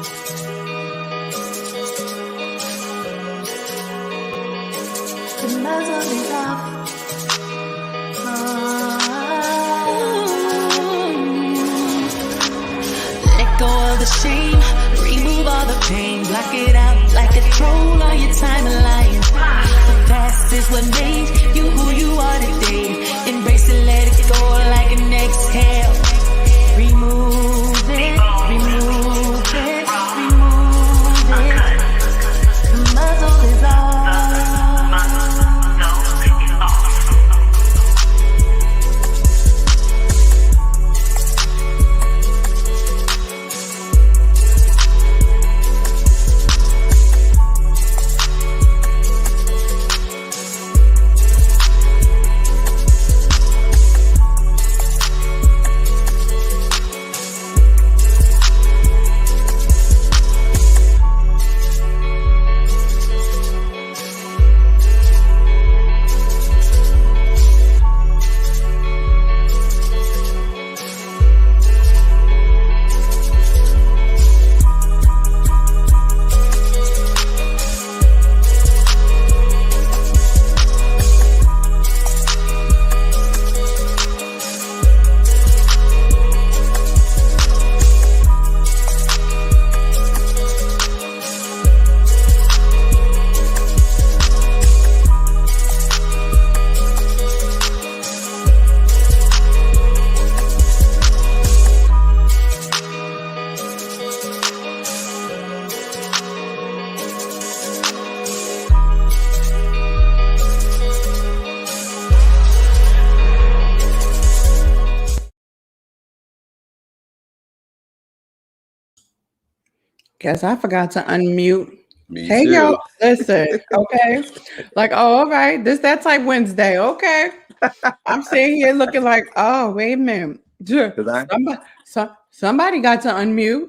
The muzzle is off. Let go of the shame, remove all the pain, block it out like a troll on your timeline. The past is what made you who you are today. Embrace it, let it go like an exhale. Remove it, remove it, remove it. The muzzle is off. Guess I forgot to unmute. Me Hey, too. y'all, listen, okay? Like, oh, all right, this that type Wednesday, okay? I'm sitting here looking like, oh, wait a minute. Somebody got to unmute.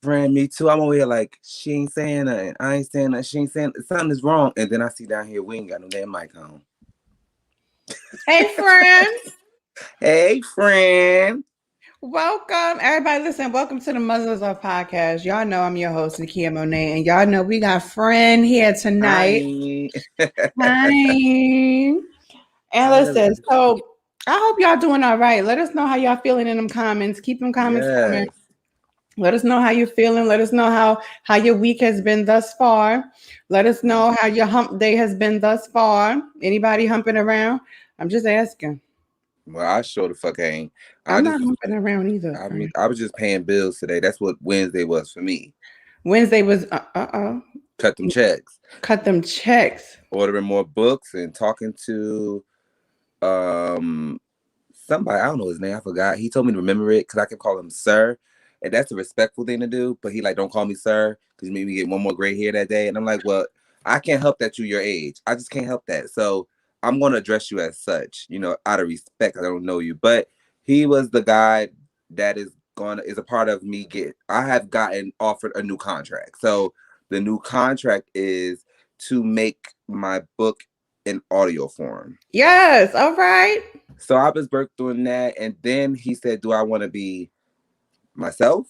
Friend, me too. I'm over here like, she ain't saying nothing. I ain't saying nothing. She ain't saying something is wrong. And then I see down here, we ain't got no damn mic on. Hey, friends. Hey, friend. Welcome. Everybody, listen, welcome to the Muzzle Is Off Podcast. Y'all know I'm your host, Nakia Monet, and y'all know we got friend here tonight. Hi. And listen, so I hope y'all doing all right. Let us know how y'all feeling in them comments. Keep them comments coming. Let us know how you're feeling. Let us know how your week has been thus far. Let us know how your hump day has been thus far. Anybody humping around? I'm just asking. Well, I sure the fuck ain't. I'm not humping around either. I mean, I was just paying bills today. That's what Wednesday was for me. Wednesday was cut them checks. Cut them checks. Ordering more books and talking to somebody. I don't know his name. I forgot. He told me to remember it because I can call him sir. And that's a respectful thing to do. But he like, don't call me sir because maybe get one more gray hair that day. And I'm like, well, I can't help that you're your age. I just can't help that. So I'm going to address you as such, you know, out of respect. I don't know you. But he was the guy that is a part of me I have gotten offered a new contract. So the new contract is to make my book in audio form. Yes. All right. So I was working doing that. And then he said, do I want to be myself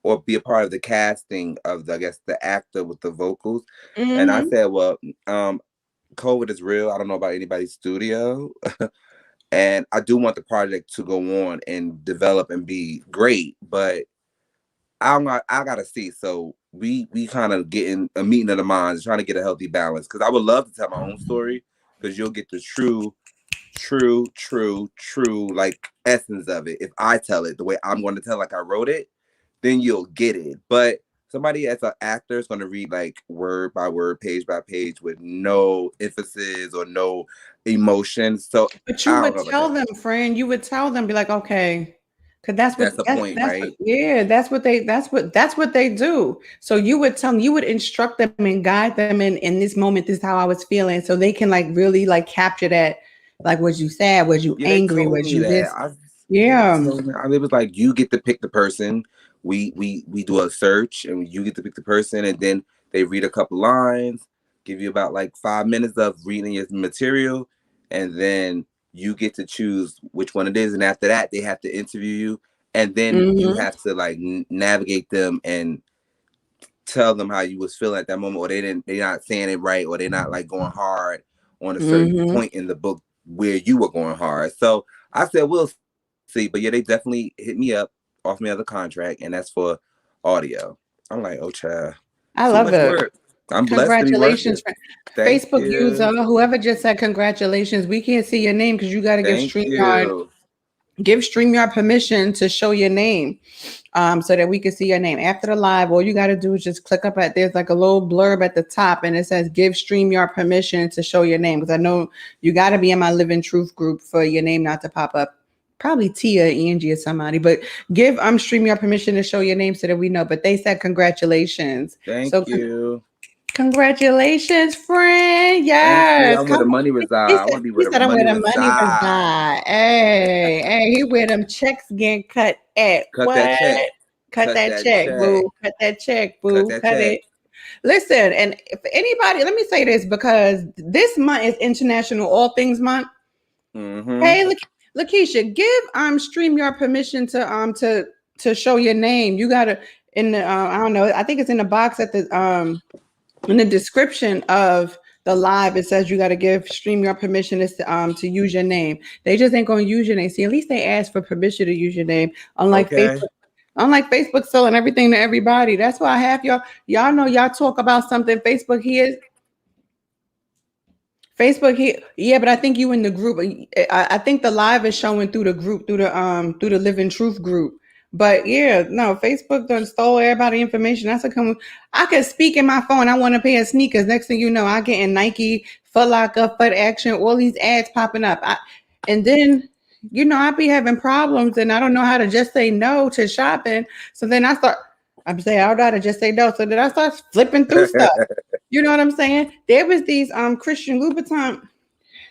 or be a part of the casting of the actor with the vocals? Mm-hmm. And I said, well, COVID is real. I don't know about anybody's studio. And I do want the project to go on and develop and be great, but I gotta see. So we kind of getting a meeting of the minds, trying to get a healthy balance. Because I would love to tell my own story, because you'll get the true like essence of it. If I tell it the way I'm going to tell, like I wrote it, then you'll get it. But somebody as an actor is going to read like word by word, page by page with no emphasis or no emotion. So, but you would tell them, friend. You would tell them, be like, okay, because that's the point, right? That's what they do. So you would tell them, you would instruct them and guide them in this moment. This is how I was feeling, so they can like really like capture that. Like, was you sad? Was you angry? Was you this? It was like, you get to pick the person. We do a search and you get to pick the person, and then they read a couple lines, give you about like 5 minutes of reading your material, and then you get to choose which one it is. And after that, they have to interview you, and then you have to like navigate them and tell them how you was feeling at that moment, or they're not saying it right, or they're not like going hard on a certain point in the book where you were going hard. So I said, we'll see. But yeah, they definitely hit me up, offered me another contract, and that's for audio. I'm like, oh, child. I love it. Work. I'm congratulations, blessed to be Facebook user. Whoever just said congratulations. We can't see your name because you got to give StreamYard. Give StreamYard permission to show your name, so that we can see your name after the live. All you got to do is just click up there's like a little blurb at the top, and it says give StreamYard permission to show your name. Because I know you got to be in my Living Truth group for your name not to pop up. Probably Tia, Angie, or somebody, but give StreamYard permission to show your name so that we know. But they said congratulations. Thank you. Congratulations, friend. Yes. I'm where the money reside. I want to be where the money reside. Hey, he where them checks getting cut at. Cut that check. Cut that check, boo. Cut that check, boo. Cut it. Listen, and if anybody, let me say this, because this month is International All Things Month. Hey, Lakeisha, give StreamYard permission to show your name. You gotta in the I don't know. I think it's in the box at the in the description of the live. It says you got to give StreamYard permission to use your name. They just ain't gonna use your name. See, at least they ask for permission to use your name. Unlike Facebook selling everything to everybody. That's why I have y'all know y'all talk about something. Facebook here. Yeah, but I think you in the group. I think the live is showing through the group, through the Living Truth group. But yeah, no, Facebook done stole everybody's information. That's I could speak in my phone. I want a pair of sneakers. Next thing you know, I get in Nike, Foot Locker, Foot Action, all these ads popping up. And then, I be having problems, and I don't know how to just say no to shopping. So then I'm saying, I don't know how to just say no. So then I start flipping through stuff. You know what I'm saying? There was these Christian Louboutin,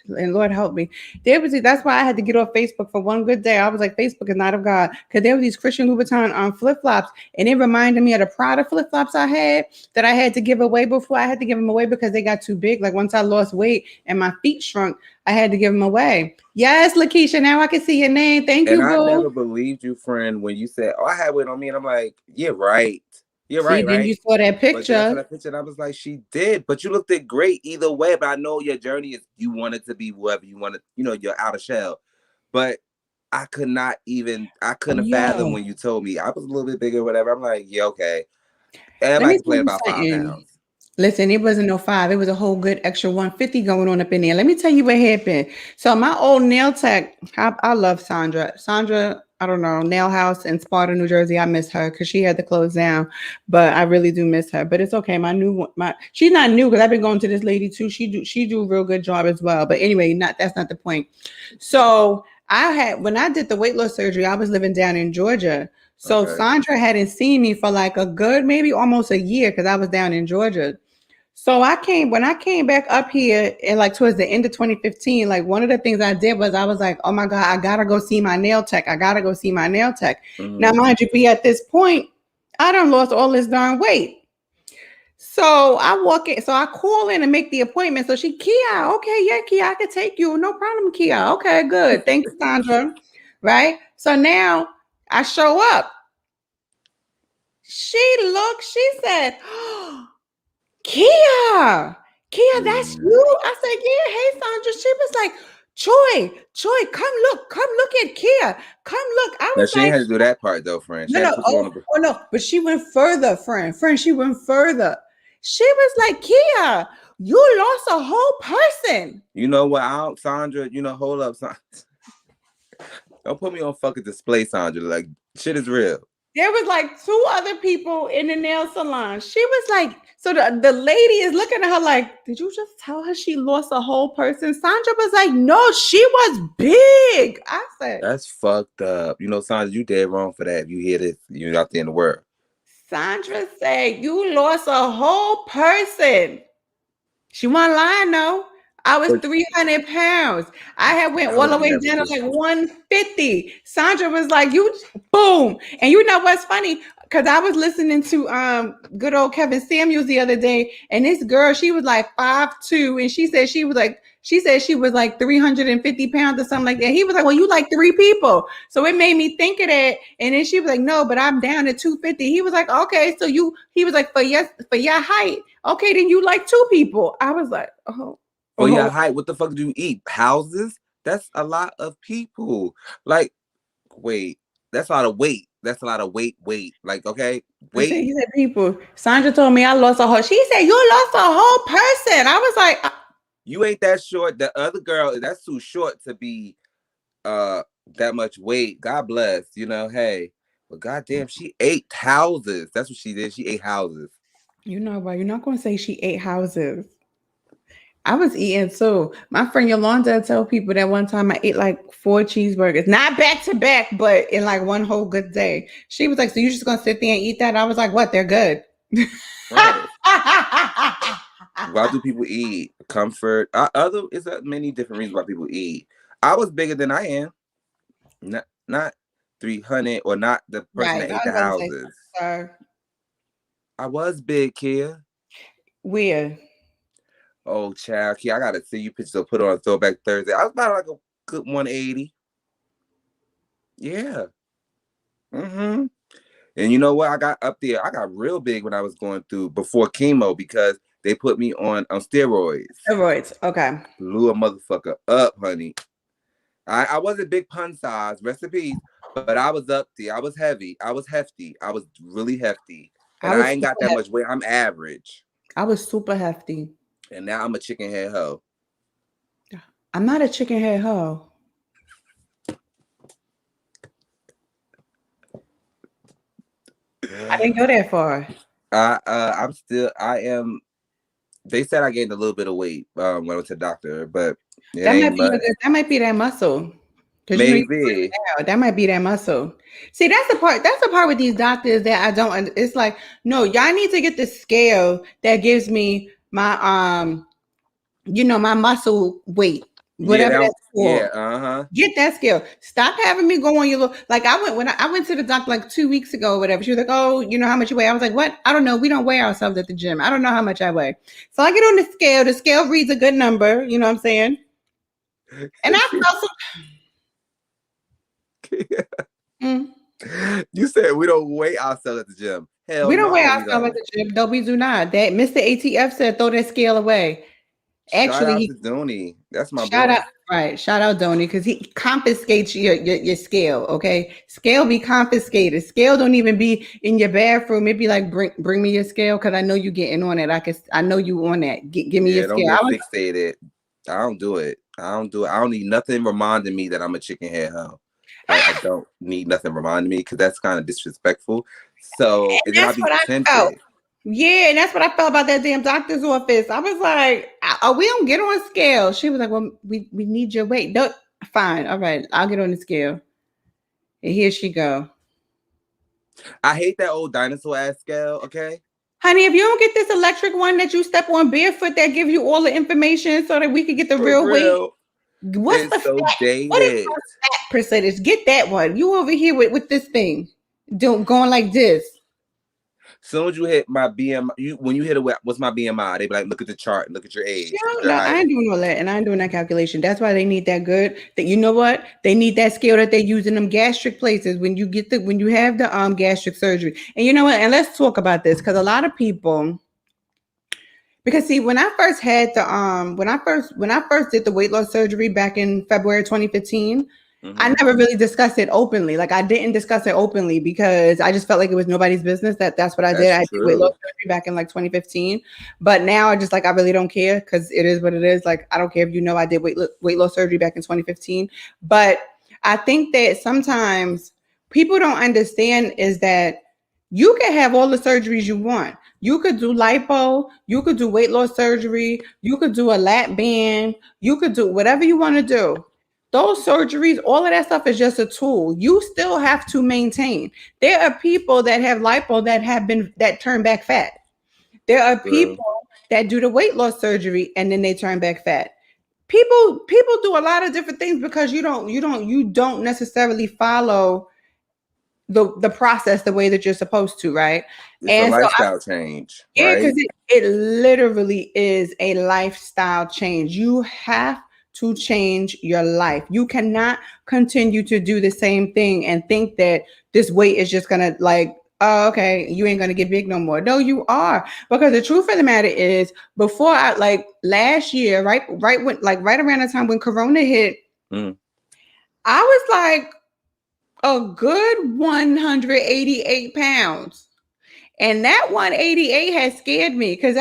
and Lord help me. That's why I had to get off Facebook for one good day. I was like, Facebook is not of God, because there were these Christian Louboutin flip flops, and it reminded me of the Prada flip flops I had that I had to give away before. I had to give them away because they got too big. Like once I lost weight and my feet shrunk, I had to give them away. Yes, Lakeisha, now I can see your name. Thank you, boo. I never believed you, friend, when you said, "Oh, I had weight on me," and I'm like, "You're right." You're right, then you saw that picture. I saw that picture, and I was like, she did. But you looked it great either way. But I know your journey is you wanted to be whoever you wanted. You're out of shell. But I couldn't fathom when you told me. I was a little bit bigger, whatever. I'm like, yeah, okay. Everybody played about 5 pounds. Listen, it wasn't no 5. It was a whole good extra 150 going on up in there. Let me tell you what happened. So my old nail tech, I love Sandra. Sandra, I don't know, nail house in Sparta, New Jersey. I miss her because she had to close down, but I really do miss her. But it's okay. She's not new because I've been going to this lady too. She do a real good job as well. But anyway, that's not the point. So when I did the weight loss surgery, I was living down in Georgia. So Sandra hadn't seen me for like a good, maybe almost a year because I was down in Georgia. So when I came back up here and like towards the end of 2015, like one of the things I did was I was like, oh my God, I gotta go see my nail tech. Now, mind you, at this point, I done lost all this darn weight. So I walk in, so I call in and make the appointment. So Kia, okay, yeah, Kia, I can take you. No problem, Kia. Okay, good. Thanks, Sandra. Right? So now I show up. She said, oh, Kia, that's you? I said, yeah, hey, Sandra. She was like, Joy, come look at Kia. Come look. I was she had to do that part though, friend. No, but she went further, friend. She went further. She was like, Kia, you lost a whole person. You know what, Sandra, hold up, Sandra. Don't put me on fucking display, Sandra. Like, shit is real. There was like 2 other people in the nail salon. She was like, so the lady is looking at her like, did you just tell her she lost a whole person? Sandra was like, no, she was big. I said, that's fucked up. Sandra, you dead wrong for that. If you hear this, you're out there in the world. Sandra said, you lost a whole person. She wasn't lying, though. I was 300 pounds. I had went all the way down to like 150. Sandra was like, you boom. And you know what's funny? Because I was listening to good old Kevin Samuels the other day, and this girl, she was like 5'2", and she said she was like 350 pounds or something like that. He was like, well, you like 3 people. So it made me think of that. And then she was like, no, but I'm down at 250. He was like, okay, so he was like, for your height, okay, then you like 2 people. I was like, oh. For your height, what the fuck do you eat? Houses? That's a lot of people. Like, wait, that's a lot of weight. That's a lot of weight. Like, okay, weight. He said people. Sandra told me I lost a whole. She said you lost a whole person. I was like, you ain't that short. The other girl, that's too short to be that much weight. God bless, hey. But goddamn, she ate houses. That's what she did. She ate houses. You know what? You're not gonna say she ate houses. I was eating too. My friend Yolanda told people that one time I ate like 4 cheeseburgers, not back to back, but in like one whole good day. She was like, so you just gonna sit there and eat that? I was like, what? They're good. Right. Why do people eat? Comfort. It's many different reasons why people eat. I was bigger than I am. Not 300 or not the person that ate the houses. I was big, Kia. Where? Oh, child, Kia, I gotta see you pictures. Put on Throwback Thursday. I was about like a good 180. Yeah. Mm-hmm. And you know what? I got up there. I got real big when I was going through before chemo because they put me on steroids. Steroids, okay. Blew a motherfucker up, honey. I wasn't big pun size, recipes, but I was up there. I was heavy. I was hefty. I was really hefty. And I ain't got that much weight. I'm average. I was super hefty. And now I'm a chicken head hoe. I'm not a chicken head hoe. I didn't go that far. I am. They said I gained a little bit of weight when I went to the doctor, but that might be that muscle. Maybe that might be that muscle. See, that's the part. That's the part with these doctors that I don't. It's like, no, y'all need to get the scale that gives me my my muscle weight. Whatever that's for. Yeah, Get that scale. Stop having me go on your little. Like when I went to the doctor like 2 weeks ago or whatever. She was like, "Oh, you know how much you weigh?" I was like, "What? I don't know. We don't weigh ourselves at the gym. I don't know how much I weigh." So I get on the scale. The scale reads a good number. You know what I'm saying? And I felt You said we don't weigh ourselves at the gym. Hell, we don't weigh ourselves at the gym. No, we do not. That Mr. ATF said throw that scale away. Actually, shout out to Dooney. That's my shout boy. out. Right, shout out Donnie because he confiscates your scale. Okay, scale be confiscated. Scale don't even be in your bathroom. It be like bring me your scale because I know you getting on it. I know you on that. Give me your scale. Don't get fixated. I don't do it. I don't need nothing reminding me that I'm a chicken head hoe. Like, I don't need nothing reminding me because that's kind of disrespectful. So and that's what I felt. Yeah, and that's what I felt about that damn doctor's office. I was like, "Oh, we don't get on scale." She was like, "Well, we need your weight." No, fine, all right, I'll get on the scale. And here she go. I hate that old dinosaur ass scale. Okay, honey, if you don't get this electric one that you step on barefoot that gives you all the information so that we can get the real weight. What's it's the so fat? dated. What is the fat percentage? Get that one. You over here with this thing, going like this. Soon as you hit my BMI, when you hit what's my BMI? They be like, look at the chart, look at your age. I ain't doing all that, and I ain't doing that calculation. That's why they need that good. That you know what? They need that scale that they use in them gastric places when you have the gastric surgery. And you know what? And let's talk about this because a lot of people. Because see, when I first had the when I first did the weight loss surgery back in February 2015. I never really discussed it openly. Like I didn't discuss it openly because I just felt like it was nobody's business. That's what I did. I did weight loss surgery back in like 2015. But now I just I really don't care because it is what it is. Like I don't care if you know I did weight loss surgery back in 2015. But I think that sometimes people don't understand is that you can have all the surgeries you want. You could do lipo, you could do weight loss surgery, you could do a lap band, you could do whatever you want to do. Those surgeries, all of that stuff is just a tool. You still have to maintain. There are people that have lipo that turn back fat. There are people that do the weight loss surgery and then they turn back fat. people do a lot of different things because you don't necessarily follow the process the way that you're supposed to, right? It's a And so lifestyle change, yeah, right? because it literally is a lifestyle change. You have to change your life. You cannot continue to do the same thing and think that this weight is just gonna like, oh, okay, you ain't gonna get big no more. No, you are. Because the truth of the matter is, before I like last year, right when right around the time when Corona hit, I was like a good 188 pounds. And that 188 has scared me because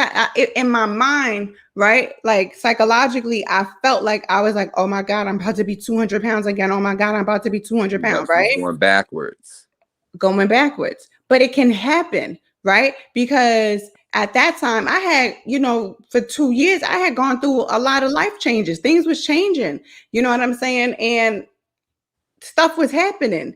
in my mind, right, like psychologically, I felt like I was like, oh my God, I'm about to be 200 pounds again. Oh my God, I'm about to be 200 pounds, right? Going backwards. Going backwards. But it can happen, right? Because at that time, I had, for 2 years, I had gone through a lot of life changes. Things was changing. You know what I'm saying? And stuff was happening.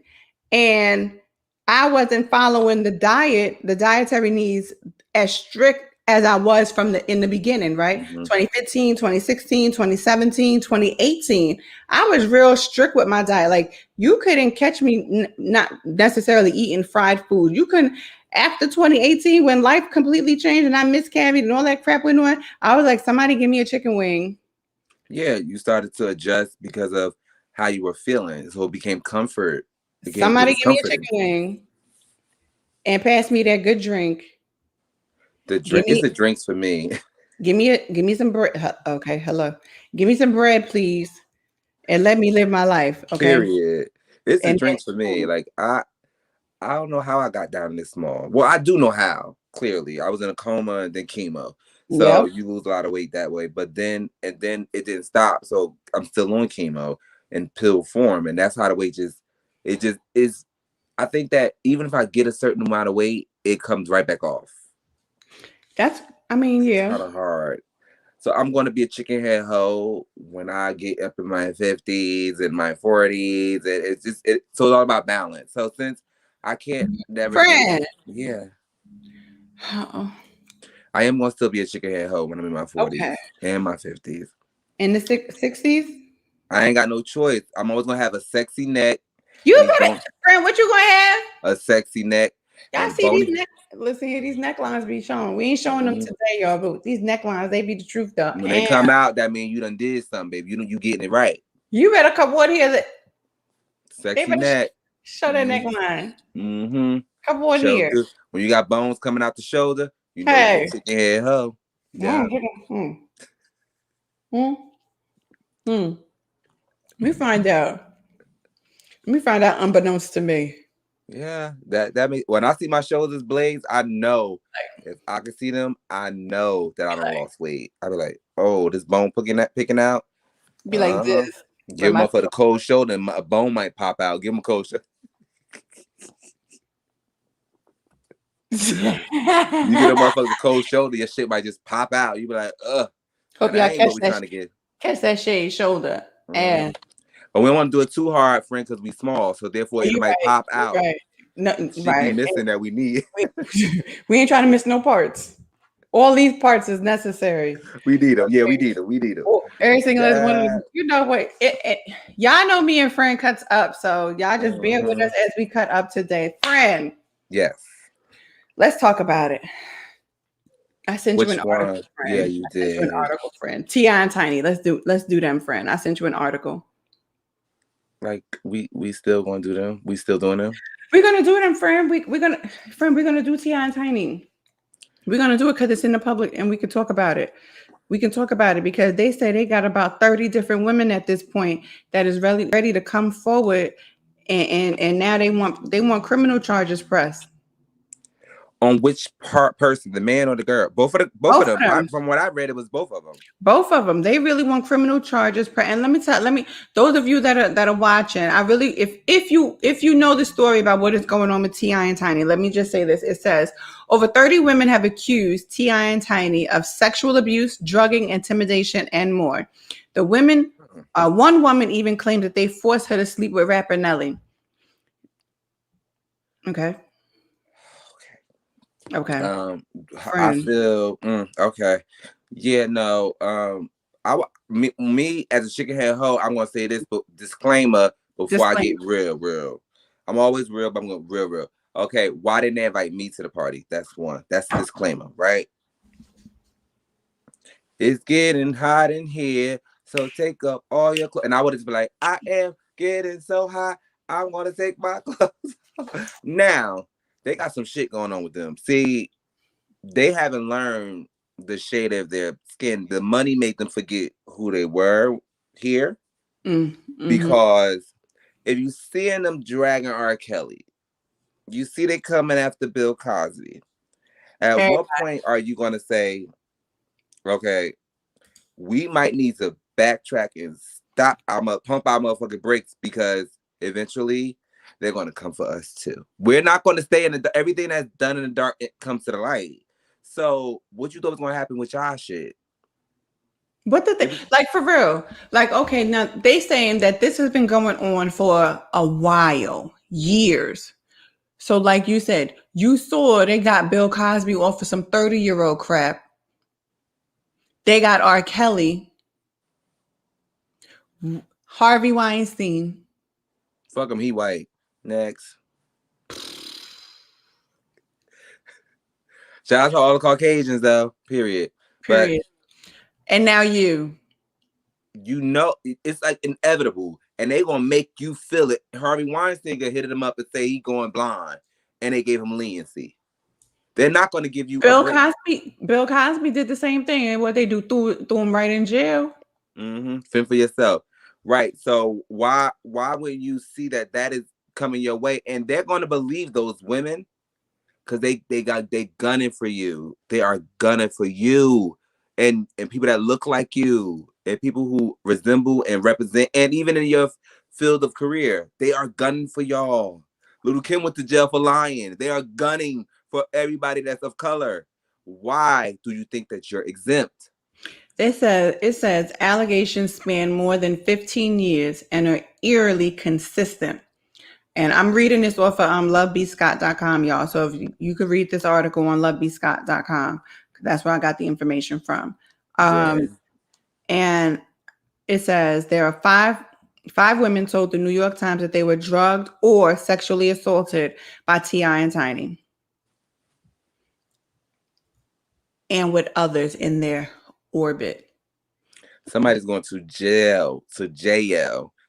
And I wasn't following the dietary needs as strict as I was in the beginning, right? 2015, 2016, 2017, 2018. I was real strict with my diet. Like you couldn't catch me not necessarily eating fried food. You couldn't, after 2018, when life completely changed and I miscarried and all that crap went on, I was like, somebody give me a chicken wing. Yeah, you started to adjust because of how you were feeling. So it became comfort. Somebody give me a chicken wing and pass me that good drink. It's the drinks for me. Give me some bread. Okay, hello. Give me some bread, please, and let me live my life. Okay. Period. It's the drinks for me. Like I don't know how I got down this small. Well, I do know how. Clearly, I was in a coma and then chemo, so you lose a lot of weight that way. But then it didn't stop. So I'm still on chemo in pill form, and that's how the weight just is. I think that even if I get a certain amount of weight, it comes right back off. It's kind of hard. So I'm going to be a chicken head hoe when I get up in my 50s and my 40s. And so it's all about balance. So since I can't never I am going to still be a chicken head hoe when I'm in my 40s and my 50s. In the 60s? I ain't got no choice. I'm always going to have a sexy neck. You better, friend, what you going to have? A sexy neck. Y'all see these listen here, these necklines be showing. We ain't showing them today, y'all, but these necklines, they be the truth though. When they come out, that means you done did something, baby. You getting it right. You better come on here. Sexy neck. Show that neckline. Come on shoulder. Here. When you got bones coming out the shoulder, you know you're a chicken head hoe. Yeah. Let me find out. Unbeknownst to me. Yeah, that means when I see my shoulders blades, I know if I can see them, I know that I don't lost weight. I be like, oh, this bone picking out. Be like this. Give them up for the cold shoulder, and a bone might pop out. Give them a cold shoulder. You get a motherfucker's cold shoulder, your shit might just pop out. You be like, ugh. Hope y'all catch that shade shoulder. And but we don't want to do it too hard, friend, because we small. So therefore, it might pop out. Right. No, be missing that we need. We ain't trying to miss no parts. All these parts is necessary. We need them. Yeah, we need them. Every single last one of them. You know what? Y'all know me and Friend cuts up, so y'all just bear with us as we cut up today. Friend. Yes. Let's talk about it. I sent you an article, friend. Yeah, you did. I sent you an article, friend. T.I. and Tiny. Let's do them, friend. I sent you an article. Like we still gonna do them? We still doing them? We're gonna do them, friend. We're gonna do T.I. and Tiny. We're gonna do it because it's in the public and we can talk about it. We can talk about it because they say they got about 30 different women at this point that is really ready to come forward and now they want criminal charges pressed. On which person, the man or the girl? Both of them. From what I read, it was both of them. Both of them. They really want criminal charges. And let me those of you that are watching, I really, if you know the story about what is going on with T.I. and Tiny, let me just say this. It says over 30 women have accused T.I. and Tiny of sexual abuse, drugging, intimidation, and more. The women, one woman even claimed that they forced her to sleep with rapper Nelly. Okay. I feel okay. Yeah, no. Me as a chicken head hoe, I'm gonna say this, but disclaimer before I get real. I'm always real, but I'm going real. Okay, why didn't they invite me to the party? That's one. That's the disclaimer, right? It's getting hot in here, so take up all your clothes. And I would just be like, I am getting so hot, I'm gonna take my clothes off. Now, they got some shit going on with them. See, they haven't learned the shade of their skin. The money made them forget who they were here. Mm-hmm. Because if you seeing them dragging R. Kelly, you see they coming after Bill Cosby. At what point are you going to say, okay, we might need to backtrack and stop. I'm going to pump our motherfucking brakes because eventually they're going to come for us too. We're not going to stay in the everything that's done in the dark, it comes to the light. So what you thought was going to happen with y'all shit? What did they, like, for real? Like, okay, now they saying that this has been going on for a while, years. So like you said, you saw they got Bill Cosby off for some 30-year-old crap. They got R. Kelly, Harvey Weinstein. Fuck him, he white. Next. Shout out to all the Caucasians though, period. But, and now you know, it's like inevitable. And they gonna make you feel it. Harvey Weinstein hit him up and say he going blind. And they gave him leniency. They're not gonna give you Bill Cosby did the same thing. And what they do, threw him right in jail. Mm-hmm. Fend for yourself. Right. So why would you see that is coming your way? And they're gonna believe those women because they gunning for you. They are gunning for you. And people that look like you and people who resemble and represent, and even in your field of career, they are gunning for y'all. Little Kim went to jail for lying. They are gunning for everybody that's of color. Why do you think that you're exempt? It says allegations span more than 15 years and are eerily consistent. And I'm reading this off of lovebscott.com, y'all. So if you could read this article on lovebscott.com. That's where I got the information from. And it says there are five women told the New York Times that they were drugged or sexually assaulted by T.I. and Tiny, and with others in their orbit. Somebody's going to jail,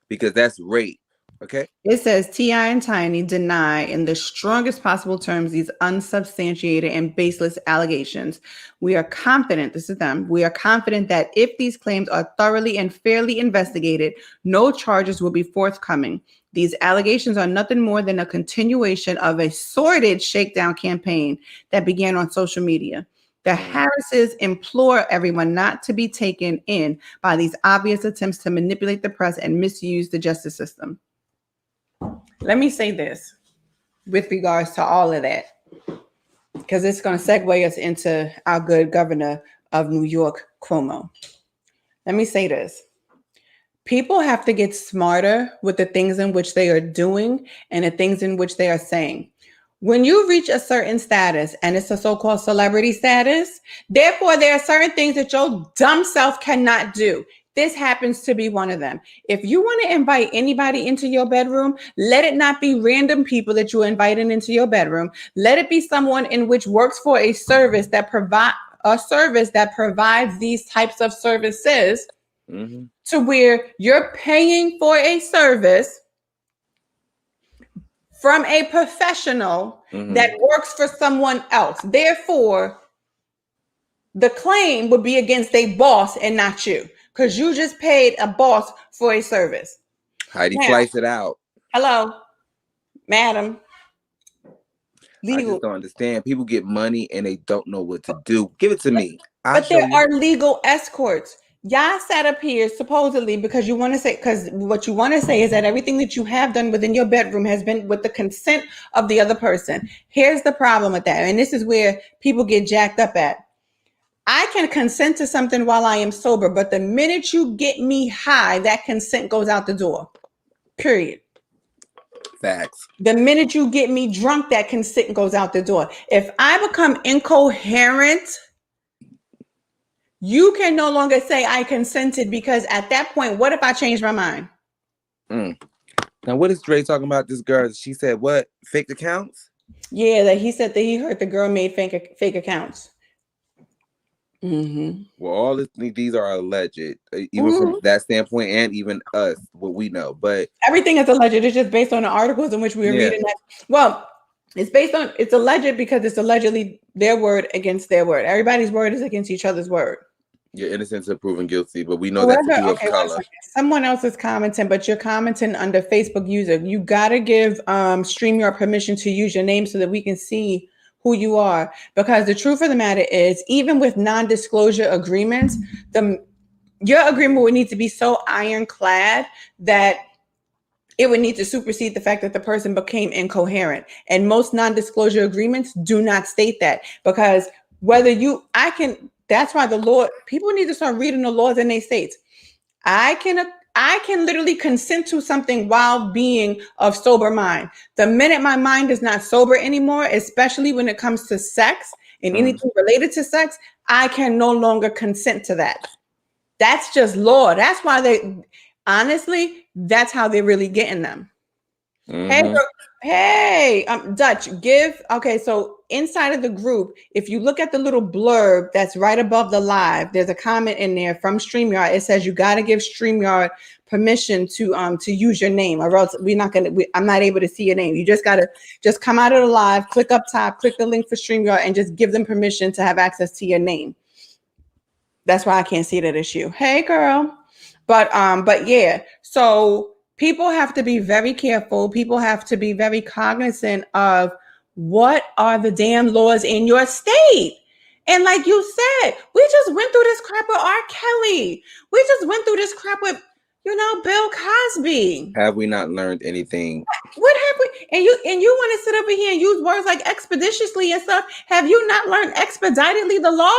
because that's rape. Okay. It says T.I. and Tiny deny in the strongest possible terms these unsubstantiated and baseless allegations. We are confident, this is them, we are confident that if these claims are thoroughly and fairly investigated, no charges will be forthcoming. These allegations are nothing more than a continuation of a sordid shakedown campaign that began on social media. The Harrises implore everyone not to be taken in by these obvious attempts to manipulate the press and misuse the justice system. Let me say this with regards to all of that, because it's going to segue us into our good governor of New York, Cuomo. Let me say this. People have to get smarter with the things in which they are doing and the things in which they are saying. When you reach a certain status, and it's a so-called celebrity status, therefore there are certain things that your dumb self cannot do. This happens to be one of them. If you want to invite anybody into your bedroom, let it not be random people that you're inviting into your bedroom. Let it be someone in which works for a service that provides these types of services, to where you're paying for a service from a professional that works for someone else. Therefore, the claim would be against a boss and not you, because you just paid a boss for a service. Heidi, slice it out. Hello, madam. Legal. I just don't understand. People get money and they don't know what to do. Give it to me. But there are legal escorts. Y'all sat up here supposedly because you want to say, because what you want to say is that everything that you have done within your bedroom has been with the consent of the other person. Here's the problem with that. And this is where people get jacked up at. I can consent to something while I am sober, but the minute you get me high, that consent goes out the door. Period. Facts. The minute you get me drunk, that consent goes out the door. If I become incoherent you can no longer say I consented, because at that point, what if I change my mind? Now, what is Dre talking about? This girl, she said what? Fake accounts? Yeah, that he said that he heard the girl made fake accounts. Mm-hmm. Well, all these are alleged, even from Mm-hmm. that standpoint, and even us, what we know. But everything is alleged. It's just based on the articles in which we were reading. That. Well, it's alleged because it's allegedly their word against their word. Everybody's word is against each other's word. You're innocent until proven guilty, but we know that for people of color. Someone else is commenting, but you're commenting under Facebook user. You gotta give StreamYard permission to use your name so that we can see who you are. Because the truth of the matter is, even with non-disclosure agreements, your agreement would need to be so ironclad that it would need to supersede the fact that the person became incoherent. And most non-disclosure agreements do not state that, because that's why people need to start reading the laws in their states. I can literally consent to something while being of sober mind. The minute my mind is not sober anymore, especially when it comes to sex and anything related to sex, I can no longer consent to that. That's just law. That's why honestly, that's how they're really getting them. Mm-hmm. Hey, Dutch, so inside of the group, if you look at the little blurb that's right above the live, there's a comment in there from StreamYard. It says you got to give StreamYard permission to use your name, or else I'm not able to see your name. You just got to come out of the live, click up top, click the link for StreamYard, and just give them permission to have access to your name. That's why I can't see that issue. Hey, girl. But yeah, so people have to be very careful. People have to be very cognizant of what are the damn laws in your state. And like you said, we just went through this crap with R. Kelly. We just went through this crap with, Bill Cosby. Have we not learned anything? What happened? And you want to sit over here and use words like expeditiously and stuff. Have you not learned expeditedly the law?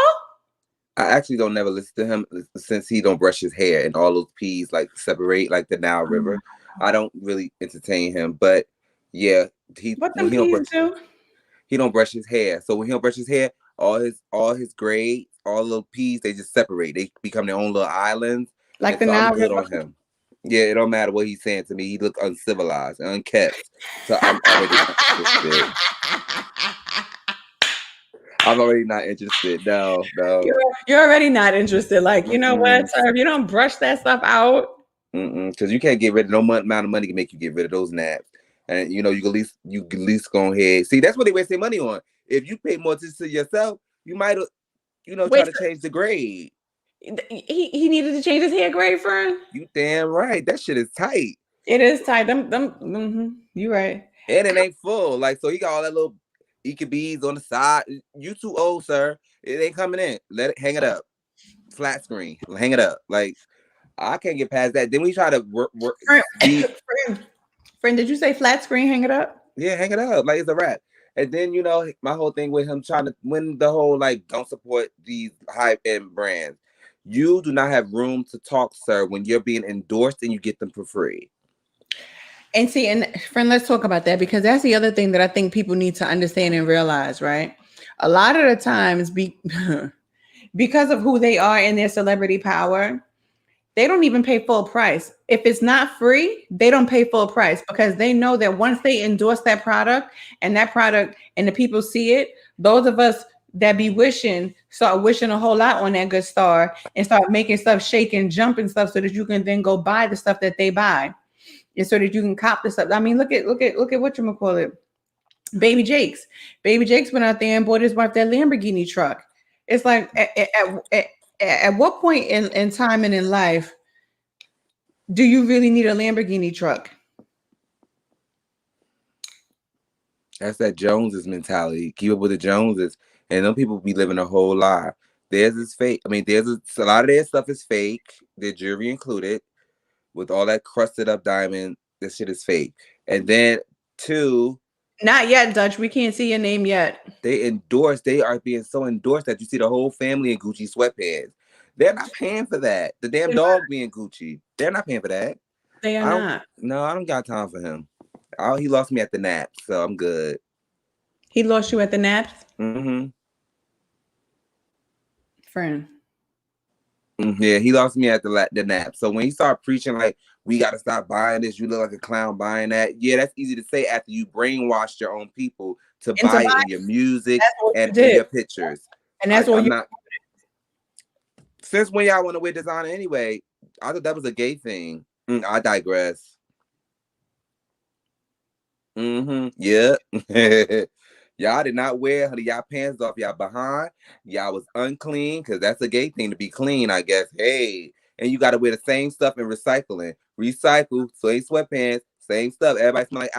I actually don't never listen to him since he don't brush his hair and all those peas like separate like the Nile River. I don't really entertain him, but yeah, he don't brush his hair. So when he don't brush his hair, all his grades, all little peas, they just separate. They become their own little islands. Like the Nile River. On him. Yeah, it don't matter what he's saying to me. He look uncivilized and unkept. So I'm already not interested. I'm already not interested. No. You're already not interested. Like, you know what, sir? If you don't brush that stuff out. Because you can't get rid of no amount of money can make you get rid of those naps. And you can at least go ahead. See, that's what they waste their money on. If you pay more attention to yourself, you might try to change the grade. He needed to change his hair grade, friend. You damn right. That shit is tight. It is tight. You right. And it ain't full. Like, so he got all that little EKBs on the side. You too old, sir. It ain't coming in. Hang it up. Flat screen. Hang it up. Like, I can't get past that. Then we try to work. Friend, did you say flat screen? Hang it up? Yeah, hang it up. Like, it's a wrap. And then, my whole thing with him trying to win the whole, like, don't support these high-end brands. You do not have room to talk, sir, when you're being endorsed and you get them for free. And see, and friend, let's talk about that, because that's the other thing that I think people need to understand and realize, right? A lot of the times, because of who they are and their celebrity power, they don't even pay full price. If it's not free, they don't pay full price, because they know that once they endorse that product and the people see it, those of us that be start wishing a whole lot on that good star and start making stuff shake and jump and stuff so that you can then go buy the stuff that they buy. And so that you can cop the stuff. I mean, look at whatchamacallit. Baby Jakes. Baby Jakes went out there and bought his wife that Lamborghini truck. It's like at what point in time and in life do you really need a Lamborghini truck? That's that Joneses mentality. Keep up with the Joneses. And them people be living a whole lie. Theirs is fake. I mean, a lot of their stuff is fake. Their jewelry included. With all that crusted up diamond, this shit is fake. And then two. Not yet, Dutch. We can't see your name yet. They are being so endorsed that you see the whole family in Gucci sweatpants. They're not paying for that. The damn dog being Gucci. They're not paying for that. They are not. No, I don't got time for him. He lost me at the naps, so I'm good. He lost you at the naps? Mm-hmm. Friend. Yeah, he lost me at the nap. So when he started preaching like we got to stop buying this, you look like a clown buying that. Yeah, that's easy to say after you brainwashed your own people to buy it in your music and in your pictures. And that's what not. Since when y'all want to wear designer anyway? I thought that was a gay thing. I digress. Yeah. Y'all did not wear y'all pants off y'all behind. Y'all was unclean because that's a gay thing to be clean, I guess. Hey, and you got to wear the same stuff in recycling. Recycle, so ain't sweatpants, same stuff. Everybody smell like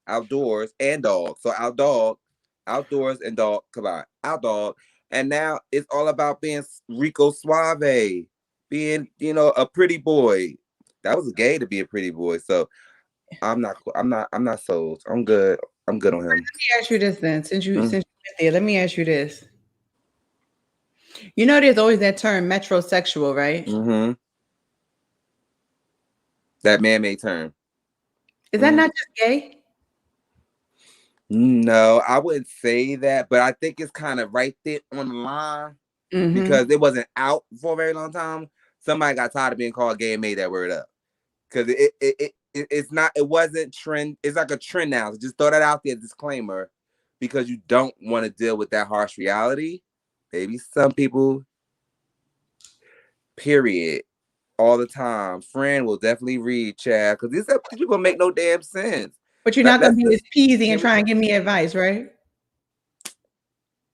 outdoors and dog. So outdoors and dog. Come on, out dog. And now it's all about being Rico Suave, being a pretty boy. That was gay to be a pretty boy. So I'm not sold. I'm good on him. Let me ask you this then. Since you went there, let me ask you this. You know, there's always that term metrosexual, right? That man-made term. Is that not just gay? No, I wouldn't say that, but I think it's kind of right there on the line because it wasn't out for a very long time. Somebody got tired of being called gay and made that word up because it wasn't trend. It's like a trend now. So just throw that out there, disclaimer, because you don't want to deal with that harsh reality. Maybe some people, period, all the time. Friend will definitely read, Chad, because these people gonna make no damn sense. But you're not gonna be as peasy and try and give me advice, right?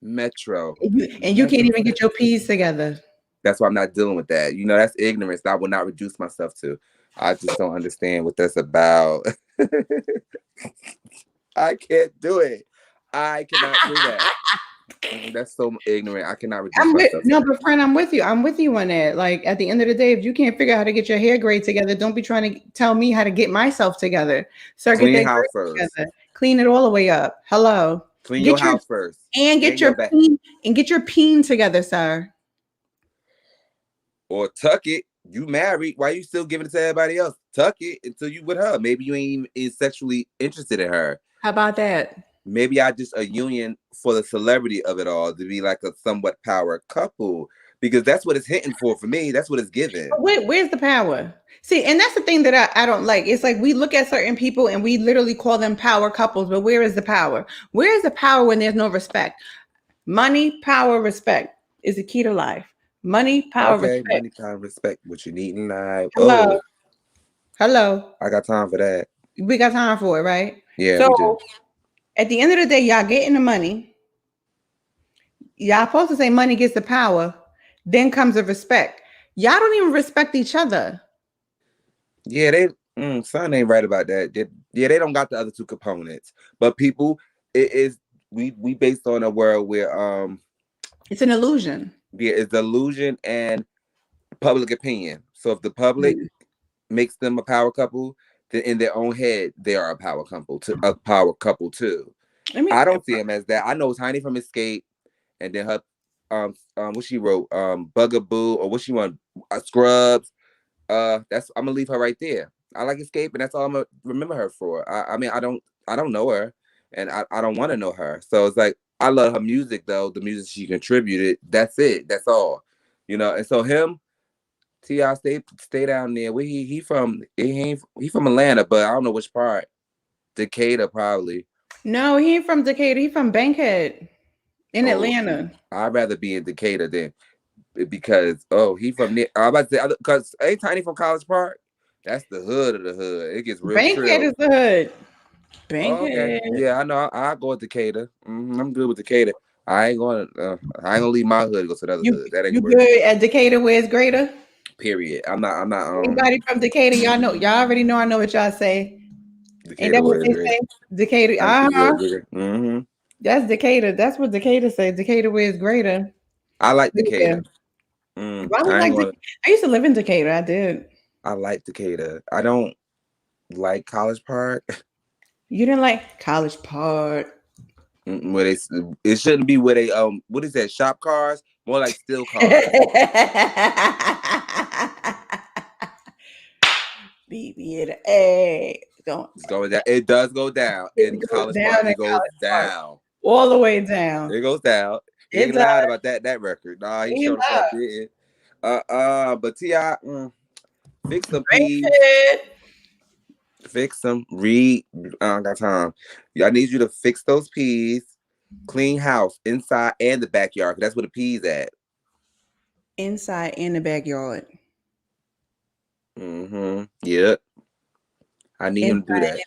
Metro. And you can't even get your P's together. That's why I'm not dealing with that. That's ignorance that I will not reduce myself to. I just don't understand what that's about. I can't do it. I cannot do that. That's so ignorant. I cannot reduce myself. No, but friend, I'm with you. I'm with you on that. Like at the end of the day, if you can't figure out how to get your hair grade together, don't be trying to tell me how to get myself together. So clean your house first. Together. Clean it all the way up. Hello. Clean your house first. And get your peen together, sir. Or tuck it. You married. Why you still giving it to everybody else? Tuck it until you with her. Maybe you ain't even sexually interested in her. How about that? Maybe I just a union for the celebrity of it all to be like a somewhat power couple because that's what it's hitting for me. That's what it's giving. Where's the power? See, and that's the thing that I don't like. It's like we look at certain people and we literally call them power couples, but where is the power? Where is the power when there's no respect? Money, power, respect is the key to life. Money, power, respect. Money, power, respect. What you need in life. Hello. Oh. Hello. I got time for that. We got time for it, right? Yeah, we do. At the end of the day, y'all getting the money. Y'all supposed to say money gets the power. Then comes the respect. Y'all don't even respect each other. Yeah, son ain't right about that. They don't got the other two components. But people, we based on a world where it's an illusion. Yeah, it's illusion and public opinion. So if the public makes them a power couple, then in their own head they are a power couple too. I don't see him as that. I know Tiny from Escape, and then her what she wrote, Bugaboo, or what she want, Scrubs. I'm gonna leave her right there. I like Escape, and that's all I'm gonna remember her for. I mean, I don't know her, and I don't want to know her. So it's like I love her music though, the music she contributed. That's it. That's all. And so him, T.I. stay down there. Where he from? He from Atlanta, but I don't know which part. Decatur, probably. No, he ain't from Decatur. He from Bankhead in Atlanta. I'd rather be in Decatur than because he from there. I'm about to say because ain't Tiny from College Park. That's the hood of the hood. It gets real. Bankhead is the hood. Bankhead. Okay. Yeah, I know. I go with Decatur. I'm good with Decatur. I ain't gonna leave my hood to go to the other hood. That ain't you good at Decatur where it's greater? Period. I'm not. Anybody from Decatur? Y'all already know. I know what y'all say. Decatur, ain't that what they say? Decatur. That's Decatur. That's what Decatur say. Decatur where it's greater. I like Decatur. I used to live in Decatur. I did. I like Decatur. I don't like College Park. You didn't like College Park. Where it shouldn't be where they what is that, shop cars? More like steel cars. BBA. It's going down. It does go down in College Park. It goes down. All the way down. It goes down. He ain't lied about that record. Nah, he showed the fuck did. But T.I., fix some peas. Fix them. Read. I don't got time. I need you to fix those peas. Clean house inside and the backyard. 'Cause that's where the peas at. Inside and the backyard. Yep. I need him to do that.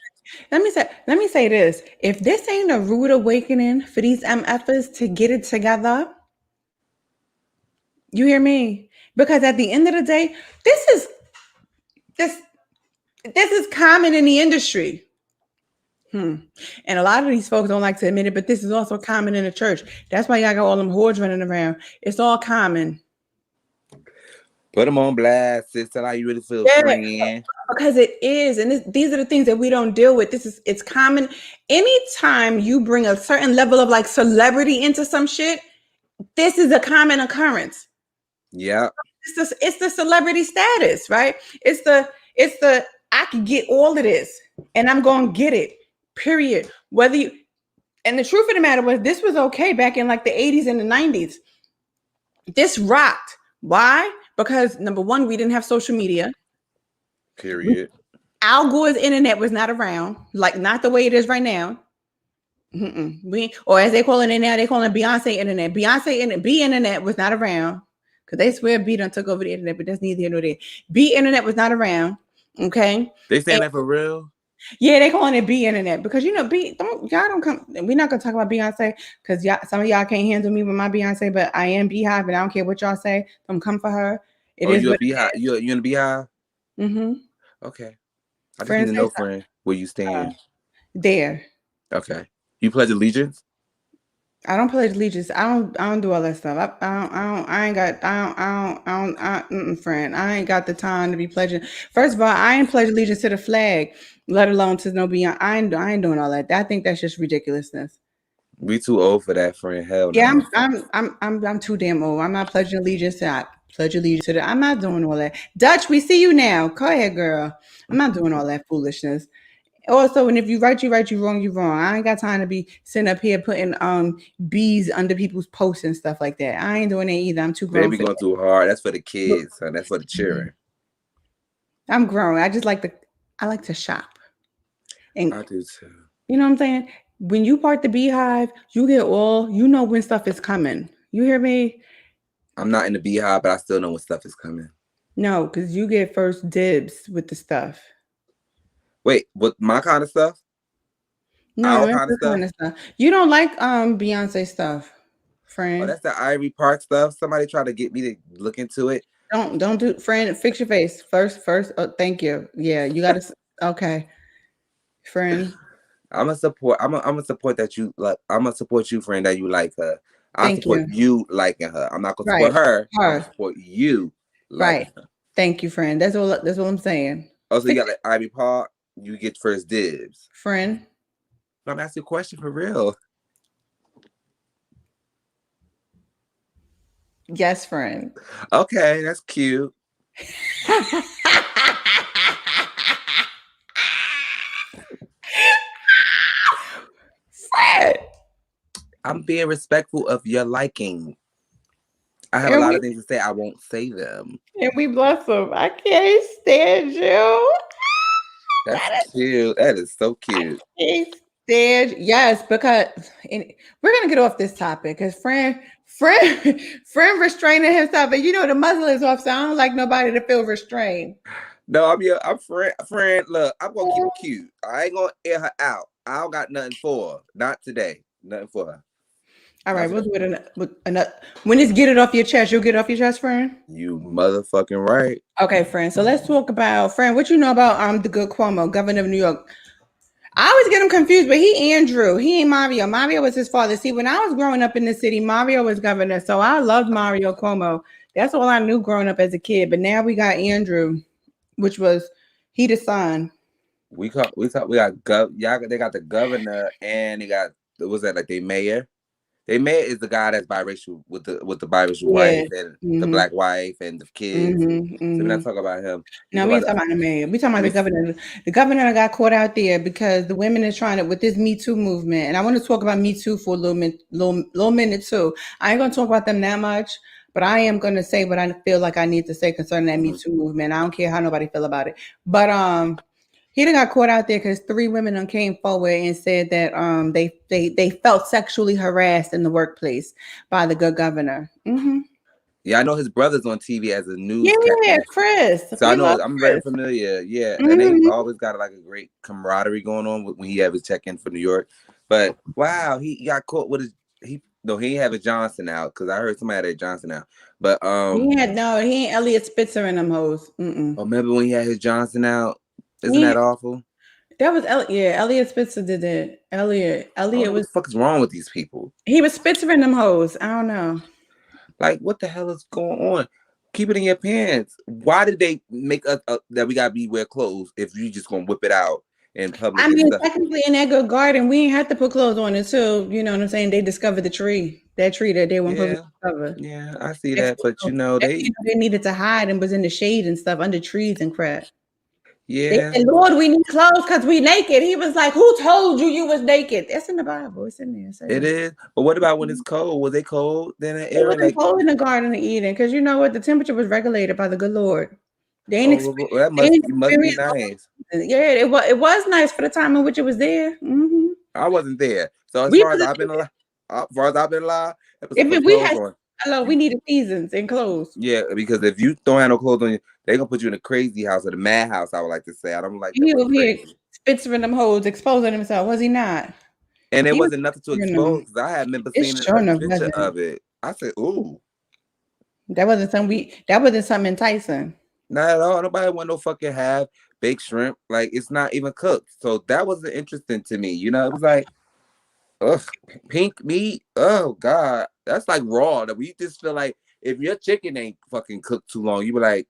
Let me say this. If this ain't a rude awakening for these MFers to get it together, you hear me? Because at the end of the day, this is common in the industry. And a lot of these folks don't like to admit it, but this is also common in the church. That's why y'all got all them whores running around. It's all common. Put them on blast, sis. Tell how you really feel, friend. Because it is, and these are the things that we don't deal with. It's common. Anytime you bring a certain level of like celebrity into some shit, this is a common occurrence. Yeah. It's the celebrity status, right? It's the I can get all of this, and I'm gonna get it. Period. And the truth of the matter was, this was okay back in like the 80s and the 90s. This rocked. Why? Because number one, we didn't have social media. Period. Al Gore's internet was not around, like not the way it is right now. Or as they call it now, they call it Beyonce internet. B internet was not around because they swear B done took over the internet, but that's neither here nor there. B internet was not around. Okay, they saying that for real? Yeah, they calling it B internet because y'all don't come. We're not gonna talk about Beyonce because some of y'all can't handle me with my Beyonce, but I am Beehive, and I don't care what y'all say. Don't come for her. You a Beehive? You in a Beehive? Okay. I just need to know, friend, where you stand. There. Okay. You pledge allegiance? I don't pledge allegiance. I don't do all that stuff. Friend. I ain't got the time to be pledging. First of all, I ain't pledge allegiance to the flag, let alone to no beyond. I ain't doing all that. I think that's just ridiculousness. We too old for that, friend. Hell no. Yeah, I'm too damn old. I'm not pledging allegiance to that. Pledge allegiance to that. I'm not doing all that. Dutch, we see you now. Go ahead, girl. I'm not doing all that foolishness. Also, and if you right, you wrong, you wrong. I ain't got time to be sitting up here putting bees under people's posts and stuff like that. I ain't doing it either. I'm too grown. Baby going too hard. That's for the kids, son. That's for the children. I'm grown. I like to shop. And I do too. You know what I'm saying? When you part the Beehive, you know when stuff is coming. You hear me? I'm not in the Beehive, but I still know when stuff is coming. No, because you get first dibs with the stuff. Wait, what, my kind of stuff? No, that's kind of stuff. You don't like Beyonce stuff, friend. Oh, that's the Ivy Park stuff. Somebody tried to get me to look into it. Don't do, friend. Fix your face first. Oh, thank you. Yeah, you gotta. Okay, friend. I'm gonna support that you like. I'm gonna support you, friend, that you like her. I support you liking her. I'm not gonna support her. I'm gonna support you. Right. Her. Thank you, friend. That's all I'm saying. Oh, so you got like Ivy Park. You get first dibs, friend. I'm asking you a question for real. Yes, friend. Okay, that's cute. Fred. I'm being respectful of your liking. I have a lot of things to say. I won't say them. And we bless them. I can't stand you. That's cute. That is so cute. I can't stand. Yes, because we're gonna get off this topic because friend restraining himself, and you know the muzzle is off, so I don't like nobody to feel restrained. No, I'm friend. Look, I'm gonna keep it cute. I ain't gonna air her out. I don't got nothing for her. Not today. Nothing for her. All right, we'll do it another. When it's get it off your chest, you'll get it off your chest, friend. You motherfucking right. Okay, friend. So let's talk about friend. What you know about the good Cuomo, governor of New York? I always get him confused, but he Andrew. He ain't Mario. Mario was his father. See, when I was growing up in the city, Mario was governor, so I loved Mario Cuomo. That's all I knew growing up as a kid. But now we got Andrew, which was he the son. They got the governor and they got like their mayor. Their mayor is the guy that's biracial with the biracial wife and the black wife and the kids. So we're not talking about him. No, we ain't talking about the mayor. We talking about the governor. The governor got caught out there because the women is trying to with this Me Too movement. And I want to talk about Me Too for a little minute too. I ain't gonna talk about them that much, But I am going to say what I feel like I need to say concerning that Me Too movement. I don't care how nobody feel about it. But he done got caught out there because 3 women done came forward and said that they felt sexually harassed in the workplace by the good governor. Mm-hmm. Yeah, I know his brother's on TV as a news. Yeah, Chris. So I know I'm very familiar. Yeah, and they always got like a great camaraderie going on when he have his check-in for New York. But wow, he got caught with his he ain't have a Johnson out because I heard somebody had a Johnson out. But he ain't Elliot Spitzer in them hoes. Remember when he had his Johnson out? Isn't that awful? That was Elliot Spitzer did that. Elliot was. What the fuck is wrong with these people? He was Spitzer in them hoes. I don't know. Like, what the hell is going on? Keep it in your pants. Why did they make us that we gotta wear clothes if you just gonna whip it out in public? I mean, technically in that good garden, we ain't have to put clothes on until, you know what I'm saying, they discovered the tree. That tree that they weren't supposed to discover. Yeah, I see that. But they needed to hide and was in the shade and stuff under trees and crap. Yeah. They said, Lord, we need clothes because we naked. He was like, who told you was naked? That's in the Bible. It's in there. It is. But what about when it's cold? Was they cold then? It wasn't cold in the Garden of Eden because you know what? The temperature was regulated by the good Lord. They ain't that must be nice. Yeah, it was nice for the time in which it was there. Mm-hmm. I wasn't there. So as far as I've been alive, we needed seasons and clothes. Yeah, because if you don't have no clothes on you, they're gonna put you in a crazy house or the madhouse, I would like to say. I don't like that. He was here Spitzer in them hoes, exposing himself, was he not? And it wasn't nothing to expose because I had remember seeing a picture of it. I said, ooh. That wasn't something enticing. Not at all. Nobody want no fucking have baked shrimp. Like it's not even cooked. So that wasn't interesting to me. You know, it was like, ugh, pink meat. Oh God. That's like raw. That we just feel like if your chicken ain't fucking cooked too long, you be like,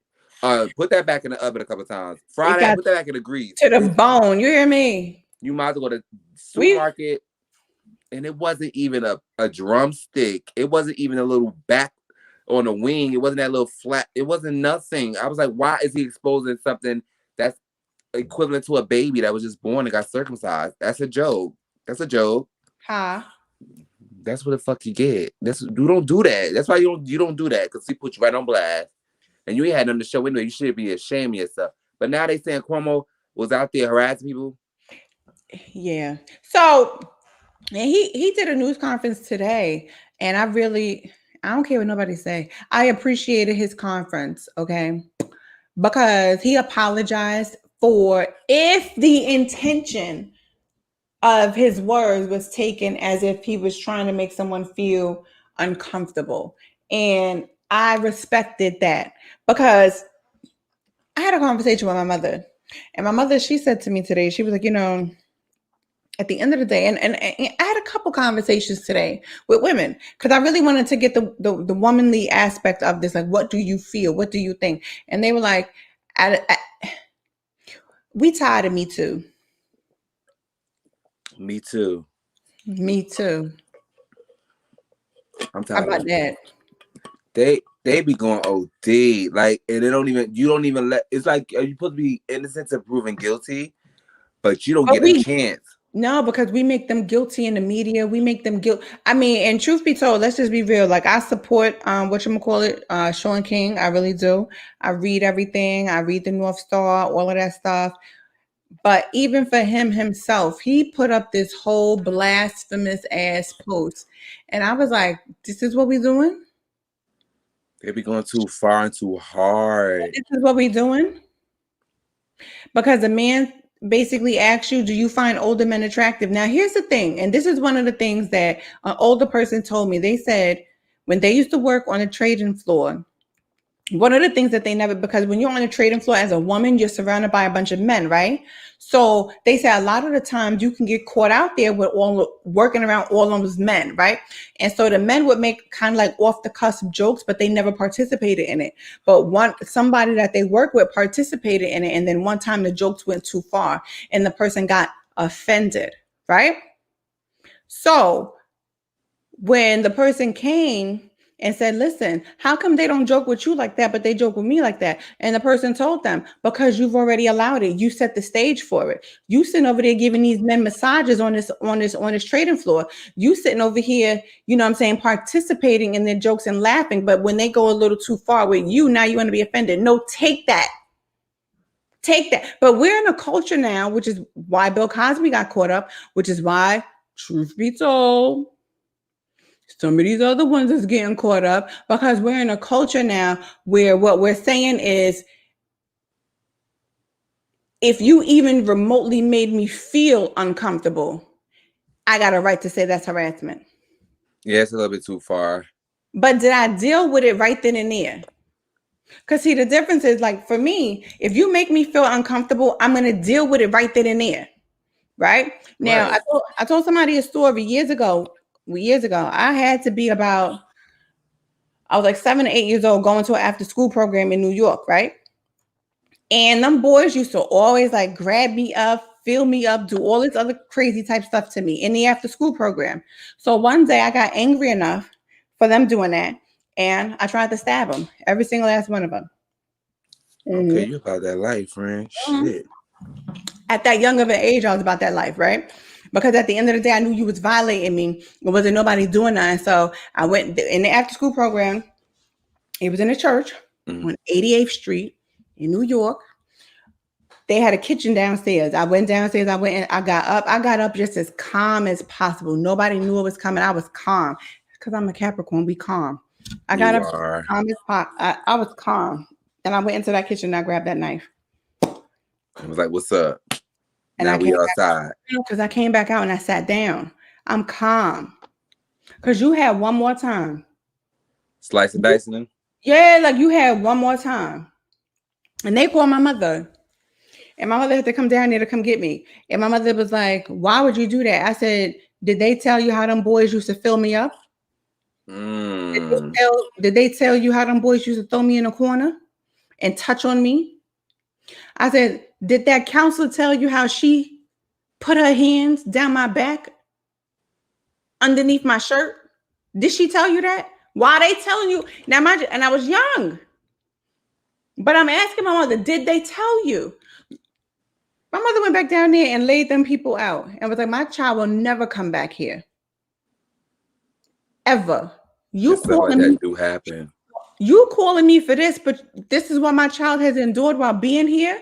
put that back in the oven a couple times. Fry that, put that back in the grease. To the bone. You hear me? You might as well go to the supermarket. And it wasn't even a drumstick. It wasn't even a little back on a wing. It wasn't that little flat. It wasn't nothing. I was like, why is he exposing something that's equivalent to a baby that was just born and got circumcised? That's a joke. That's a joke. Huh? That's what the fuck you get. You don't do that. That's why you don't do that, because he put you right on blast. And you ain't had nothing to show anyway. You should be ashamed of yourself. But now they saying Cuomo was out there harassing people. Yeah. So and he did a news conference today, and I don't care what nobody say. I appreciated his conference, okay? Because he apologized for if the intention of his words was taken as if he was trying to make someone feel uncomfortable. And I respected that because I had a conversation with my mother. And my mother, she said to me today, she was like, at the end of the day, and I had a couple conversations today with women because I really wanted to get the womanly aspect of this. Like, what do you feel? What do you think? And they were like, we tired of Me Too. Me too. Me too. I'm tired. How about that? They be going OD, like, and you don't even let. It's like you're supposed to be innocent of proven guilty, but you don't get a chance. No, because we make them guilty in the media. We make them guilty. I mean, and truth be told, let's just be real. Like, I support Sean King. I really do. I read everything. I read the North Star, all of that stuff. But even for him himself, he put up this whole blasphemous ass post. And I was like, this is what we doing? They be going too far and too hard. This is what we doing? Because the man basically asks you, do you find older men attractive? Now, here's the thing. And this is one of the things that an older person told me. They said when they used to work on a trading floor, one of the things that they never, because when you're on a trading floor as a woman, you're surrounded by a bunch of men, right? So they say a lot of the times you can get caught out there with working around all those men, right? And so the men would make kind of like off the cusp jokes, but they never participated in it. But somebody that they work with participated in it. And then one time the jokes went too far and the person got offended, right? So when the person came and said, listen, how come they don't joke with you like that, but they joke with me like that? And the person told them, because you've already allowed it. You set the stage for it. You sitting over there giving these men massages on this trading floor. You sitting over here, you know what I'm saying, participating in their jokes and laughing. But when they go a little too far with you, now you want to be offended. No, take that. Take that. But we're in a culture now, which is why Bill Cosby got caught up, which is why, truth be told, some of these other ones is getting caught up, because we're in a culture now where what we're saying is, if you even remotely made me feel uncomfortable, I got a right to say that's harassment. Yeah, it's a little bit too far. But did I deal with it right then and there? Because see, the difference is, like, for me, if you make me feel uncomfortable, I'm going to deal with it right then and there. Right? Now, Right. I told somebody a story years ago. I had to be I was like 7 or 8 years old, going to an after school program in New York, right? And them boys used to always like grab me up, fill me up, do all this other crazy type stuff to me in the after school program. So one day I got angry enough for them doing that, and I tried to stab them, every single last one of them. Okay, you about that life, friend. Shit. At that young of an age, I was about that life, right? Because at the end of the day, I knew you was violating me. There wasn't nobody doing nothing. So I went in the after school program. It was in a church on 88th Street in New York. They had a kitchen downstairs. I went downstairs. I got up just as calm as possible. Nobody knew it was coming. I was calm because I'm a Capricorn. We calm. I got up calm as I was calm. And I went into that kitchen and I grabbed that knife. I was like, what's up? And now we outside. Because I came back out and I sat down. I'm calm. Because you had one more time. Slice and dicing them? Yeah, like you had one more time. And they called my mother. And my mother had to come down there to come get me. And my mother was like, why would you do that? I said, did they tell you how them boys used to fill me up? Did they tell you how them boys used to throw me in a corner and touch on me? I said, did that counselor tell you how she put her hands down my back underneath my shirt? Did she tell you that? Why are they telling you? Now, and I was young. But I'm asking my mother, did they tell you? My mother went back down there and laid them people out and was like, my child will never come back here. Ever. You calling me? That do happen. You calling me for this, but this is what my child has endured while being here.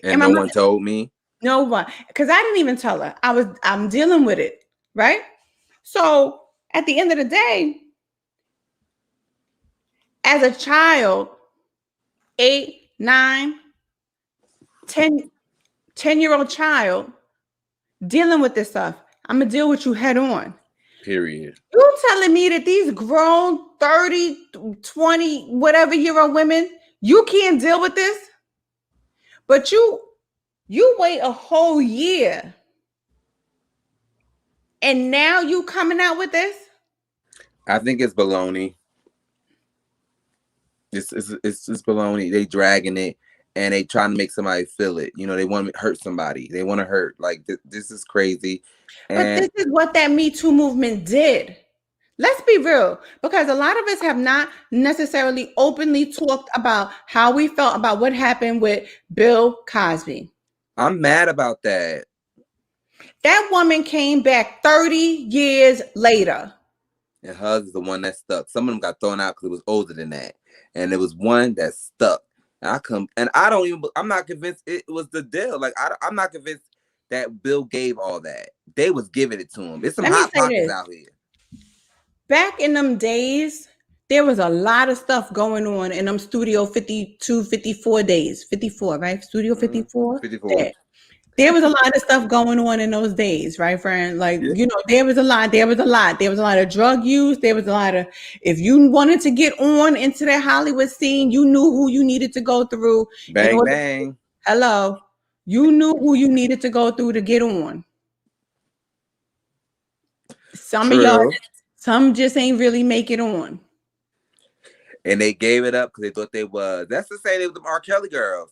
And no one told me? No one. Because I didn't even tell her. I'm dealing with it. Right? So at the end of the day, as a child, 8, 9, 10-year-old child dealing with this stuff, I'm going to deal with you head on. Period. You telling me that these grown 30, 20, whatever year old women, you can't deal with this? But you wait a whole year and now you coming out with this? I think it's baloney. It's baloney. They dragging it and they trying to make somebody feel it. You know, they want to hurt somebody. They want to hurt. Like, this is crazy. But this is what that Me Too movement did. Let's be real, because a lot of us have not necessarily openly talked about how we felt about what happened with Bill Cosby. I'm mad about that. That woman came back 30 years later. And hers is the one that stuck. Some of them got thrown out because it was older than that. And there was one that stuck. And I'm not convinced it was the deal. Like, I'm not convinced that Bill gave all that. They was giving it to him. It's some hot pockets out here. Back in them days, there was a lot of stuff going on in them Studio 52, 54 days. 54, right? Studio 54? 54. Yeah. There was a lot of stuff going on in those days, right, friend? Like, you know, there was a lot of drug use. There was a lot of, if you wanted to get on into that Hollywood scene, you knew who you needed to go through. Bang, bang. Hello. You knew who you needed to go through to get on. Some of y'all, some just ain't really make it on. And they gave it up because they thought they was. That's the same thing with the R. Kelly girls.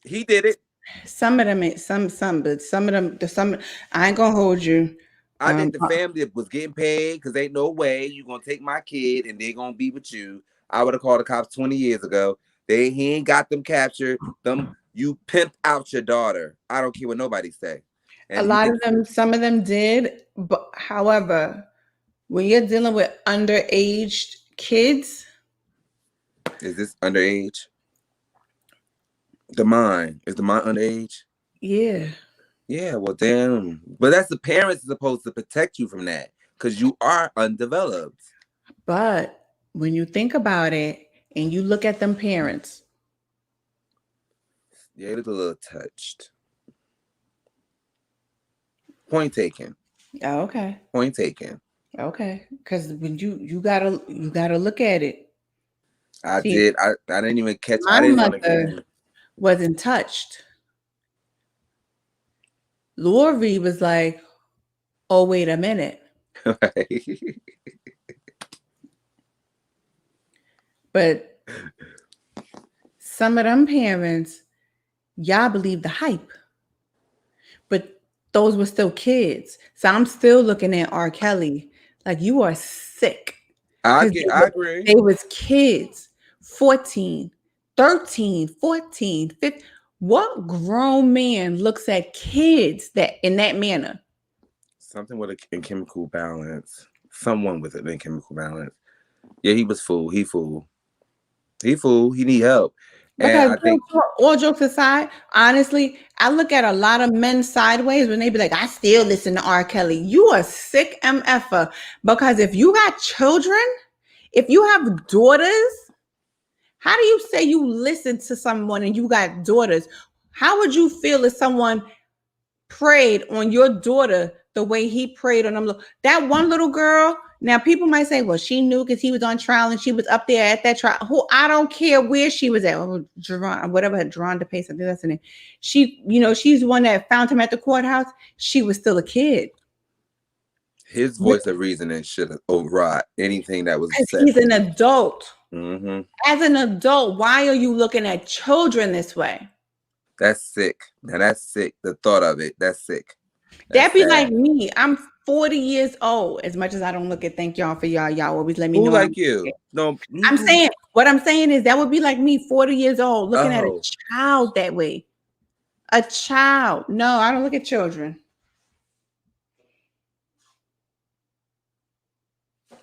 He did it. Some of them, but some of them, I ain't gonna hold you. I think the family was getting paid because ain't no way you gonna take my kid and they gonna be with you. I would have called the cops 20 years ago. He ain't got them captured. You pimped out your daughter. I don't care what nobody say. And a lot of them, some of them did, but however, when you're dealing with underage kids, is this underage? Is the mine underage? Yeah. Yeah, well, damn. But that's the parents supposed to protect you from that because you are undeveloped. But when you think about it and you look at them parents. Yeah, it was a little touched. Point taken. Oh, okay. Point taken. Okay. Because when you gotta look at it. I did. I didn't even catch. My mother wasn't touched. Lori was like, "Oh, wait a minute." But some of them parents, y'all believe the hype. But those were still kids. So I'm still looking at R. Kelly like, you are sick. I agree. They was kids, 14, 13, 14, 15. What grown man looks at kids that in that manner? Something with a chemical balance. Someone with a chemical balance. Yeah, he was fool. He fool. He need help. Because all jokes aside, honestly, I look at a lot of men sideways when they be like, I still listen to R. Kelly. You are sick MFer. Because if you got children, if you have daughters, how do you say you listen to someone and you got daughters? How would you feel if someone preyed on your daughter the way he preyed on them? That one little girl. Now, people might say, well, she knew because he was on trial and she was up there at that trial. I don't care where she was at. Jerron DePace, I think that's her name. She's the one that found him at the courthouse. She was still a kid. His voice of reasoning should have override anything that was said. He's an adult. Mm-hmm. As an adult, why are you looking at children this way? That's sick. Now that's sick. The thought of it, that's sick. That'd be like me. I'm 40 years old. As much as I don't look at, thank y'all for y'all always let me know. Who like you? No, what I'm saying is that would be like me, 40 years old, looking at a child that way. A child. No, I don't look at children.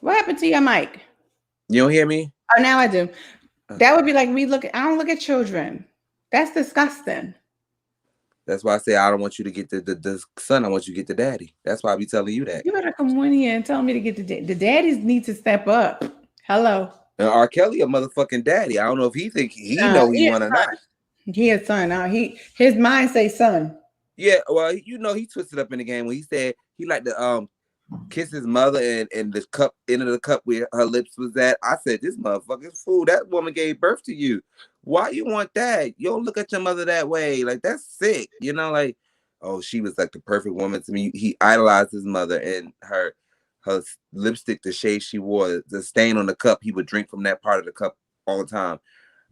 What happened to your mic? You don't hear me? Oh, now I do. That would be like me I don't look at children. That's disgusting. That's why I say I don't want you to get the son. I want you to get the daddy. That's why I be telling you that. You better come in here and tell me to get the daddies need to step up. Hello. And R. Kelly a motherfucking daddy. I don't know if he think he know he want or not. He a son. Now his mind say son. Yeah, well, he twisted up in the game when he said he liked to kiss his mother and the cup end of the cup where her lips was at. I said, this motherfucker's fool. That woman gave birth to you. Why you want that? You don't look at your mother that way. Like, that's sick. Like, oh, she was like the perfect woman to me. He idolized his mother and her lipstick, the shade she wore, the stain on the cup. He would drink from that part of the cup all the time.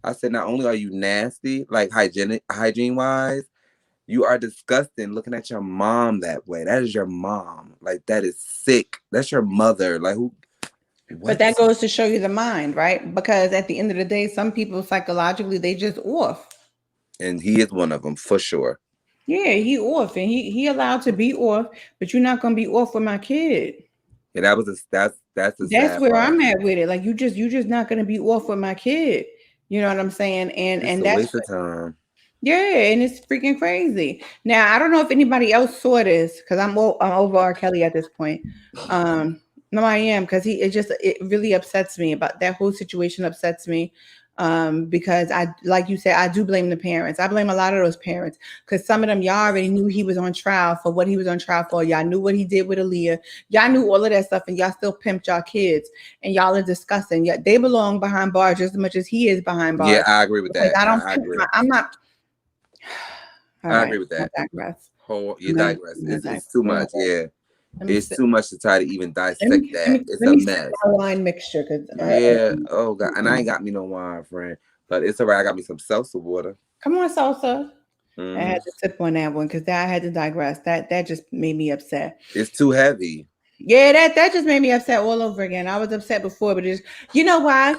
I said, not only are you nasty, like hygiene wise, you are disgusting looking at your mom that way. That is your mom. Like, that is sick. That's your mother. Like, who? But that goes to show you the mind, right? Because at the end of the day, some people psychologically, they just off. And he is one of them for sure. Yeah, he off, and he allowed to be off, but you're not gonna be off with my kid. And that's where I'm at with it. Like, you just not gonna be off with my kid. You know what I'm saying? And that's a waste of time. Yeah, and it's freaking crazy. Now, I don't know if anybody else saw this because I'm over R. Kelly at this point. No, I am, because it really upsets me. About that whole situation upsets me. Because like you said, I do blame the parents. I blame a lot of those parents because some of them, y'all already knew he was on trial for what he was on trial for. Y'all knew what he did with Aaliyah. Y'all knew all of that stuff, and y'all still pimped y'all kids, and y'all are disgusting. Yeah, they belong behind bars just as much as he is behind bars. Yeah, I agree with that. I'm not. I agree with that. I digress. You digress. It's too much. Yeah. It's too much to try to even dissect that. It's a mess. Wine mixture. Yeah. Oh God. And I ain't got me no wine, friend. But it's all right. I got me some salsa water. Come on, salsa. I had to sip on that one because I had to digress. That just made me upset. It's too heavy. Yeah, that just made me upset all over again. I was upset before, but it's, you know why?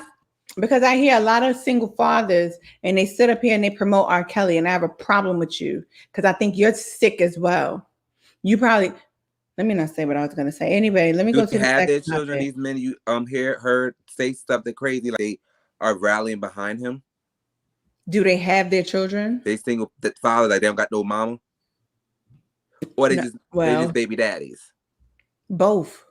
Because I hear a lot of single fathers and they sit up here and they promote R. Kelly, and I have a problem with you because I think you're sick as well. You probably, let me not say what I was going to say. Anyway, let me go to the have their next children. topic. These men you heard say something crazy like they are rallying behind him. Do they have their children? They single fathers, like they don't got no mama, or they just baby daddies. Both.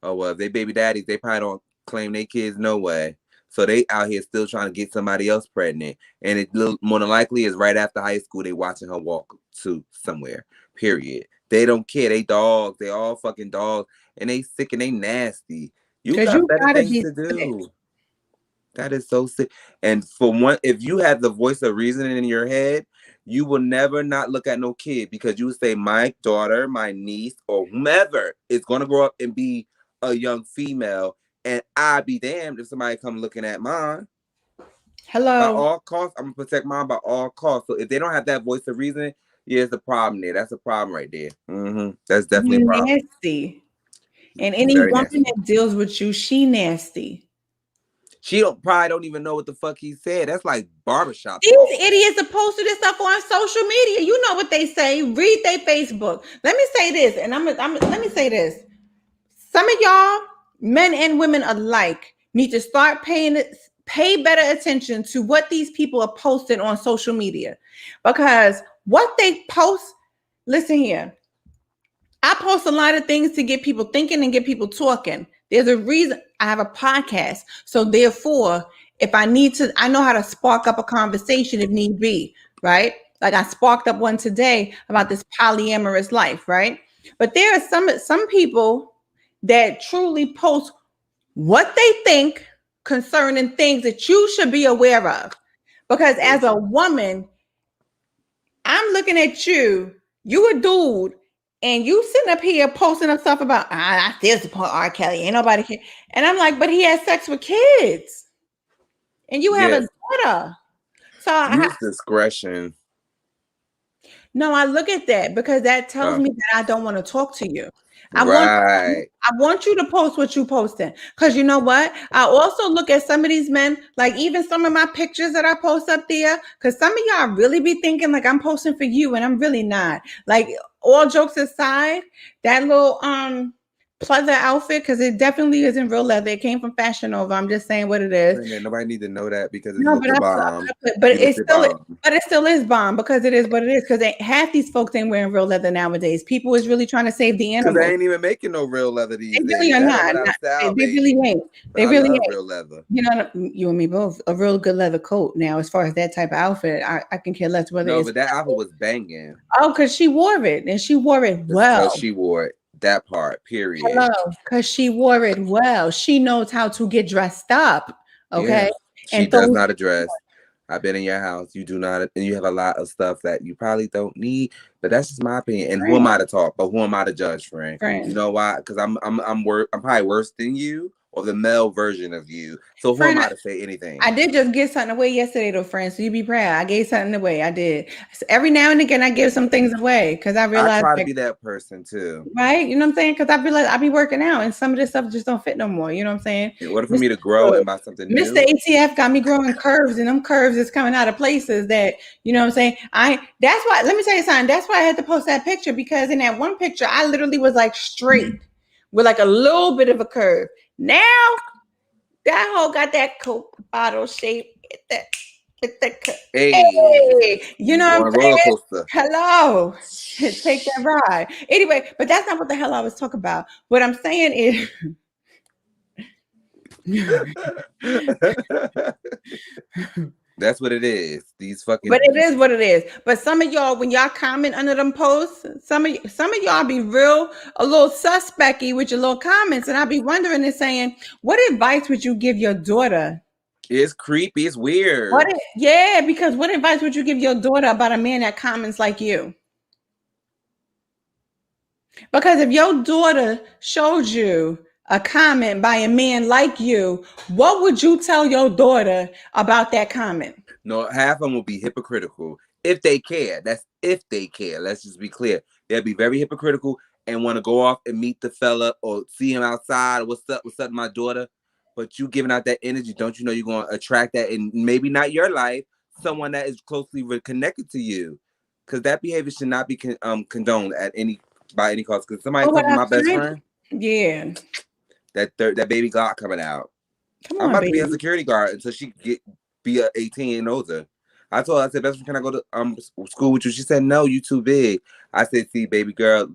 Oh well, if they baby daddies, they probably don't claim their kids no way. So they out here still trying to get somebody else pregnant, and it more than likely is right after high school. They watching her walk to somewhere. Period. They don't care. They dogs. They all fucking dogs, and they sick and they nasty. You got better things to do. Sick. That is so sick. And for one, if you had the voice of reason in your head, you will never not look at no kid, because you would say, my daughter, my niece, or whomever is going to grow up and be a young female, and I'd be damned if somebody come looking at mine. Hello. By all costs, I'm going to protect mine by all costs. So if they don't have that voice of reason, yeah, it's a problem there. That's a problem right there. That's definitely a problem. Nasty. And any woman that deals with you, she nasty. She probably don't even know what the fuck he said. That's like barbershop. These idiots are posting this stuff on social media. You know what they say. Read their Facebook. Let me say this, and let me say this. Some of y'all, men and women alike, need to start pay better attention to what these people are posting on social media, because what they post. Listen here. I post a lot of things to get people thinking and get people talking. There's a reason I have a podcast. So therefore, if I need to, I know how to spark up a conversation if need be, right? Like I sparked up one today about this polyamorous life, right? But there are some people that truly post what they think concerning things that you should be aware of. Because as a woman, I'm looking at you a dude, and you sitting up here posting up stuff about, I still support R. Kelly. Ain't nobody care. And I'm like, but he has sex with kids. And you have a daughter. So use discretion. No, I look at that because that tells me that I don't want to talk to you. I want you to post what you posting. Because you know what? I also look at some of these men, like even some of my pictures that I post up there, because some of y'all really be thinking like I'm posting for you, and I'm really not. Like, all jokes aside, that little pleather outfit, because it definitely isn't real leather. It came from Fashion Nova. I'm just saying what it is. Nobody need to know that because it's a bomb. But it still is bomb, because it is what it is. Because half these folks ain't wearing real leather nowadays. People is really trying to save the animal. Because they ain't even making no real leather these days. They really are not. They really ain't. They really ain't. Real leather. You know, you and me both. A real good leather coat. Now, as far as that type of outfit, I can care less whether it's. No, but that outfit was banging. Oh, because she wore it, and she wore it well. She wore it. That part, period. Hello, because she wore it well. She knows how to get dressed up. Okay. Yeah, she does not dress. I've been in your house. You do not, and you have a lot of stuff that you probably don't need. But that's just my opinion. And who am I to talk? But who am I to judge, friend? You know why? Because I'm probably worse than you, or the male version of you. So who am I to say anything? I did just give something away yesterday, though, friend. So you be proud. I gave something away. I did. So every now and again, I give some things away because I realize I try to be that person too. Right? You know what I'm saying? Because I realize I be working out, and some of this stuff just don't fit no more. You know what I'm saying? In order for me to grow and buy something new, Mr. ATF got me growing curves, and them curves is coming out of places that, you know what I'm saying? That's why, let me tell you something. That's why I had to post that picture, because in that one picture, I literally was like straight with like a little bit of a curve. Now, that hoe got that Coke bottle shape. Hey, you know what I'm saying? Hello. Take that ride. Anyway, but that's not what the hell I was talking about. What I'm saying is that's what it is. These fucking. But it is what it is. But some of y'all, when y'all comment under them posts, some of y'all be a little suspecty with your little comments, and I be wondering and saying, what advice would you give your daughter? It's creepy. It's weird. Because what advice would you give your daughter about a man that comments like you? Because if your daughter showed you a comment by a man like you, what would you tell your daughter about that comment? No, half of them will be hypocritical. If they care. That's if they care. Let's just be clear. They'll be very hypocritical and want to go off and meet the fella or see him outside. What's up, my daughter? But you giving out that energy, don't you know you're going to attract that in maybe not your life, someone that is closely connected to you. Because that behavior should not be condoned by any cost. Because somebody comes to my best friend. Yeah. That baby Glock coming out. Come on, I'm about baby. to be a security guard until she be 18 and older. I told her, I said, best friend, can I go to school with you? She said, no, you too big. I said, see, baby girl,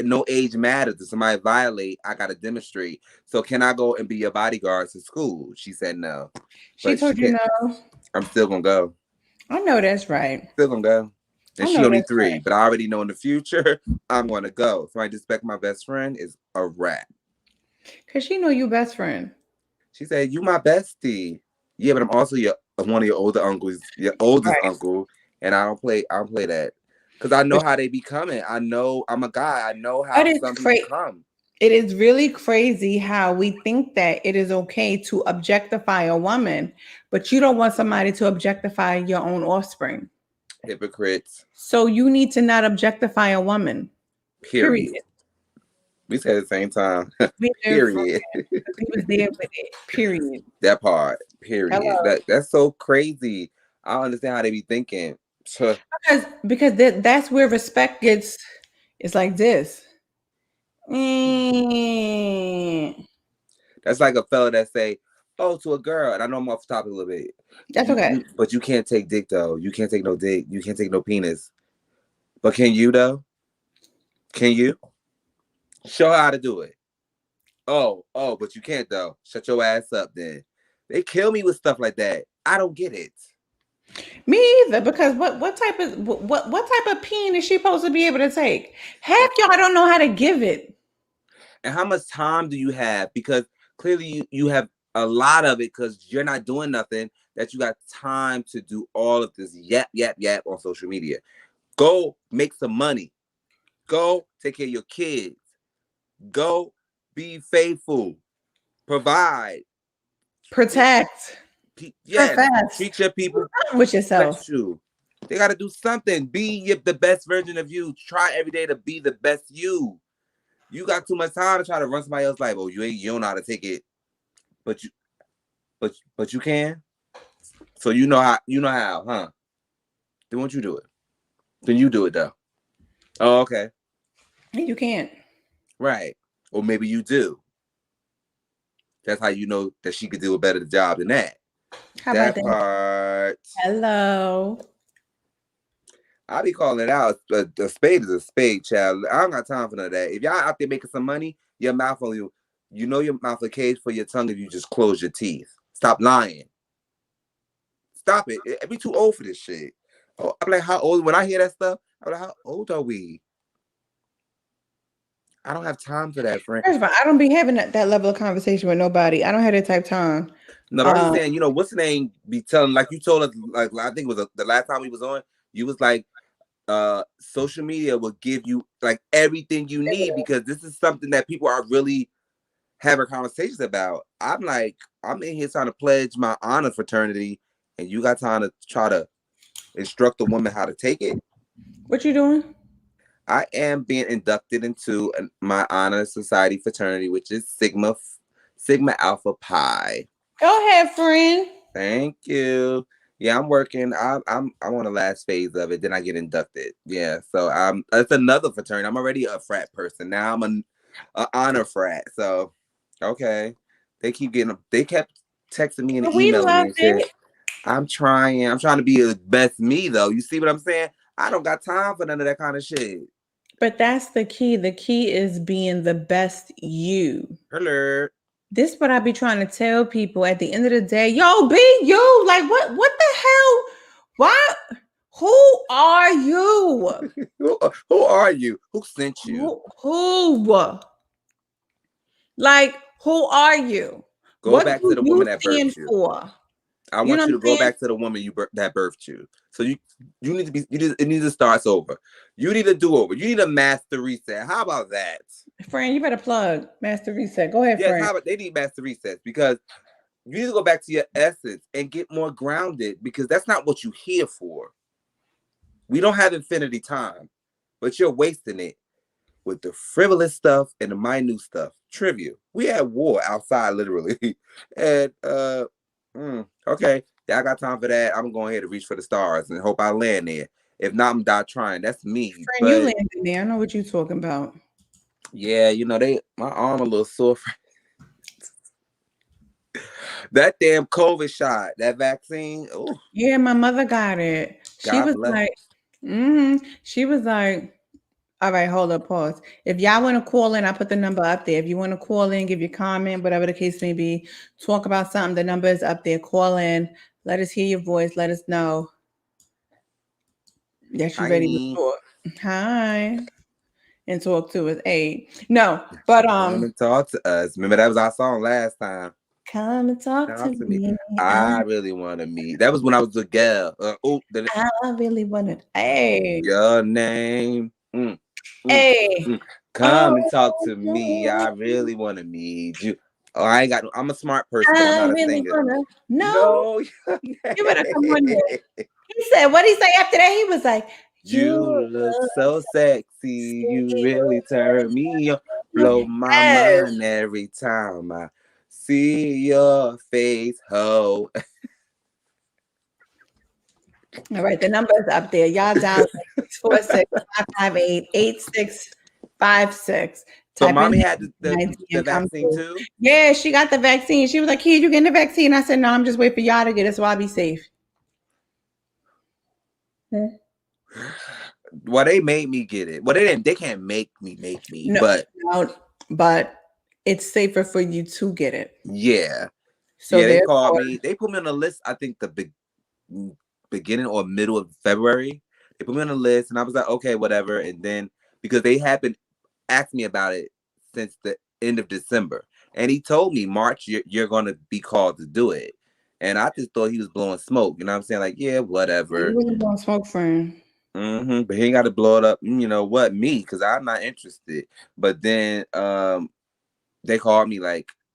no age matters. If somebody violate, I gotta demonstrate. So can I go and be your bodyguard to school? She said no. She told you no. I'm still gonna go. I know that's right. Still gonna go. And she only 3, but I already know in the future I'm gonna go. So I disrespect my best friend is a wrap. Cause she know you best friend. She said, you my bestie. Yeah, but I'm also one of your older uncles, your oldest uncle, and I don't play that. Because I know how they be coming. I know I'm a guy. I know how some people come. It is really crazy how we think that it is okay to objectify a woman, but you don't want somebody to objectify your own offspring. Hypocrites. So you need to not objectify a woman. Period. We said at the same time. Period. We was there with it. Period. That part. Period. That's so crazy. I don't understand how they be thinking. Because that's where respect gets. It's like this. That's like a fella that say, "Oh, to a girl," and I know I'm off topic a little bit. That's okay. But you can't take dick though. You can't take no dick. You can't take no penis. But can you though? Can you? Show her how to do it. Oh, but you can't though. Shut your ass up then. They kill me with stuff like that. I don't get it. Me either, because what type of peen is she supposed to be able to take? Half y'all don't know how to give it. And how much time do you have? Because clearly you have a lot of it because you're not doing nothing that you got time to do all of this yap on social media. Go make some money. Go take care of your kids. Go be faithful. Provide. Protect. Yes. Treat your people with yourself. They got to do something. Be the best version of you. Try every day to be the best you. You got too much time to try to run somebody else's life. Oh, you don't know how to take it, but you can. So you know how, huh? Then won't you do it? Then you do it though. Oh, okay. You can't. Right. Or maybe you do. That's how you know that she could do a better job than that. How about that part? Hello. I be calling it out. A spade is a spade, child. I don't got time for none of that. If y'all out there making some money, your mouth on you. You know your mouth a cage for your tongue if you just close your teeth. Stop lying. Stop it. I be too old for this shit. Oh, I'm like, how old? When I hear that stuff, I'm like, how old are we? I don't have time for that, friend. First of all, I don't be having that level of conversation with nobody. I don't have that type of time. No, but I'm saying, what's the name be telling, like you told us, like I think it was the last time we was on, you was like, social media will give you like everything you need because this is something that people are really having conversations about. I'm like, I'm in here trying to pledge my honor fraternity and you got time to try to instruct a woman how to take it. What you doing? I am being inducted into my honor society fraternity, which is Sigma Alpha Pi. Go ahead, friend. Thank you. Yeah, I'm working. I'm on the last phase of it. Then I get inducted. Yeah, so it's another fraternity. I'm already a frat person. Now I'm an honor frat. So okay, they kept texting me and emailing me. And I'm trying to be the best me though. You see what I'm saying? I don't got time for none of that kind of shit. But that's the key. The key is being the best you. Hello. This is what I be trying to tell people at the end of the day. Yo, be you. Like, what the hell? What? Who are you? Who are you? Who sent you? Who? Like, who are you? Go back to the woman that birthed you. For? I want you to go back to the woman that birthed you. So it needs to start over. You need a do-over. You need a master reset. How about that? Friend, you better plug master reset. Go ahead, friend. Yes, they need master resets because you need to go back to your essence and get more grounded because that's not what you're here for. We don't have infinity time, but you're wasting it with the frivolous stuff and the minute stuff. Trivia. We had war outside, literally. And okay, yeah, I got time for that. I'm going ahead to reach for the stars and hope I land there. If not, I'm die trying. That's me. Friend, but you landed there. I know what you're talking about. Yeah, my arm a little sore. That damn COVID shot, that vaccine. Oh, yeah, my mother got it. She was like, all right, hold up, pause. If y'all want to call in, I put the number up there. If you want to call in, give your comment, whatever the case may be, talk about something, the number is up there. Call in. Let us hear your voice. Let us know that you're ready to talk. Hi. And talk to us. Hey. No, but come and talk to us. Remember that was our song last time. Come and talk to me. I really want to meet. That was when I was a girl. I really want to. Hey. Your name. Hey. Come and talk to me. I really want to meet you. Oh, I'm a smart person. I'm not a singer. No. You better come on here. He said, what did he say after that? He was like, you look so sexy. You really turn me on. Blow my mind every time I see your face, ho. All right, the number is up there. Y'all dial 646-558-8656. So mommy had the vaccine too? Yeah, she got the vaccine. She was like, kid, you getting the vaccine? I said, no, I'm just waiting for y'all to get it so I'll be safe. Well, they made me get it. Well, they can't make me, but it's safer for you to get it. Yeah. So yeah, they called me. They put me on a list, I think the beginning or middle of February. They put me on a list and I was like, okay, whatever. And then because they had been asking me about it since the end of December. And he told me, March, you're going to be called to do it. And I just thought he was blowing smoke. You know what I'm saying? Like, yeah, whatever. He wasn't blowing smoke, friend. But he ain't got to blow it up. You know what? Me, because I'm not interested. But then they called me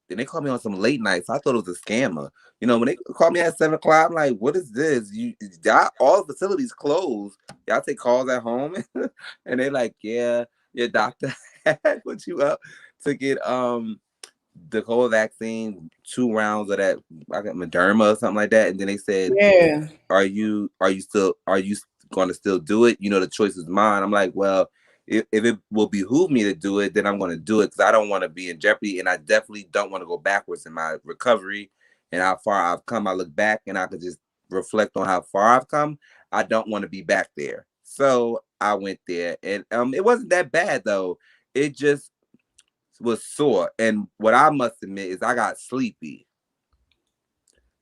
they called me on some late nights. I thought it was a scammer. You know, when they called me at 7 o'clock, I'm like, what is this? All the facilities closed. Y'all take calls at home? And they're like, yeah, your doctor had put you up to get the COVID vaccine, 2 rounds of that, I got Moderna or something like that. And then they said, yeah, are you going to still do it? You know, the choice is mine. I'm like, well, if it will behoove me to do it, then I'm going to do it because I don't want to be in jeopardy. And I definitely don't want to go backwards in my recovery and how far I've come. I look back and I could just reflect on how far I've come. I don't want to be back there. So I went there and it wasn't that bad though. It just was sore. And what I must admit is I got sleepy.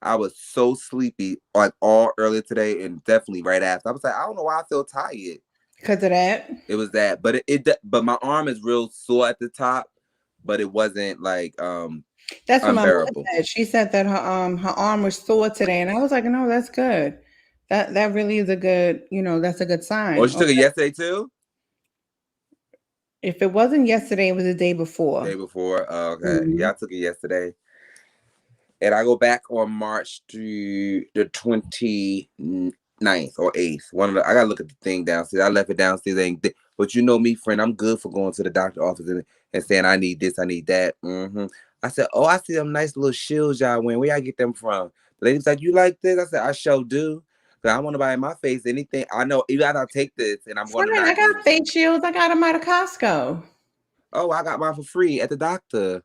I was so sleepy like all earlier today and definitely right after. I was like, I don't know why I feel tired. Because of that? It was that. But but my arm is real sore at the top, but it wasn't like that's what my mother said. She said that her arm was sore today. And I was like, no, that's good. That really is a good, that's a good sign. Oh, she took it yesterday too? If it wasn't yesterday, it was the day before. Day before. Oh, okay. Mm-hmm. Yeah, I took it yesterday. And I go back on March to the 29th or 8th. I gotta look at the thing downstairs. I left it downstairs. But you know me, friend, I'm good for going to the doctor's office and saying I need this, I need that. I said, oh, I see them nice little shields y'all wearing. Where y'all get them from? The lady's like, you like this? I said, I sure do. But I want to buy in my face anything. I know you gotta take this, and I'm going to. I got face shields. I got them out of Costco. Oh, I got mine for free at the doctor.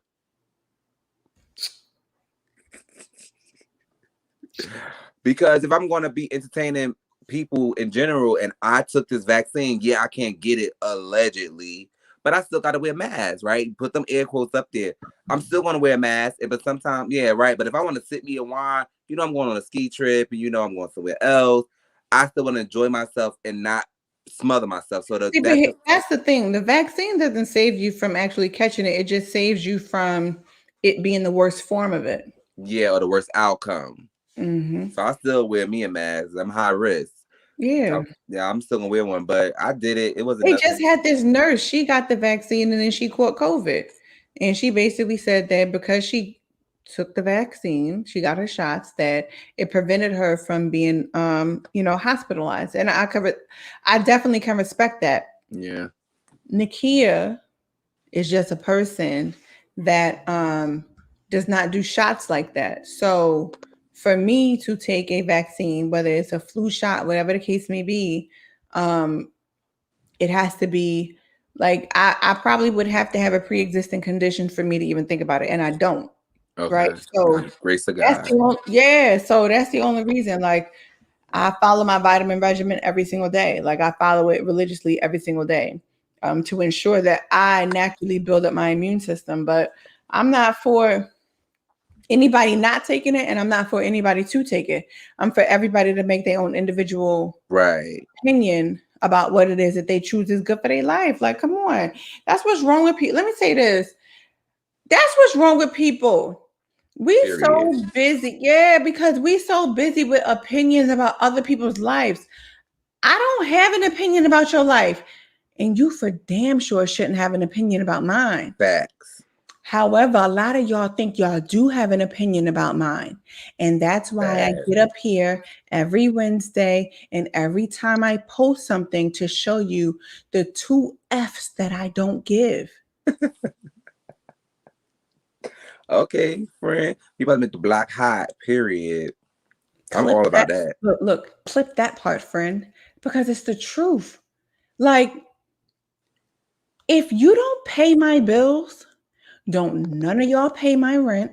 Because if I'm going to be entertaining people in general and I took this vaccine, yeah, I can't get it allegedly, but I still got to wear masks, right? Put them air quotes up there. I'm still going to wear a mask, but sometimes, yeah, right. But if I want to sip me a wine, I'm going on a ski trip and I'm going somewhere else, I still want to enjoy myself and not smother myself. So that's the thing. The vaccine doesn't save you from actually catching it. It just saves you from it being the worst form of it. Yeah, or the worst outcome. Mm-hmm. So I still wear me a mask. I'm high risk. Yeah. I'm still gonna wear one, but I did it. It wasn't. They just had this nurse. She got the vaccine and then she caught COVID, and she basically said that because she took the vaccine. She got her shots that it prevented her from being, hospitalized. And I definitely can respect that. Yeah. Nakia is just a person that does not do shots like that. So for me to take a vaccine, whether it's a flu shot, whatever the case may be, it has to be like I probably would have to have a pre-existing condition for me to even think about it, and I don't. Okay. Right. So grace of God. So that's the only reason. Like I follow my vitamin regimen every single day. Like I follow it religiously every single day to ensure that I naturally build up my immune system. But I'm not for anybody not taking it, and I'm not for anybody to take it. I'm for everybody to make their own individual opinion about what it is that they choose is good for their life. Like, come on. That's what's wrong with people. Let me say this. That's what's wrong with people. We so busy. Yeah, because we so busy with opinions about other people's lives. I don't have an opinion about your life. And you for damn sure shouldn't have an opinion about mine. Facts. However, a lot of y'all think y'all do have an opinion about mine. And that's why I get up here every Wednesday and every time I post something to show you the 2 F's that I don't give. Okay, friend. You about to make the block hot, period. I'm all about that. Look, clip that part, friend, because it's the truth. Like, if you don't pay my bills, don't none of y'all pay my rent.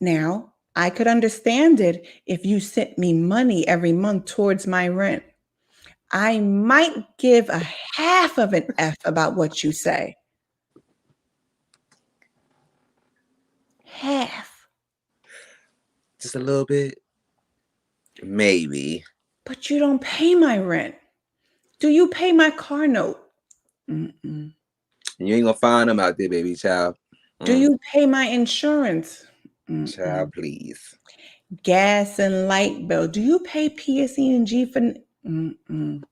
Now, I could understand it if you sent me money every month towards my rent. I might give a half of an F about what you say. Half. Just a little bit. Maybe. But you don't pay my rent. Do you pay my car note? Mm-mm. You ain't gonna find them out there, baby child. Do you pay my insurance? Mm-mm. Child, please. Gas and light bill. Do you pay PSE&G for? Mm-mm.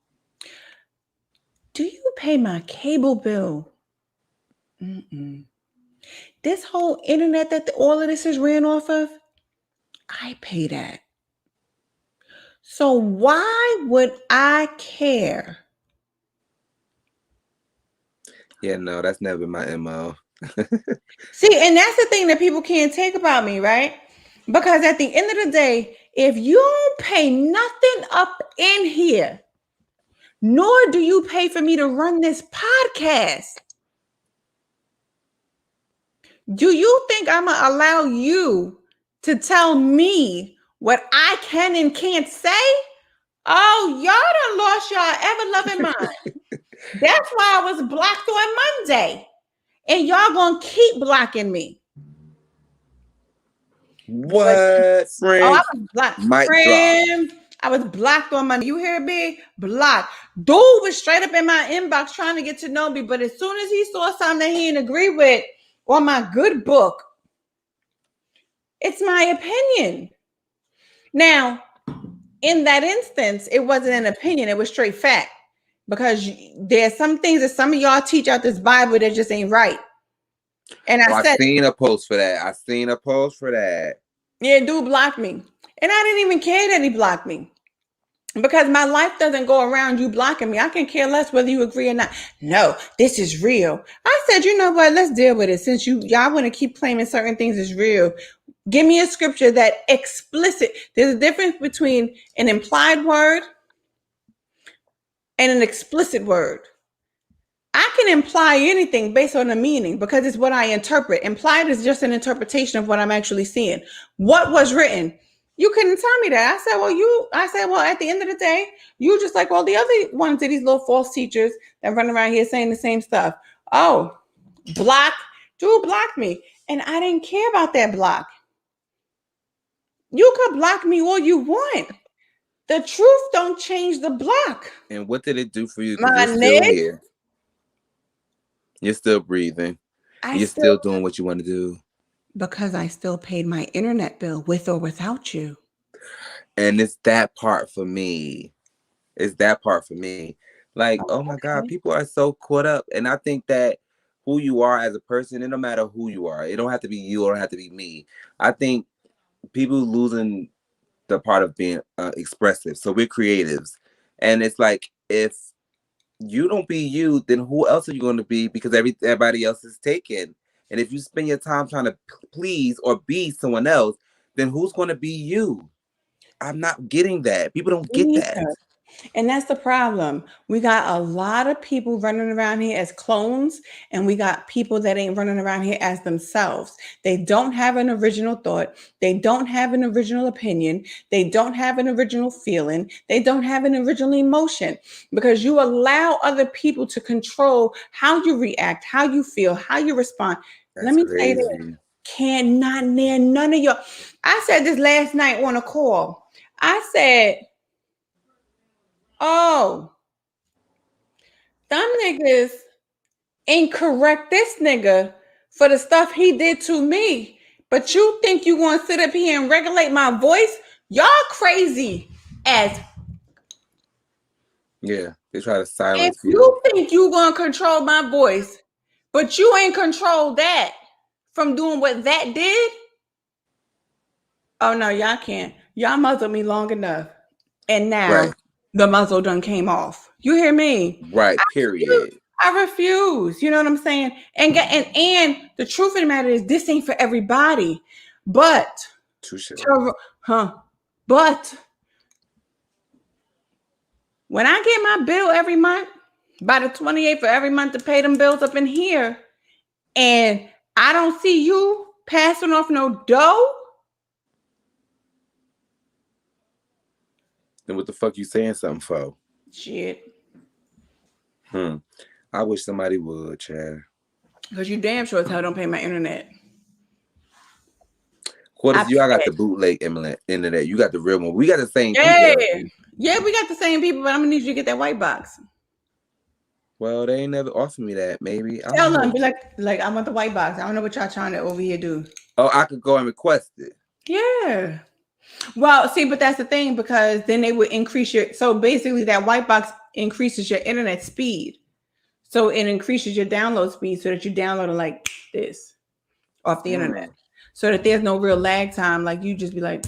Do you pay my cable bill? Mm-mm. This whole internet that all of this is ran off of, I pay that. So why would I care? Yeah, no, that's never my MO. See, and that's the thing that people can't take about me, right? Because at the end of the day, if you don't pay nothing up in here, nor do you pay for me to run this podcast, do you think I'm going to allow you to tell me what I can and can't say? Oh, y'all done lost y'all ever-loving mind. That's why I was blocked on Monday. And y'all going to keep blocking me. What, friend? Oh, I was blocked. Friend, I was blocked on Monday. You hear me? Blocked. Dude was straight up in my inbox trying to get to know me. But as soon as he saw something that he didn't agree with on my good book, it's my opinion. Now, in that instance, it wasn't an opinion. It was straight fact. Because there's some things that some of y'all teach out this Bible that just ain't right. And I seen a post for that. Yeah, dude blocked me. And I didn't even care that he blocked me. Because my life doesn't go around you blocking me. I can care less whether you agree or not. No, this is real. I said, you know what? Let's deal with it. Since y'all want to keep claiming certain things as real, give me a scripture that explicit. There's a difference between an implied word and an explicit word. I can imply anything based on the meaning because it's what I interpret. Implied is just an interpretation of what I'm actually seeing. What was written? You couldn't tell me that. I said, well, at the end of the day, you just like all the other ones of these little false teachers that run around here saying the same stuff. Oh, block. Dude blocked me. And I didn't care about that block. You could block me all you want. The truth don't change the block. And what did it do for you? My you're still here. You're still breathing. You're still doing what you want to do. Because I still paid my internet bill with or without you. And it's that part for me. Like, oh my God, people are so caught up. And I think that who you are as a person, and no matter who you are, it don't have to be you or it don't have to be me. I think people losing the part of being expressive. So we're creatives, and it's like if you don't be you, then who else are you going to be? Because everybody else is taken. And if you spend your time trying to please or be someone else, then who's going to be you? I'm not getting that. People don't get that. And that's the problem. We got a lot of people running around here as clones, and we got people that ain't running around here as themselves. They don't have an original thought. They don't have an original opinion. They don't have an original feeling. They don't have an original emotion, because you allow other people to control how you react, how you feel, how you respond. That's Let me crazy. say this. Cannot near none of y'all. I said this last night on a call. I said, oh, them niggas ain't correct this nigga for the stuff he did to me. But you think you gonna sit up here and regulate my voice? Y'all crazy as. Yeah, they try to silence If you think you gonna control my voice, but you ain't control that from doing what that did. Oh no, y'all can't. Y'all muzzled me long enough. And now the muzzle done came off. You hear me? Right, period. I refuse. You know what I'm saying? And the truth of the matter is, this ain't for everybody. But but when I get my bill every month, by the 28th for every month to pay them bills up in here, and I don't see you passing off no dough, then what the fuck you saying something for? Shit. I wish somebody would, Chad. Because you damn sure as hell don't pay my internet. What you? I got the bootleg internet. You got the real one. We got the same people. Yeah, we got the same people, but I'm gonna need you to get that white box. Well, they ain't never offered me that. Maybe tell them, be like, I want the white box. I don't know what y'all trying to over here do. Oh, I could go and request it. Yeah. Well, see, but that's the thing, because then they would increase your. So basically, that white box increases your internet speed. So it increases your download speed so that you download it like this off the internet, so that there's no real lag time. Like you just be like,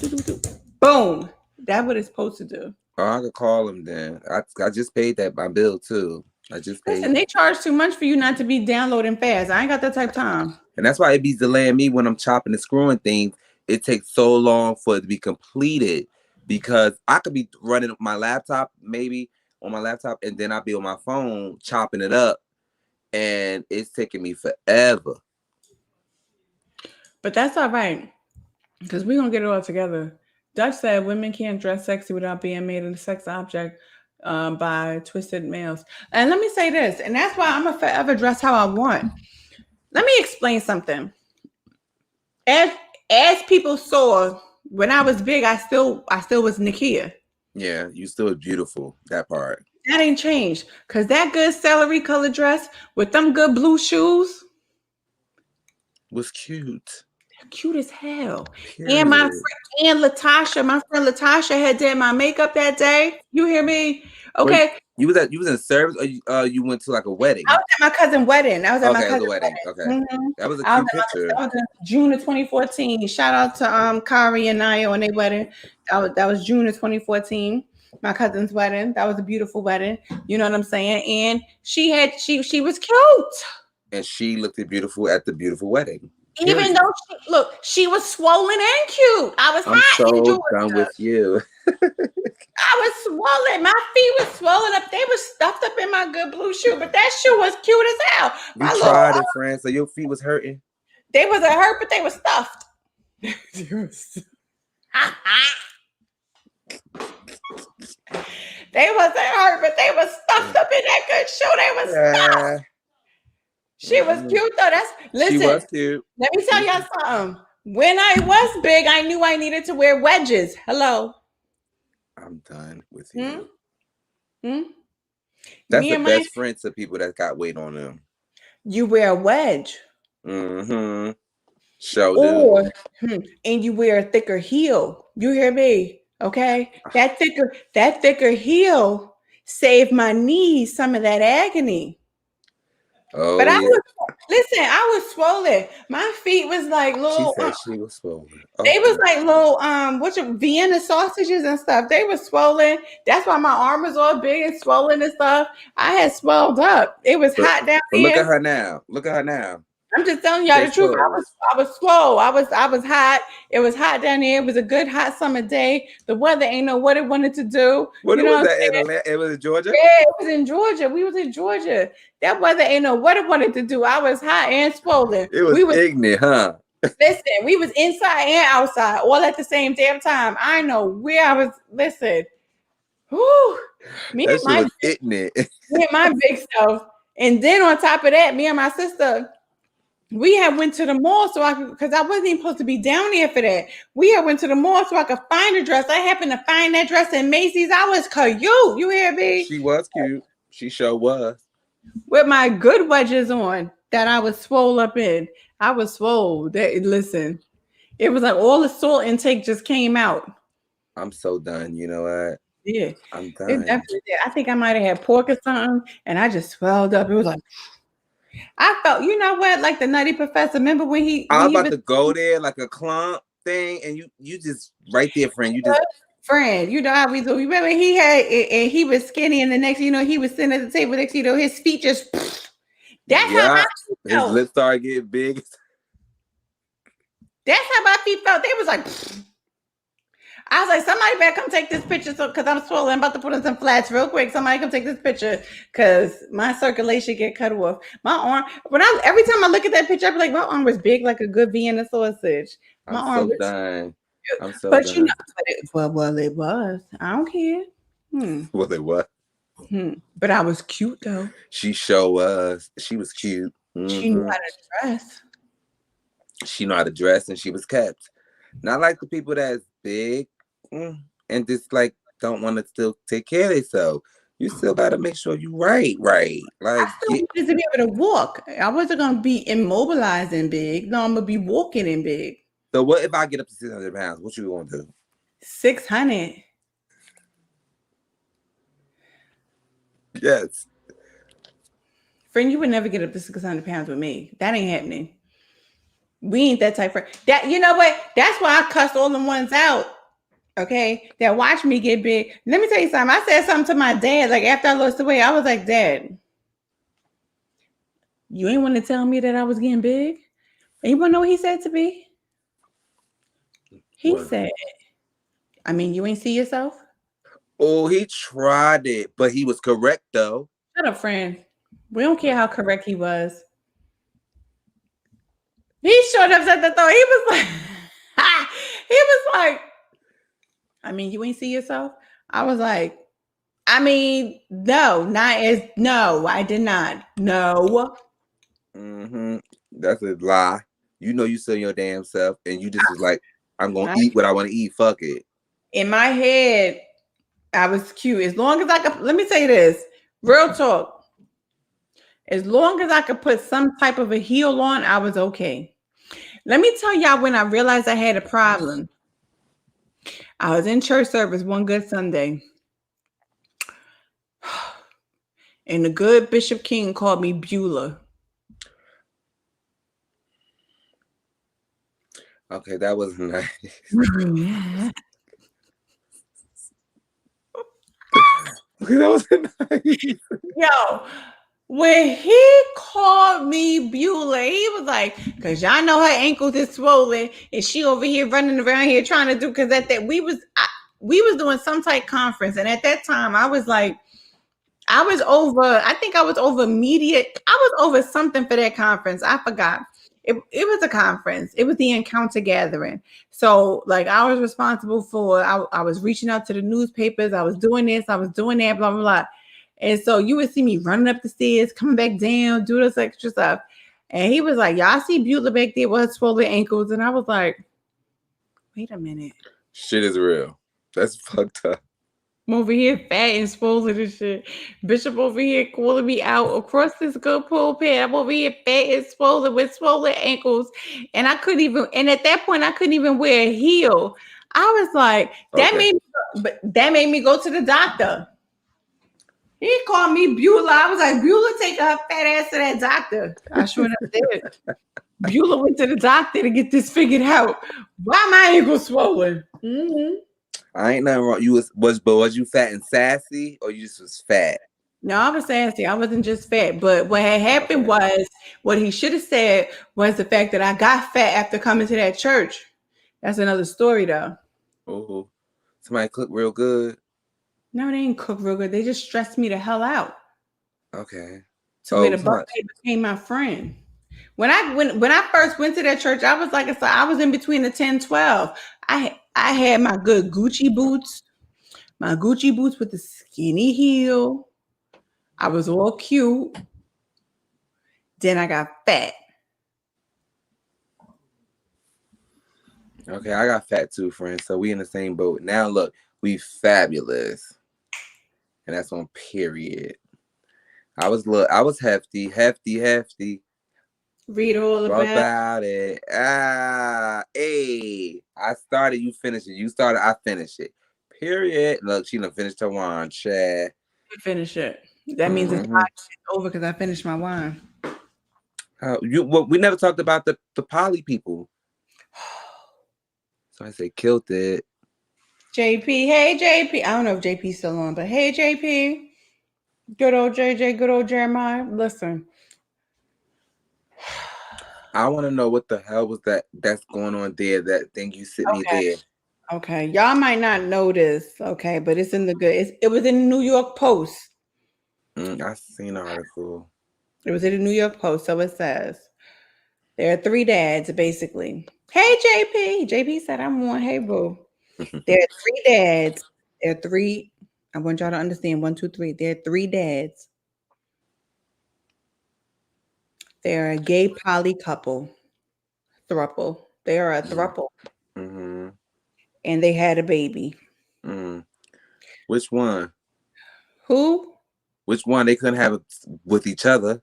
boom. That's what it's supposed to do. Oh, I could call them then. I just paid my bill too. I just paid. And they charge too much for you not to be downloading fast. I ain't got that type of time. And that's why it be delaying me when I'm chopping and screwing things. It takes so long for it to be completed, because I could be running my laptop, maybe on my laptop, and then I'll be on my phone chopping it up, and it's taking me forever. But that's all right, because we're going to get it all together. Dutch said women can't dress sexy without being made a sex object by twisted males. And let me say this, and that's why I'm going to forever dress how I want. Let me explain something. As people saw, when I was big, I still was Nakia. Yeah, you still beautiful. That part. That ain't changed. Because that good celery color dress with them good blue shoes was cute. Cute as hell. Period. And my friend Latasha had did my makeup that day. You hear me? Okay. You was in service, or you went to like a wedding? I was at my cousin's wedding. My cousin's wedding. Okay. Mm-hmm. That was a cute picture. That was in June of 2014. Shout out to Kari and Naya on their wedding. That was June of 2014. My cousin's wedding. That was a beautiful wedding. You know what I'm saying? And she was cute. And she looked beautiful at the beautiful wedding. Even though she was swollen and cute. I was I'm so done with you. I was swollen. My feet was swollen up. They were stuffed up in my good blue shoe, but that shoe was cute as hell. You tried it, friend. So your feet was hurting? They wasn't hurt, but they were stuffed. They wasn't hurt, but they were stuffed up in that good shoe. They were stuffed. She was cute though. Listen. She was cute. Let me tell y'all something. When I was big, I knew I needed to wear wedges. Hello. I'm done with you. That's the best friend to people that got weight on them. You wear a wedge. Mm-hmm. Shoulder. And you wear a thicker heel. You hear me? Okay. That thicker heel saved my knees some of that agony. Oh, But I yeah. was I was swollen. My feet was like She little. said she was swollen. They was Okay. like little Vienna sausages and stuff. They were swollen. That's why my arm was all big and swollen and stuff. I had swelled up. It was hot down But look at here. her now. Look at her now. I'm just telling y'all Stay the truth. swole. I was swole. I was hot. It was hot down here. It was a good hot summer day. The weather ain't know what it wanted to do. What You know was what I'm that in saying? Atlanta? It was in Georgia? Yeah, it was in Georgia. We was in Georgia. That weather ain't know what it wanted to do. I was hot and swollen. It was We was ignorant, huh? listen, we was inside and outside all at the same damn time. I know where I was. Listen, whew, That shit was ignorant. me and my big self, and then on top of that, me and my sister, we had went to the mall so I could, because I wasn't even supposed to be down there for that. We had went to the mall so I could find a dress. I happened to find that dress in Macy's. I was cute. You hear me? She was cute. She sure was. With my good wedges on that I was swole up in. I was swole. Listen, it was like all the salt intake just came out. I'm so done. You know what? Yeah, I'm it done. definitely did. I think I might have had pork or something, and I just swelled up. It was like I felt, you know what, like the Nutty Professor. Remember when he? I was When he about to go there like a clump thing, and you just right there, friend. You just friend. You know how we do. Remember he had and he was skinny, and the next, you know, he was sitting at the table next, you know, his feet just. That's how my feet his felt. lips started getting big. That's how my feet felt. They was like. I was like, somebody better come take this picture, so because I'm swollen. I'm about to put on some flats real quick. Somebody come take this picture because my circulation get cut off. My arm, every time I look at that picture, I be like, my arm was big like a good Vienna sausage. My I'm arm so was, done. I'm so but done. you know, well, it was. I don't care. Well, it was. But I was cute though. She sure was. She was cute. She knew how to dress. She knew how to dress, and she was kept. Not like the people that's big and just like don't want to still take care of themselves. You still got to make sure you right. Like I still needed to be able to walk. I wasn't gonna be immobilized and big. No, I'm gonna be walking in big. So what if I get up to 600 pounds? What you gonna do? 600. Yes. Friend, you would never get up to 600 pounds with me. That ain't happening. We ain't that type of friend. That, you know what? That's why I cussed all them ones out. Okay, that watch me get big. Let me tell you something. I said something to my dad. Like after I lost the weight, I was like, Dad, you ain't want to tell me that I was getting big. And you want to know what he said to me? He said, I mean, you ain't see yourself? Oh, he tried it, but he was correct though. Shut up, friend. We don't care how correct he was. He showed up at the door. He was like, I mean, you ain't see yourself? I was like, I mean, no, I did not. No. That's a lie. You know you saw your damn self, and you just was like, I'm gonna eat what I want to eat. Fuck it. In my head, I was cute. As long as I could, let me say this, real talk. As long as I could put some type of a heel on, I was okay. Let me tell y'all when I realized I had a problem. I was in church service one good Sunday. And the good Bishop King called me Beulah. Okay, that was nice. That was nice. Yo, when he called me Beulah, he was like, because y'all know her ankles is swollen and she over here running around here trying to do, because at that we was doing some type conference, and at that time I was like, I think I was over media. I was over something for that conference. I forgot. It was a conference. It was the Encounter Gathering. So like I was responsible for, I was reaching out to the newspapers. I was doing this. I was doing that, blah, blah, blah. And so you would see me running up the stairs, coming back down, do this extra stuff. And he was like, y'all see Beulah back there with her swollen ankles. And I was like, wait a minute. Shit is real. That's fucked up. I'm over here fat and swollen and shit. Bishop over here calling me out across this good pulpit. I'm over here fat and swollen with swollen ankles. And at that point, I couldn't even wear a heel. I was like, that made me go to the doctor. He called me Beulah. I was like, Beulah taking her fat ass to that doctor. I sure enough did. Beulah went to the doctor to get this figured out. Why my ankle swollen? Mm-hmm. I ain't nothing wrong. Was you fat and sassy, or you just was fat? No, I was sassy. I wasn't just fat. But what had happened was, what he should have said was the fact that I got fat after coming to that church. That's another story, though. Oh, somebody cook real good. No, they didn't cook real good. They just stressed me the hell out. Okay. To where the buffet became my friend. When I first went to that church, I was like, I was in between the 10, 12. I had my good Gucci boots, with the skinny heel. I was all cute. Then I got fat. Okay, I got fat too, friend. So we in the same boat. Now look, we fabulous. And that's on period. I was hefty. Read all about it. Hey. I started, you finish it. You started, I finish it. Period. Look, she done finished her wine, Chad. Finish it. That means it's over because I finished my wine. We never talked about the poly people. So I say killed it. JP, hey JP. I don't know if JP's still on, but hey JP. Good old JJ, good old Jeremiah. Listen. I want to know what the hell was that's going on there, that thing you sent me there. Okay. Y'all might not know this, okay, but it's in the good. It was in the New York Post. I seen the article. It was in the New York Post. So it says there are 3 dads, basically. Hey JP. JP said I'm on. Hey boo. There are 3 dads. There are 3. I want y'all to understand 1, 2, 3. There are 3 dads. They're a gay poly couple. Throuple. They are a throuple. Mm-hmm. And they had a baby. Which one? Who? Which one? They couldn't have it with each other.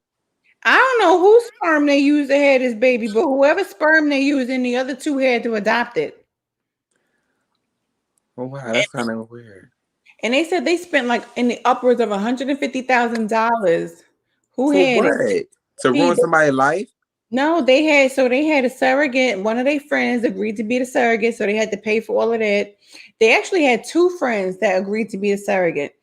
I don't know whose sperm they used to have this baby, but whoever sperm they used in the other 2 had to adopt it. Oh wow, that's kind of weird. And they said they spent like in the upwards of $150,000. Who For had what? it? To ruin somebody's life? No, they had a surrogate. One of their friends agreed to be the surrogate, so they had to pay for all of that. They actually had 2 friends that agreed to be a surrogate.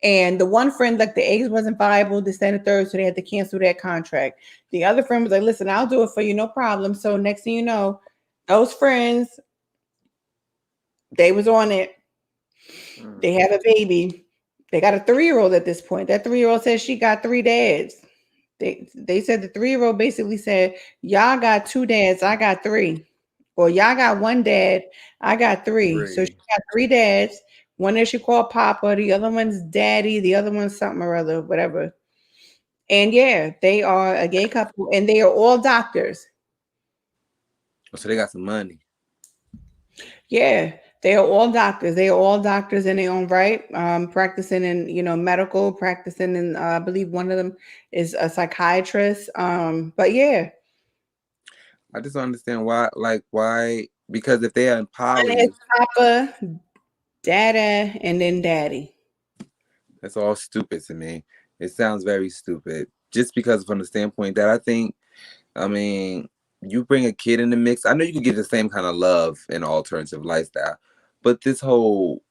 And the one friend, like the eggs wasn't viable, this, that, and the third, so they had to cancel that contract. The other friend was like, listen, I'll do it for you, no problem. So next thing you know, those friends, they was on it. They have a baby. They got a 3-year-old at this point. That 3-year-old says she got 3 dads. They said the 3-year-old basically said, y'all got 2 dads, I got 3. Or y'all got 1 dad, I got 3. So she got 3 dads. One that she called Papa, the other one's Daddy, the other one's something or other, whatever. And yeah, they are a gay couple, and they are all doctors. So they got some money. Yeah, they are all doctors. They are all doctors in their own right, practicing in medical, practicing in I believe one of them is a psychiatrist. But yeah, I just don't understand why, because if they are in poly, it's Papa, Dada, and then Daddy. That's all stupid to me. It sounds very stupid. Just because from the standpoint that you bring a kid in the mix. I know you can get the same kind of love in an alternative lifestyle, but this whole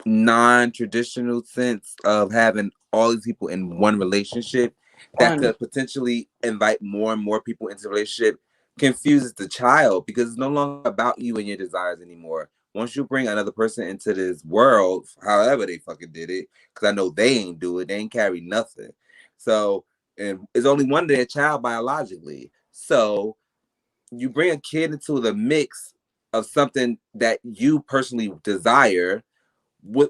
non-traditional sense of having all these people in one relationship that could potentially invite more and more people into the relationship confuses the child, because it's no longer about you and your desires anymore. Once you bring another person into this world, however they fucking did it, because I know they ain't do it, they ain't carry nothing. So, and it's only one of their child biologically. So you bring a kid into the mix of something that you personally desire,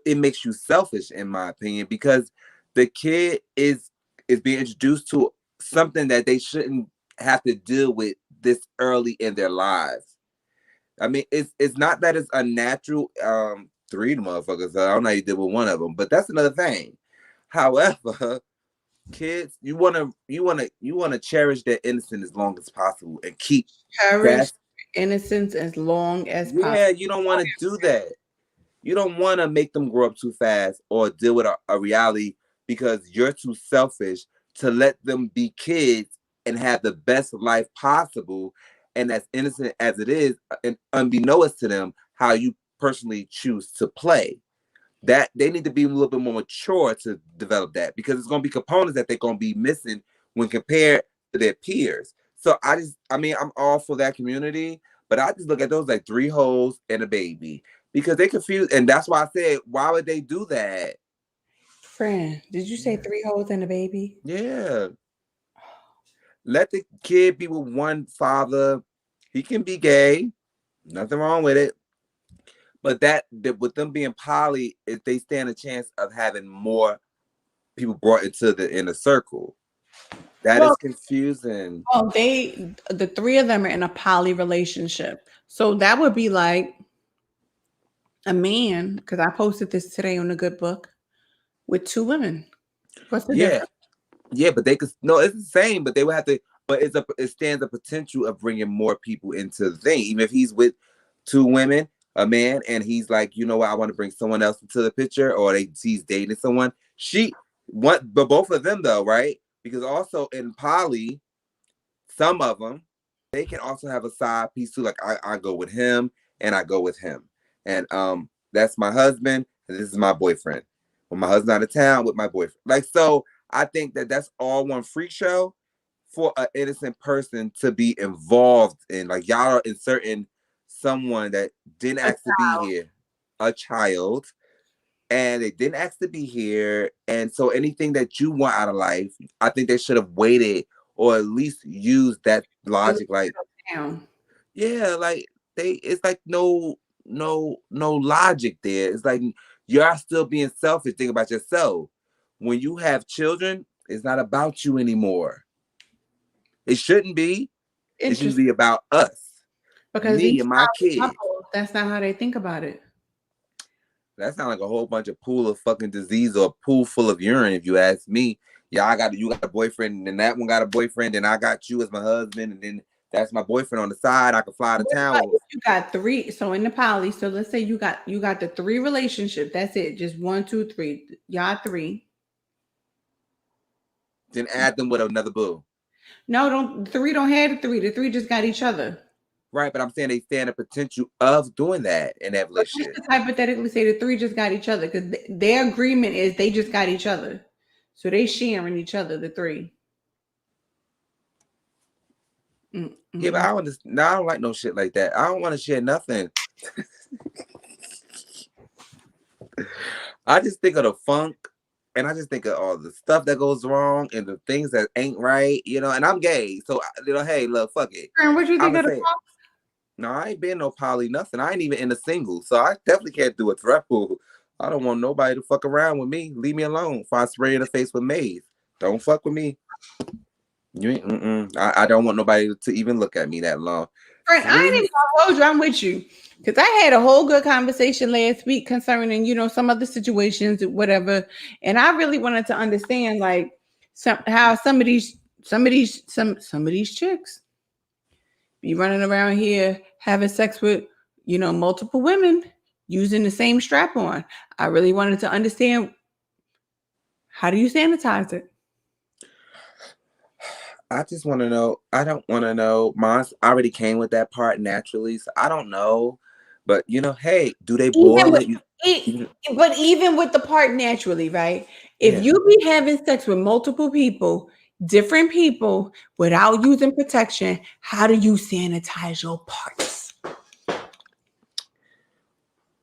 it makes you selfish, in my opinion, because the kid is being introduced to something that they shouldn't have to deal with this early in their lives. I mean, it's not that it's unnatural. 3 motherfuckers. I don't know how you did with one of them, but that's another thing. However, kids, you wanna cherish their innocence as long as possible and keep cherish innocence as long as possible. Yeah, you don't want to do that. You don't want to make them grow up too fast or deal with a reality because you're too selfish to let them be kids and have the best life possible. And as innocent as it is, and unbeknownst to them, how you personally choose to play. That they need to be a little bit more mature to develop that, because it's going to be components that they're going to be missing when compared to their peers. So I'm all for that community, but I just look at those like 3 hoes and a baby, because they confuse, and that's why I said, why would they do that? Friend, did you say 3 hoes and a baby? Yeah. Let the kid be with one father. He can be gay. Nothing wrong with it. But that with them being poly, if they stand a chance of having more people brought into the inner circle. That is confusing. Oh, the 3 of them are in a poly relationship. So that would be like a man, because I posted this today on the Good Book, with 2 women. What's the difference? Yeah, but they could, no, it's the same, but they would have to, but it stands a potential of bringing more people into the thing. Even if he's with 2 women, a man, and he's like, you know what, I want to bring someone else into the picture, or he's dating someone. But both of them though, right? Because also in poly, some of them, they can also have a side piece too. Like I go with him and I go with him. And that's my husband and this is my boyfriend. When my husband's out of town, with my boyfriend. Like, so I think that's all one freak show for an innocent person to be involved in. Like, y'all are inserting someone that didn't ask to be here, a child, and they didn't ask to be here. And so anything that you want out of life, I think they should have waited or at least used that logic. Like, yeah, like it's like no logic there. It's like you're still being selfish. Think about yourself. When you have children, it's not about you anymore. It shouldn't be. It should be about us. Because me and my kids. That's not how they think about it. That sounds like a whole bunch of pool of fucking disease or a pool full of urine, if you ask me. Yeah, you got a boyfriend, and then that one got a boyfriend, and I got you as my husband, and then that's my boyfriend on the side. I can fly to town. You got 3. So in the poly, so let's say you got the 3 relationship. That's it. Just 1, 2, 3. Y'all 3. Then add them with another boo. No, 3 don't have the 3. The 3 just got each other. Right, but I'm saying they stand a potential of doing that in that relationship. Let's hypothetically say the 3 just got each other, because their agreement is they just got each other. So they sharing each other, the 3. Mm-hmm. Yeah, but I don't like no shit like that. I don't want to share nothing. I just think of the funk, and I just think of all the stuff that goes wrong and the things that ain't right, and I'm gay. So, hey, look, fuck it. And what you think of the funk? No, I ain't been no poly, nothing. I ain't even in a single. So I definitely can't do a triple. I don't want nobody to fuck around with me. Leave me alone. If I spray in the face with maize, don't fuck with me. You ain't. I don't want nobody to even look at me that long. Friend, I ain't even gonna hold you. I'm with you, because I had a whole good conversation last week concerning, some other situations, whatever. And I really wanted to understand, like, how some of these chicks be running around here having sex with, multiple women using the same strap on. I really wanted to understand, how do you sanitize it? I just want to know. I don't want to know. Mine already came with that part naturally, so I don't know. But hey, do they boil it? But even with the part naturally, right? If you be having sex with multiple people, different people, without using protection, how do you sanitize your parts?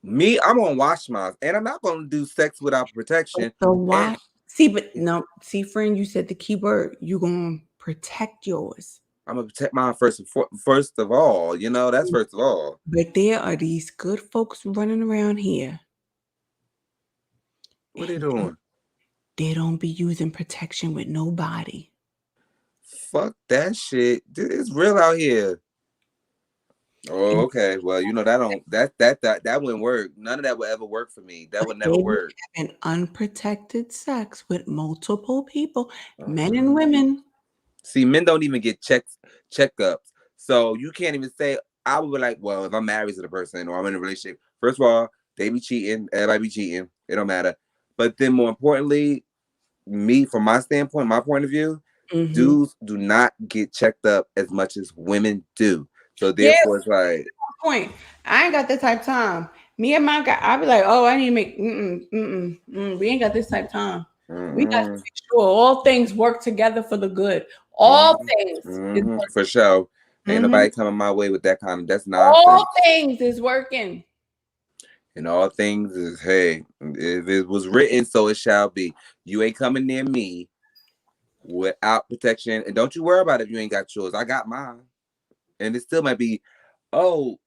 Me, I'm gonna wash mine, and I'm not gonna do sex without protection. So why? Friend, you said the key word. You gonna protect yours. I'm gonna protect mine first of all. That's first of all. But there are these good folks running around here. What are they doing? They don't be using protection with nobody. Fuck that shit. It's real out here. Oh, okay. Well, that wouldn't work. None of that would ever work for me. That would never work. Having unprotected sex with multiple people, men and women. See, men don't even get checkups. So you can't even say, I would be like, well, if I'm married to the person or I'm in a relationship, first of all, They be cheating. Everybody be cheating. It don't matter. But then more importantly, me, from my standpoint, my point of view, dudes do not get checked up as much as women do. So therefore, it's like, point. I ain't got that type of time. Me and my guy, I be like, oh, I need to make. We ain't got this type of time. We got to make sure all things work together for the good. All things, for sure. Ain't nobody coming my way with that kind of. That's nonsense. All things is working. And all things is, hey, if it was written, so it shall be. You ain't coming near me without protection. And don't you worry about it if you ain't got yours. I got mine. And it still might be, oh,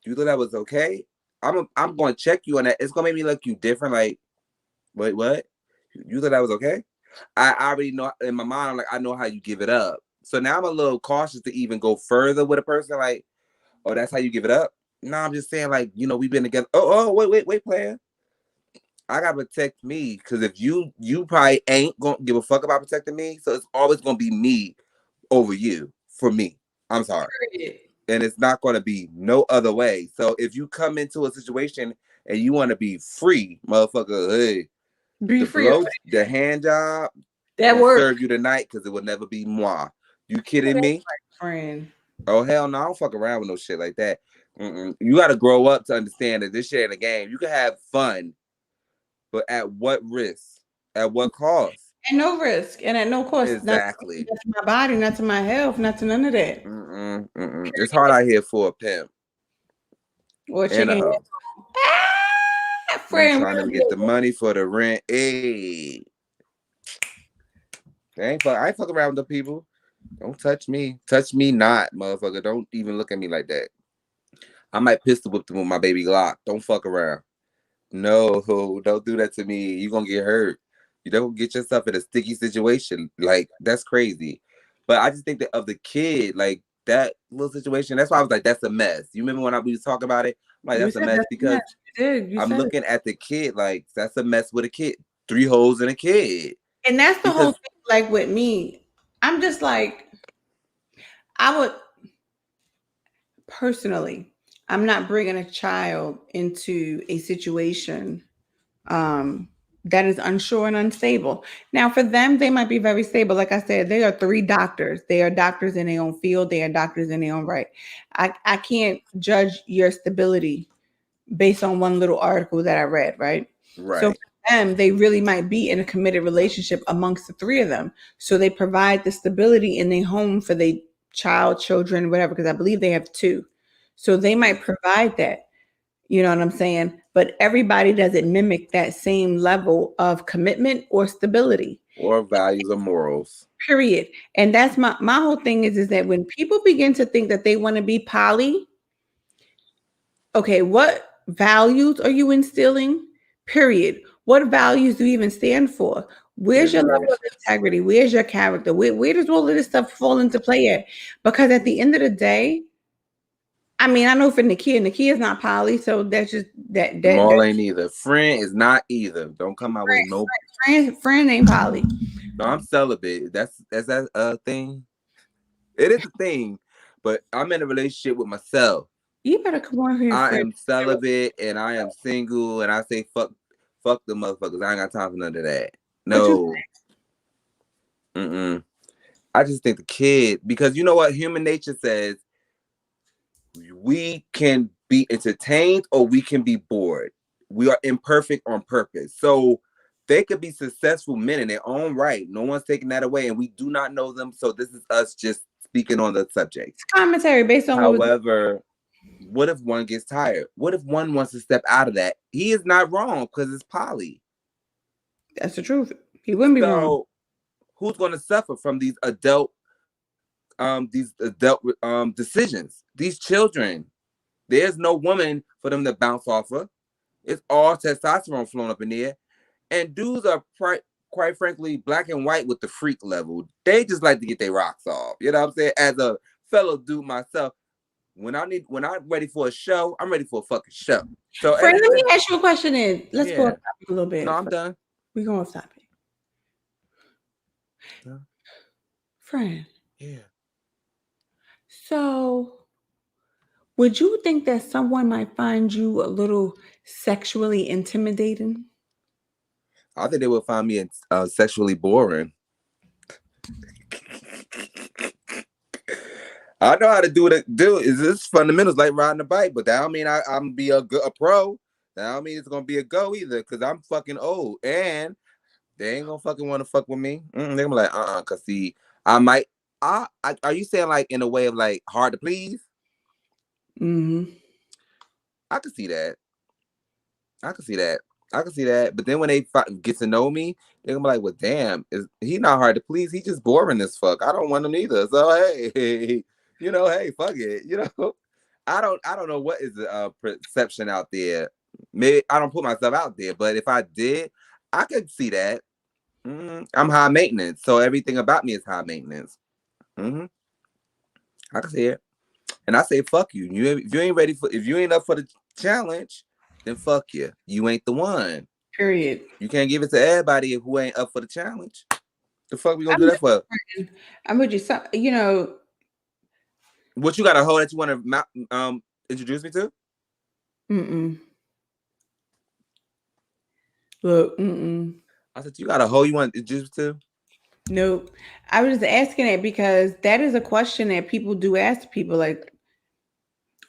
you thought that was okay? I'm going to check you on that. It's going to make me look you different. Like, wait, what? You thought that was okay? I already know in my mind, I'm like, I know how you give it up. So now I'm a little cautious to even go further with a person. Like, oh, that's how you give it up? No, I'm just saying, like, you know, we've been together. Oh, wait, player. I gotta protect me, because if you probably ain't gonna give a fuck about protecting me, so it's always gonna be me over you for me. I'm sorry, and it's not gonna be no other way. So if you come into a situation and you want to be free, motherfucker, hey, be free. The hand job that will serve you tonight, because it will never be moi. You kidding me, friend? Oh hell no, I don't fuck around with no shit like that. You got to grow up to understand that this shit ain't a game. You can have fun, but at what risk? At what cost? At no risk and at no cost. Exactly. Not to my body, not to my health, not to none of that. It's hard out here for a pimp. Or chicken. Friend, trying to get the money for the rent. Hey, I ain't fuck around with the people. Don't touch me. Touch me not, motherfucker. Don't even look at me like that. I might pistol whip them with my baby Glock. Don't fuck around. No, don't do that to me. You're going to get hurt. You don't get yourself in a sticky situation. Like, that's crazy. But I just think that of the kid, like, that little situation, that's why I was like, that's a mess. You remember when we was talking about it? I'm like, that's a mess because I'm looking at the kid like, that's a mess with a kid. 3 holes in a kid. And that's the whole thing, like, with me. I'm just like, I would, personally, I'm not bringing a child into a situation that is unsure and unstable. Now, for them, they might be very stable. Like I said, they are 3 doctors. They are doctors in their own field. They are doctors in their own right. I can't judge your stability based on one little article that I read, right? Right. So for them, they really might be in a committed relationship amongst the 3 of them. So they provide the stability in their home for their children, whatever, because I believe they have 2. So they might provide that. You know what I'm saying? But everybody doesn't mimic that same level of commitment or stability. Or values or morals. Period. And that's my whole thing is that when people begin to think that they want to be poly, okay, what values are you instilling? Period. What values do you even stand for? Where's your level of integrity? Where's your character? Where does all of this stuff fall into play at? Because at the end of the day, I mean, I know for Nakia is not poly, so that's just that. Jamal ain't either. Friend is not either. Don't come my way. Nope. Friend ain't poly. No, I'm celibate. That's that thing. It is a thing, but I'm in a relationship with myself. You better come on here. I am celibate and I am single, and I say fuck the motherfuckers. I ain't got time for none of that. No. I just think the kid, because you know what human nature says, we can be entertained or we can be bored. We are imperfect on purpose. So they could be successful men in their own right. No one's taking that away, and we do not know them. So this is us just speaking on the subject. It's commentary based on. However, what if one gets tired? What if one wants to step out of that? He is not wrong because it's poly. That's the truth. He wouldn't be wrong. Who's going to suffer from these adult decisions? These children, there's no woman for them to bounce off of. It's all testosterone flowing up in there, and dudes are quite frankly black and white with the freak level. They just like to get their rocks off. You know what I'm saying? As a fellow dude myself, when I'm ready for a show, I'm ready for a fucking show. So, Friend, let me ask you a question. Let's go off topic a little bit. No, I'm done. We go off topic. Yeah. Friend. Yeah. So, would you think that someone might find you a little sexually intimidating? I think they would find me sexually boring. I know how to do it. Is this fundamentals like riding a bike, but that don't mean I'm be a pro. That don't mean it's gonna be a go either, because I'm fucking old and they ain't gonna fucking want to fuck with me. They're gonna be like, cause see, I might. Are you saying like in a way of like hard to please? Mm-hmm. I can see that. I can see that. But then when they get to know me, they're gonna be like, well, damn, he not hard to please? He just boring as fuck. I don't want him either. So hey, hey, fuck it. I don't know what is the perception out there. Maybe I don't put myself out there, but if I did, I could see that. I'm high maintenance, so everything about me is high maintenance. I can see it, and I say fuck you. If you ain't ready if you ain't up for the challenge, then fuck you. You ain't the one. Period. You can't give it to everybody who ain't up for the challenge. The fuck we gonna do that for? I'm with you. What you got a hoe that you want to introduce me to? Look, I said, you got a hoe you want to introduce me to? Nope. I was just asking it because that is a question that people do ask people, like,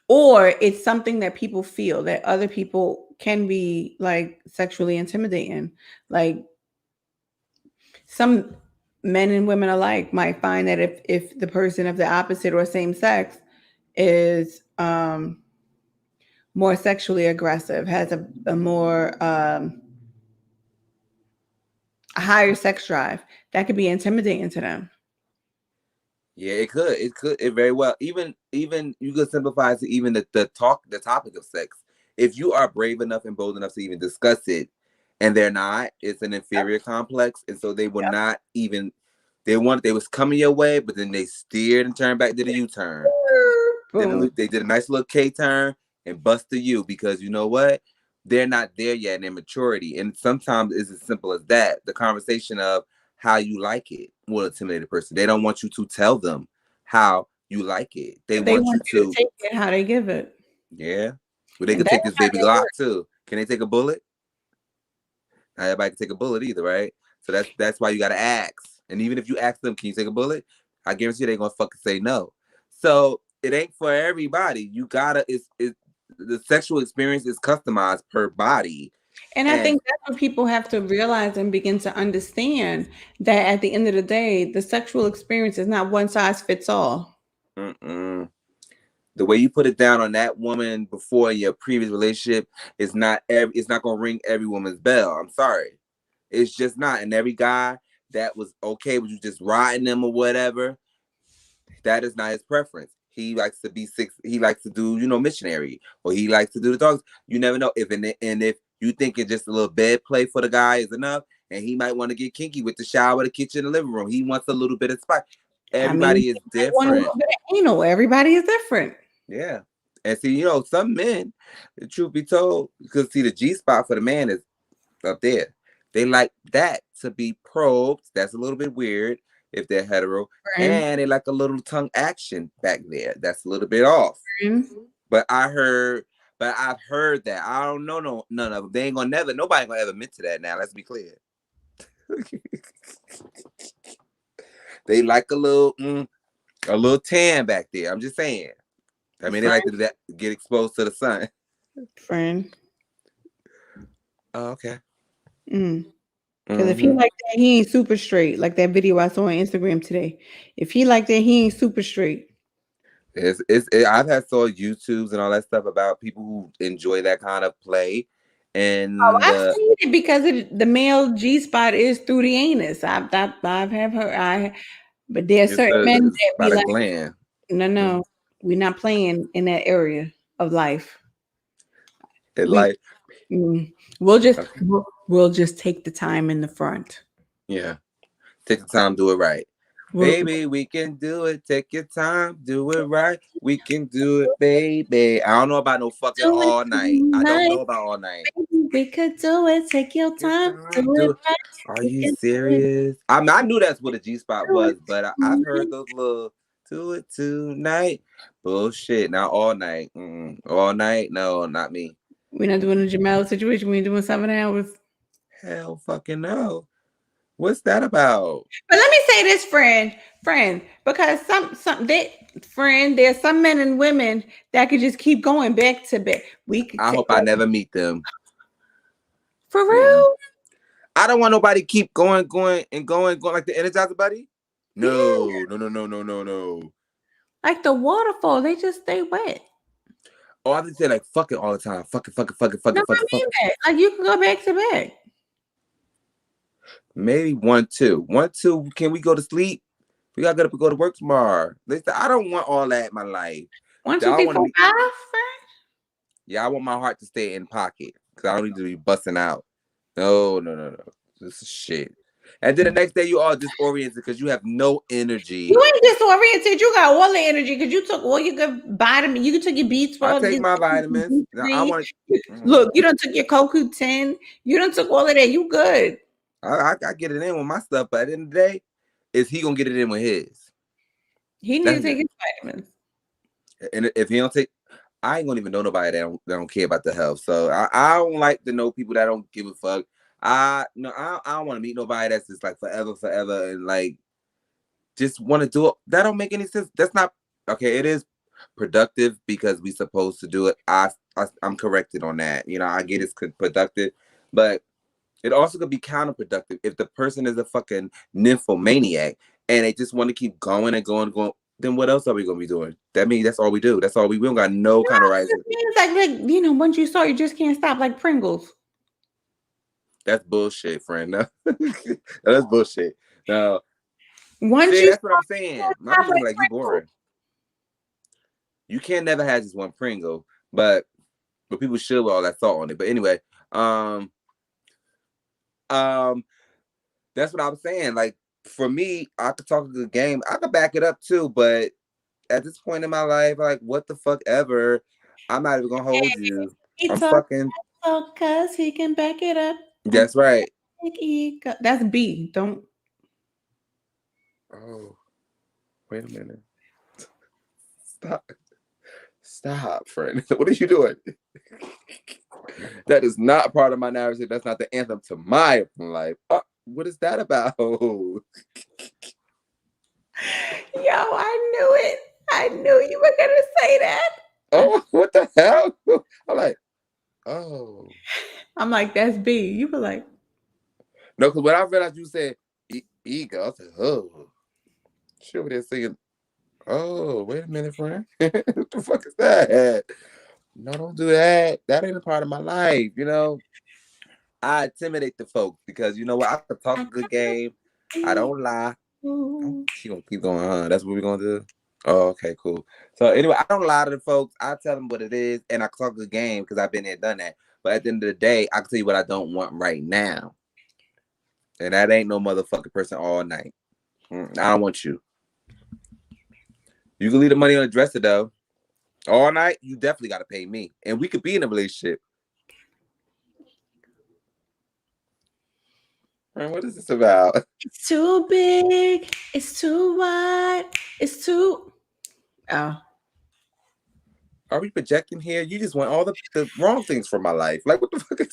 or it's something that people feel that other people can be like sexually intimidating. Like some men and women alike might find that if the person of the opposite or same sex is more sexually aggressive, has a more a higher sex drive, that could be intimidating to them. Yeah, it could. It very well. Even you could simplify it to even the topic of sex. If you are brave enough and bold enough to even discuss it, and they're not, it's an inferior complex, and so they will not even. They was coming your way, but then they steered and turned back, did a U-turn. They did a nice little K-turn and busted you because you know what? They're not there yet in their maturity, and sometimes it's as simple as that. The conversation of how you like it will intimidate a person. They don't want you to tell them how you like it. They want you to take it how they give it. Yeah. Well, they could take this baby Glock too. Can they take a bullet? Not everybody can take a bullet either, right? So that's why you gotta ask. And even if you ask them, can you take a bullet? I guarantee you they're gonna fucking say no. So it ain't for everybody. You gotta the sexual experience is customized per body. And I think that's what people have to realize and begin to understand, that at the end of the day, the sexual experience is not one size fits all. The way you put it down on that woman before in your previous relationship is it's not gonna ring every woman's bell. I'm sorry. It's just not. And every guy that was okay with you just riding them or whatever, that is not his preference. He likes to be he likes to do, missionary, or he likes to do the dogs. You never know if you thinking just a little bed play for the guy is enough, and he might want to get kinky with the shower, the kitchen, the living room. He wants a little bit of spice. Everybody is different. Want a little bit of anal. Everybody is different. Yeah. And see, some men, the truth be told, because see, the G-spot for the man is up there. They like that to be probed. That's a little bit weird if they're hetero. Right. And they like a little tongue action back there. That's a little bit off. But I've heard that. I don't know none of them. They ain't gonna nobody gonna ever admit to that now. Let's be clear. They like a little tan back there. I'm just saying. I mean, they like to get exposed to the sun. Friend. Oh, okay. Because if he like that, he ain't super straight. Like that video I saw on Instagram today. If he like that, he ain't super straight. I've saw YouTubes and all that stuff about people who enjoy that kind of play. And I've seen it because the male G-spot is through the anus. I've heard. But there's certain men that be like, gland. No, we're not playing in that area of life. We'll just take the time in the front. Yeah, take the time, do it right. Baby, we can do it. Take your time, do it right. We can do it, baby. I don't know about no fucking all night. I don't know about all night. We could do it. Take your time, do it right. Are you serious? I knew that's what a G-spot was, but I've heard those little do it tonight bullshit. Not all night. All night? No, not me. We're not doing a Jamal situation. We're doing 7 hours. Hell fucking no. What's that about? But let me say this, friend, because there's some men and women that could just keep going back to back. We could I hope I never meet them. For real? I don't want nobody keep going like the Energizer Buddy. No. Like the waterfall, they just stay wet. Oh, I just say like fuck it all the time. Fuck it. No, I mean that. Like you can go back to back. Maybe 1, 2. 1, 2. Can we go to sleep? We gotta get up and go to work tomorrow. Listen, I don't want all that in my life. 1, 2, 3, 4, 5. Yeah, I want my heart to stay in pocket because I don't need to be busting out. No. This is shit. And then the next day you all disoriented because you have no energy. You ain't disoriented. You got all the energy because you took all your good vitamins. You took your B12. I take my vitamins. I want. Look, you done took your CoQ10. You done took all of that. You good. I get it in with my stuff, but at the end of the day, is he gonna get it in with his? He needs to take his vitamins. And if he don't take, I ain't gonna even know nobody that don't care about the health. So I don't like to know people that don't give a fuck. I don't want to meet nobody that's just like forever and like just want to do it. That don't make any sense. That's not okay. It is productive because we supposed to do it. I'm corrected on that. You know, I get it's productive, but it also could be counterproductive if the person is a fucking nymphomaniac and they just want to keep going and going. Then what else are we gonna be doing? That means that's all we do. That's all we don't got no kind of rights. Like you know, once you start, you just can't stop, like Pringles. That's bullshit, friend. No. That's bullshit. No. That's what I'm saying. My people like you boring. You can't never have just one Pringle, but people should with all that salt on it. But anyway, that's what I was saying. Like for me, I could talk a good game. I could back it up too, but at this point in my life, like what the fuck ever, I'm not even gonna hold you. I'm fucking because he can back it up. That's right. That's B. Don't. Oh, wait a minute. Stop, friend. What are you doing? That is not part of my narrative. That's not the anthem to my life. What is that about? Yo, I knew it. I knew you were gonna say that. Oh, what the hell? I'm like, oh. I'm like, that's B. You were like, no, because when I realized you said ego, I said, oh. She over there singing, oh, wait a minute, friend. What the fuck is that? No, don't do that. That ain't a part of my life, you know. I intimidate the folks because you know what? I can talk a good game. I don't lie. Oh, she gonna keep going, huh? That's what we're gonna do. Oh, okay, cool. So anyway, I don't lie to the folks. I tell them what it is, and I talk a good game because I've been there, done that. But at the end of the day, I can tell you what I don't want right now, and that ain't no motherfucking person all night. I don't want you. You can leave the money on the dresser though. All night, you definitely got to pay me, and we could be in a relationship. What is this about? It's too big. It's too wide. It's too. Oh. Are we projecting here? You just want all the wrong things from my life. Like, what the fuck is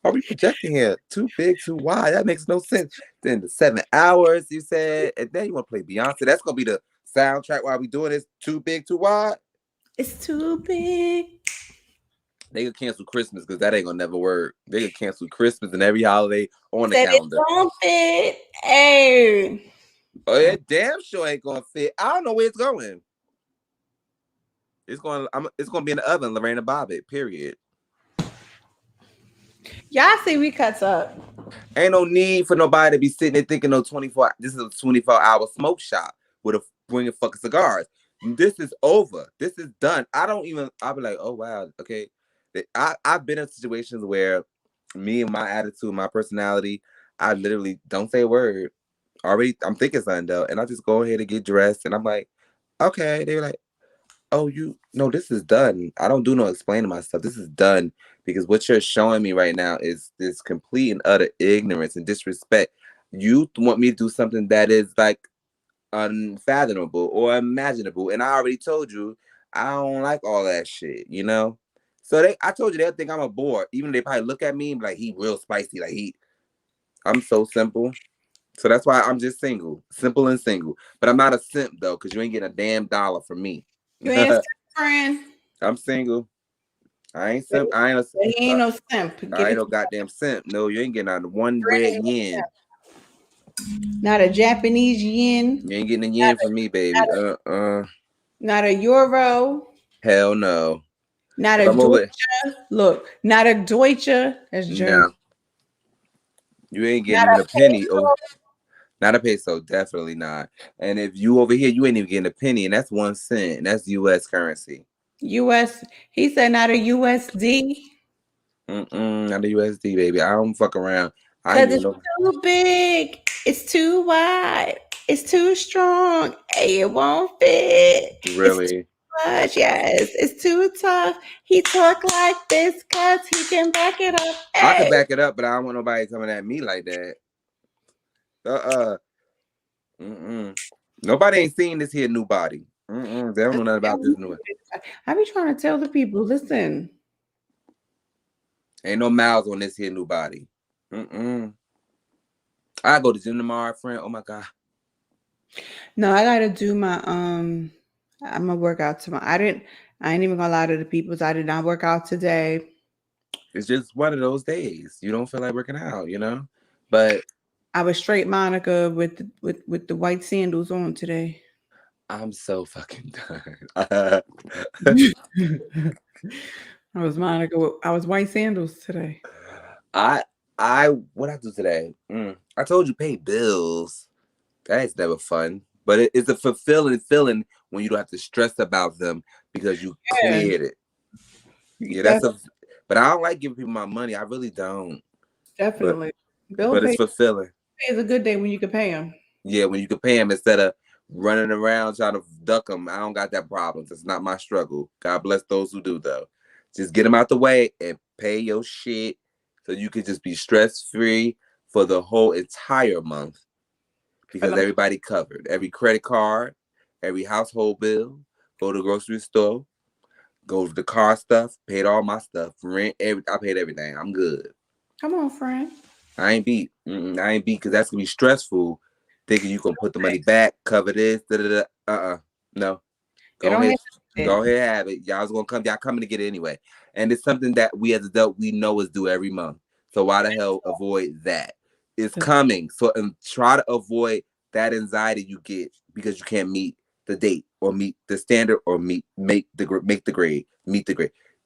Are we projecting here? Too big, too wide. That makes no sense. Then the 7 hours, you said, and then you want to play Beyonce. That's going to be the soundtrack while we doing this. Too big, too wide? It's too big. They could cancel Christmas because that ain't gonna never work. They could cancel Christmas and every holiday on the calendar. It don't fit. Hey. Oh, it damn sure ain't gonna fit. I don't know where it's going. It's gonna be in the oven, Lorena Bobbitt. Period. Y'all see we cuts up. Ain't no need for nobody to be sitting there thinking no 24. This is a 24-hour smoke shop with a bringing fucking cigars. This is over. This is done. I'll be like, oh wow, okay. I've been in situations where me and my attitude, my personality, I literally don't say a word. Already, I'm thinking something though, and I just go ahead and get dressed, and I'm like, okay. They're like, oh, this is done. I don't do no explaining myself. This is done because what you're showing me right now is this complete and utter ignorance and disrespect. You want me to do something that is like unfathomable or imaginable, and I already told you I don't like all that shit, you know? So I told you they'll think I'm a bore. Even they probably look at me and be like, he real spicy. Like I'm so simple. So that's why I'm just single. Simple and single. But I'm not a simp though, because you ain't getting a damn dollar from me. You ain't a simp, friend. I'm single. I ain't simp. He ain't no simp. I ain't no goddamn simp. No, you ain't getting on one red yen. Not a Japanese yen. You ain't getting a yen from me, baby. Not a euro. Hell no. Not a Deutsche. Look, not a Deutsche. That's German. No. You ain't getting even a penny. Oh, not a peso. Definitely not. And if you over here, you ain't even getting a penny, and that's 1 cent. That's U.S. currency. U.S. He said not a USD. Not a USD, baby. I don't fuck around. Because it's too big. It's too wide. It's too strong. Hey, it won't fit. Really? It's too much. Yes. It's too tough. He talk like this because he can back it up. Hey. I can back it up, but I don't want nobody coming at me like that. Nobody ain't seen this here new body. They don't know nothing about this new one. I be trying to tell the people, listen. Ain't no mouths on this here new body. I go to gym tomorrow, friend. Oh my God. No, I gotta do my I'm gonna work out tomorrow. I ain't even gonna lie to the people. I did not work out today. It's just one of those days. You don't feel like working out, you know? But I was straight Monica with the white sandals on today. I'm so fucking done. I was Monica. I was white sandals today. What I do today? I told you pay bills. That's never fun, but it's a fulfilling feeling when you don't have to stress about them because you cleared it. Yeah, but I don't like giving people my money. I really don't. Definitely. But it's fulfilling. It's a good day when you can pay them. Yeah, when you can pay them instead of running around trying to duck them. I don't got that problem. It's not my struggle. God bless those who do, though. Just get them out the way and pay your shit so you can just be stress-free for the whole entire month because everybody covered. Every credit card, every household bill, go to the grocery store, go to the car stuff, paid all my stuff, rent, I paid everything. I'm good. Come on, friend. I ain't beat. I ain't beat because that's going to be stressful thinking you can put the money back, cover this, No. Go ahead, have it. Y'all's gonna come. Y'all coming to get it anyway. And it's something that we as adults we know is due every month. So why the hell avoid that? It's coming. So and try to avoid that anxiety you get because you can't meet the date or meet the standard or meet the grade.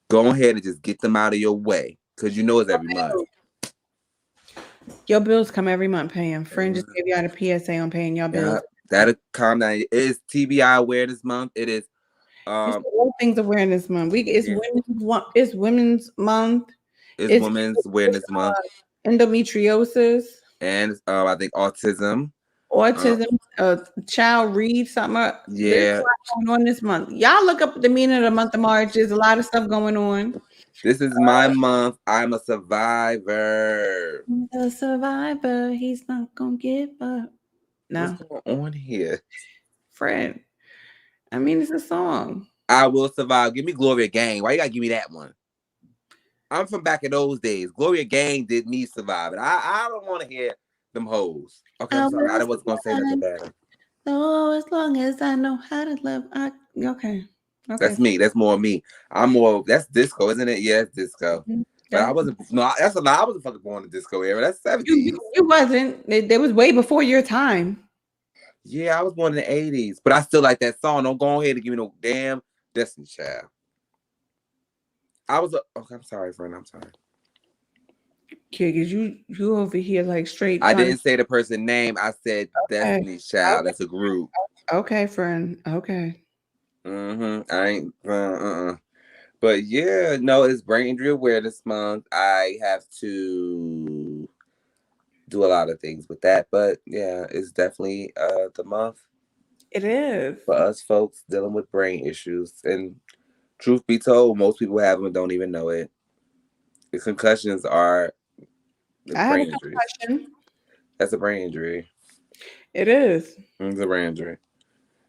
Go ahead and just get them out of your way because you know it's every month. Your bills come every month paying. Friend just gave you out a PSA on paying your bills. That'll calm down. It is TBI Awareness Month. It is all things awareness month. It's women's month. It's Women's Awareness Month. Endometriosis. And I think autism. Child read something. Yeah. There's a lot going on this month. Y'all look up the meaning of the month of March. There's a lot of stuff going on. This is my month. I'm a survivor. The survivor. He's not gonna give up. No. What's going on here? Friend. I mean, it's a song. I will survive. Give me Gloria Gang. Why you gotta give me that one? I'm from back in those days. Gloria Gang did me survive. I don't want to hear them hoes. Okay, I'm sorry. I wasn't gonna say nothing bad. Oh, as long as I know how to love. Okay. That's me. That's more me. I'm more. That's disco, isn't it? Yeah, it's disco. Mm-hmm. But I wasn't. No, that's a lie. I wasn't fucking born in the disco era. That's 70s. You wasn't. It was way before your time. Yeah, I was born in the 80s, but I still like that song. Don't go ahead and give me no damn Destiny Child. Okay, I'm sorry, friend. I'm sorry. Okay, because you over here like straight. I didn't say the person's name. I said Destiny Child. Okay. That's a group. Okay, friend. Okay. I ain't. But yeah, no, it's Brain Injury Awareness Month. I have to do a lot of things with that, but yeah, it's definitely the month. It is for us folks dealing with brain issues, and truth be told, most people have them and don't even know it. The concussions are brain injuries. Concussion. That's a brain injury. It is. It's a brain injury.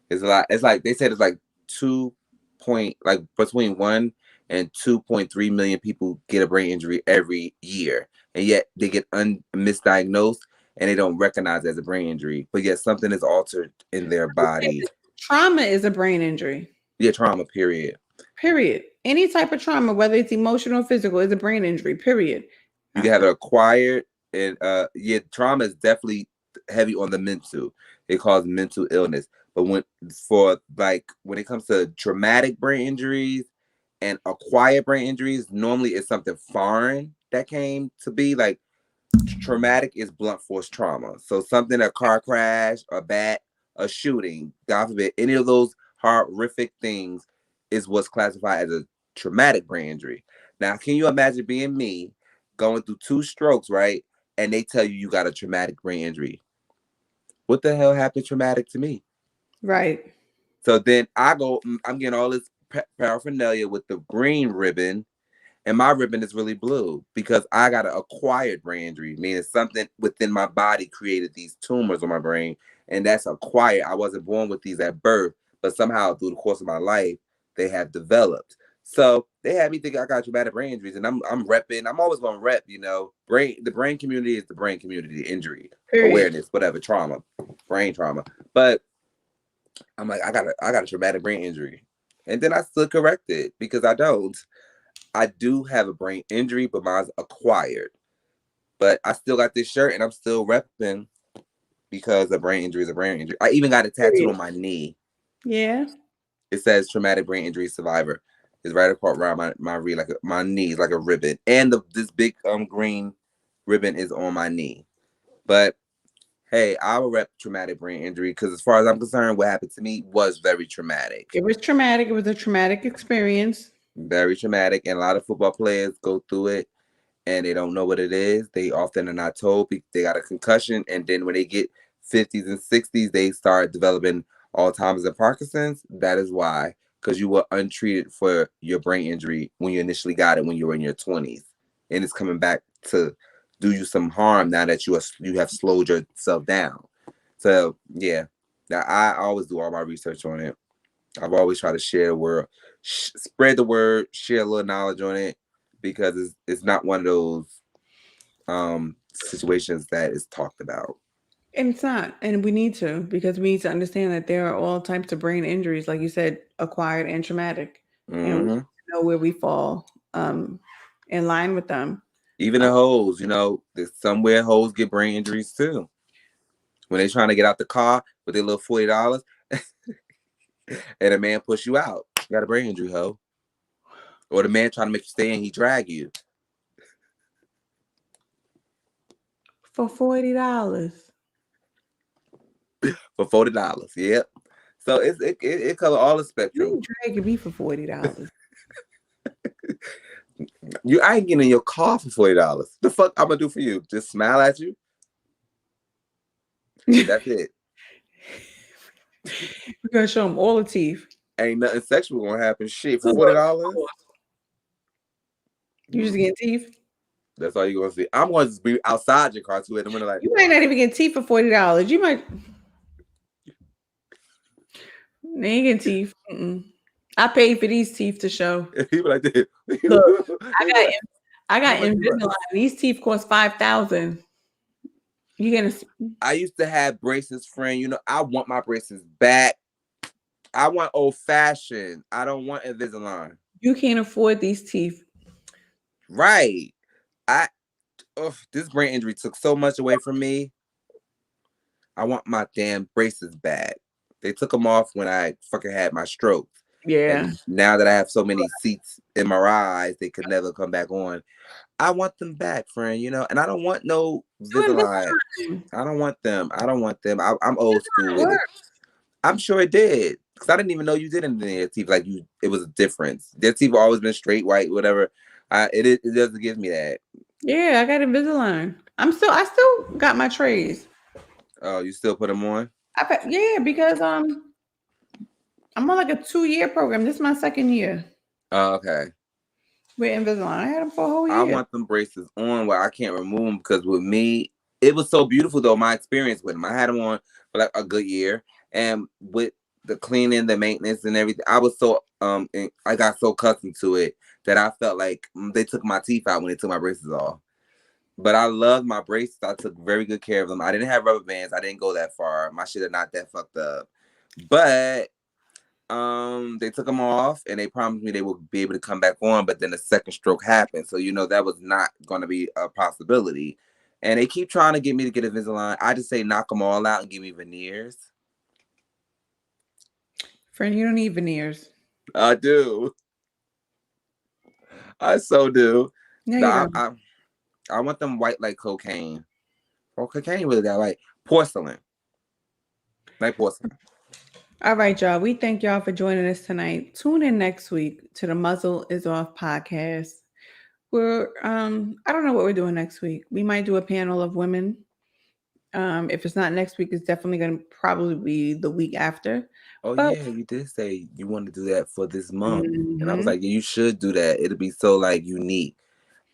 It's a lot. It's like they said. It's like 2 between 1 and 2.3 million people get a brain injury every year, and yet they get misdiagnosed and they don't recognize it as a brain injury, but yet something is altered in their body. Trauma is a brain injury. Yeah, trauma, period. Any type of trauma, whether it's emotional or physical, is a brain injury, period. You can have it acquired, and trauma is definitely heavy on the mental. It causes mental illness. But when it comes to traumatic brain injuries and acquired brain injuries, normally it's something foreign that came to be. Like, traumatic is blunt force trauma. So something, a car crash, a shooting, God forbid, any of those horrific things is what's classified as a traumatic brain injury. Now, can you imagine being me going through 2 strokes, right? And they tell you got a traumatic brain injury. What the hell happened traumatic to me? Right. So then I'm getting all this paraphernalia with the green ribbon, and my ribbon is really blue because I got an acquired brain injury, meaning something within my body created these tumors on my brain, and that's acquired. I wasn't born with these at birth, but somehow through the course of my life, they have developed. So they had me think I got traumatic brain injuries, and I'm repping. I'm always going to rep, the brain community is the brain community, injury, awareness, whatever, trauma, brain trauma. But I'm like, I got a traumatic brain injury. And then I still correct it because I don't. I do have a brain injury, but mine's acquired. But I still got this shirt and I'm still repping because a brain injury is a brain injury. I even got it tattooed on my knee. Yeah. It says traumatic brain injury survivor. It's right across around my knee, like a ribbon. And this big green ribbon is on my knee. But hey, I will rep traumatic brain injury because as far as I'm concerned, what happened to me was very traumatic. It was traumatic. It was a traumatic experience. Very traumatic. And a lot of football players go through it and they don't know what it is. They often are not told they got a concussion. And then when they get 50s and 60s, they start developing Alzheimer's and Parkinson's. That is why, because you were untreated for your brain injury when you initially got it when you were in your 20s. And it's coming back to do you some harm now that you have slowed yourself down. So yeah, now I always do all my research on it. I've always tried to share the word, spread the word, share a little knowledge on it because it's not one of those situations that is talked about. And it's not, and we need to because we need to understand that there are all types of brain injuries, like you said, acquired and traumatic, and we know where we fall in line with them. Even the hoes, there's somewhere hoes get brain injuries too. When they're trying to get out the car with their little $40 and a man push you out, you got a brain injury, hoe. Or the man trying to make you stay and he drag you. For $40. For $40, yep. So it covers all the spectrum. You dragging me for $40. I ain't getting in your car for $40. The fuck I'm gonna do for you? Just smile at you? That's it. We're gonna show them all the teeth. Ain't nothing sexual gonna happen. Shit, for $40. You just getting teeth? That's all you're gonna see. I'm gonna just be outside your car too. And I'm gonna like. You might not even get teeth for $40. You might. They ain't getting teeth. I paid for these teeth to show. People like this. Look, I got Invisalign. These teeth cost $5,000. I used to have braces, friend. I want my braces back. I want old fashioned. I don't want Invisalign. You can't afford these teeth. Right. This brain injury took so much away from me. I want my damn braces back. They took them off when I fucking had my stroke. Yeah. And now that I have so many seats in my eyes, they could never come back on. I want them back, friend, and I don't want no Invisalign. I don't want them. I'm old school with it. I'm sure it did. Because I didn't even know you did anything in your teeth. Like it was a difference. Their teeth have always been straight, white, whatever. It doesn't give me that. Yeah, I got Invisalign. I still got my trays. Oh, you still put them on? Yeah, because I'm on like a 2-year program. This is my 2nd year. Oh, okay. With Invisalign. I had them for a whole year. I want them braces on where I can't remove them because with me, it was so beautiful though, my experience with them. I had them on for like a good year. And with the cleaning, the maintenance, and everything. I was so I got so accustomed to it that I felt like they took my teeth out when they took my braces off. But I loved my braces. I took very good care of them. I didn't have rubber bands. I didn't go that far. My shit are not that fucked up. But they took them off and they promised me they would be able to come back on. But then the second stroke happened. So, that was not going to be a possibility. And they keep trying to get me to get Invisalign. I just say knock them all out and give me veneers. Friend, you don't need veneers. I do. I so do. No, you don't. I want them white like cocaine. Well, cocaine really got like porcelain. Like porcelain. All right, y'all. We thank y'all for joining us tonight. Tune in next week to the Muzzle Is Off podcast. We're I don't know what we're doing next week. We might do a panel of women. If it's not next week, it's definitely going to probably be the week after. Yeah, you did say you want to do that for this month. And I was like, yeah, you should do that. It'll be so like unique.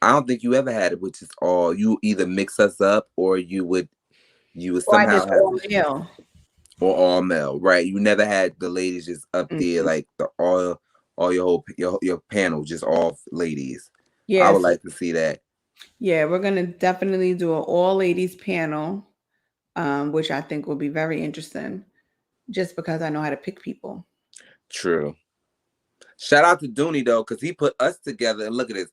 I don't think you ever had it, which is all you either mix us up or you would somehow have all male. Or all male, right? You never had the ladies just up there like all your whole your panel just all ladies. Yeah, I would like to see that. Yeah, we're gonna definitely do an all ladies panel, which I think will be very interesting. Just because I know how to pick people. True. Shout out to Dooney though, because he put us together and look at this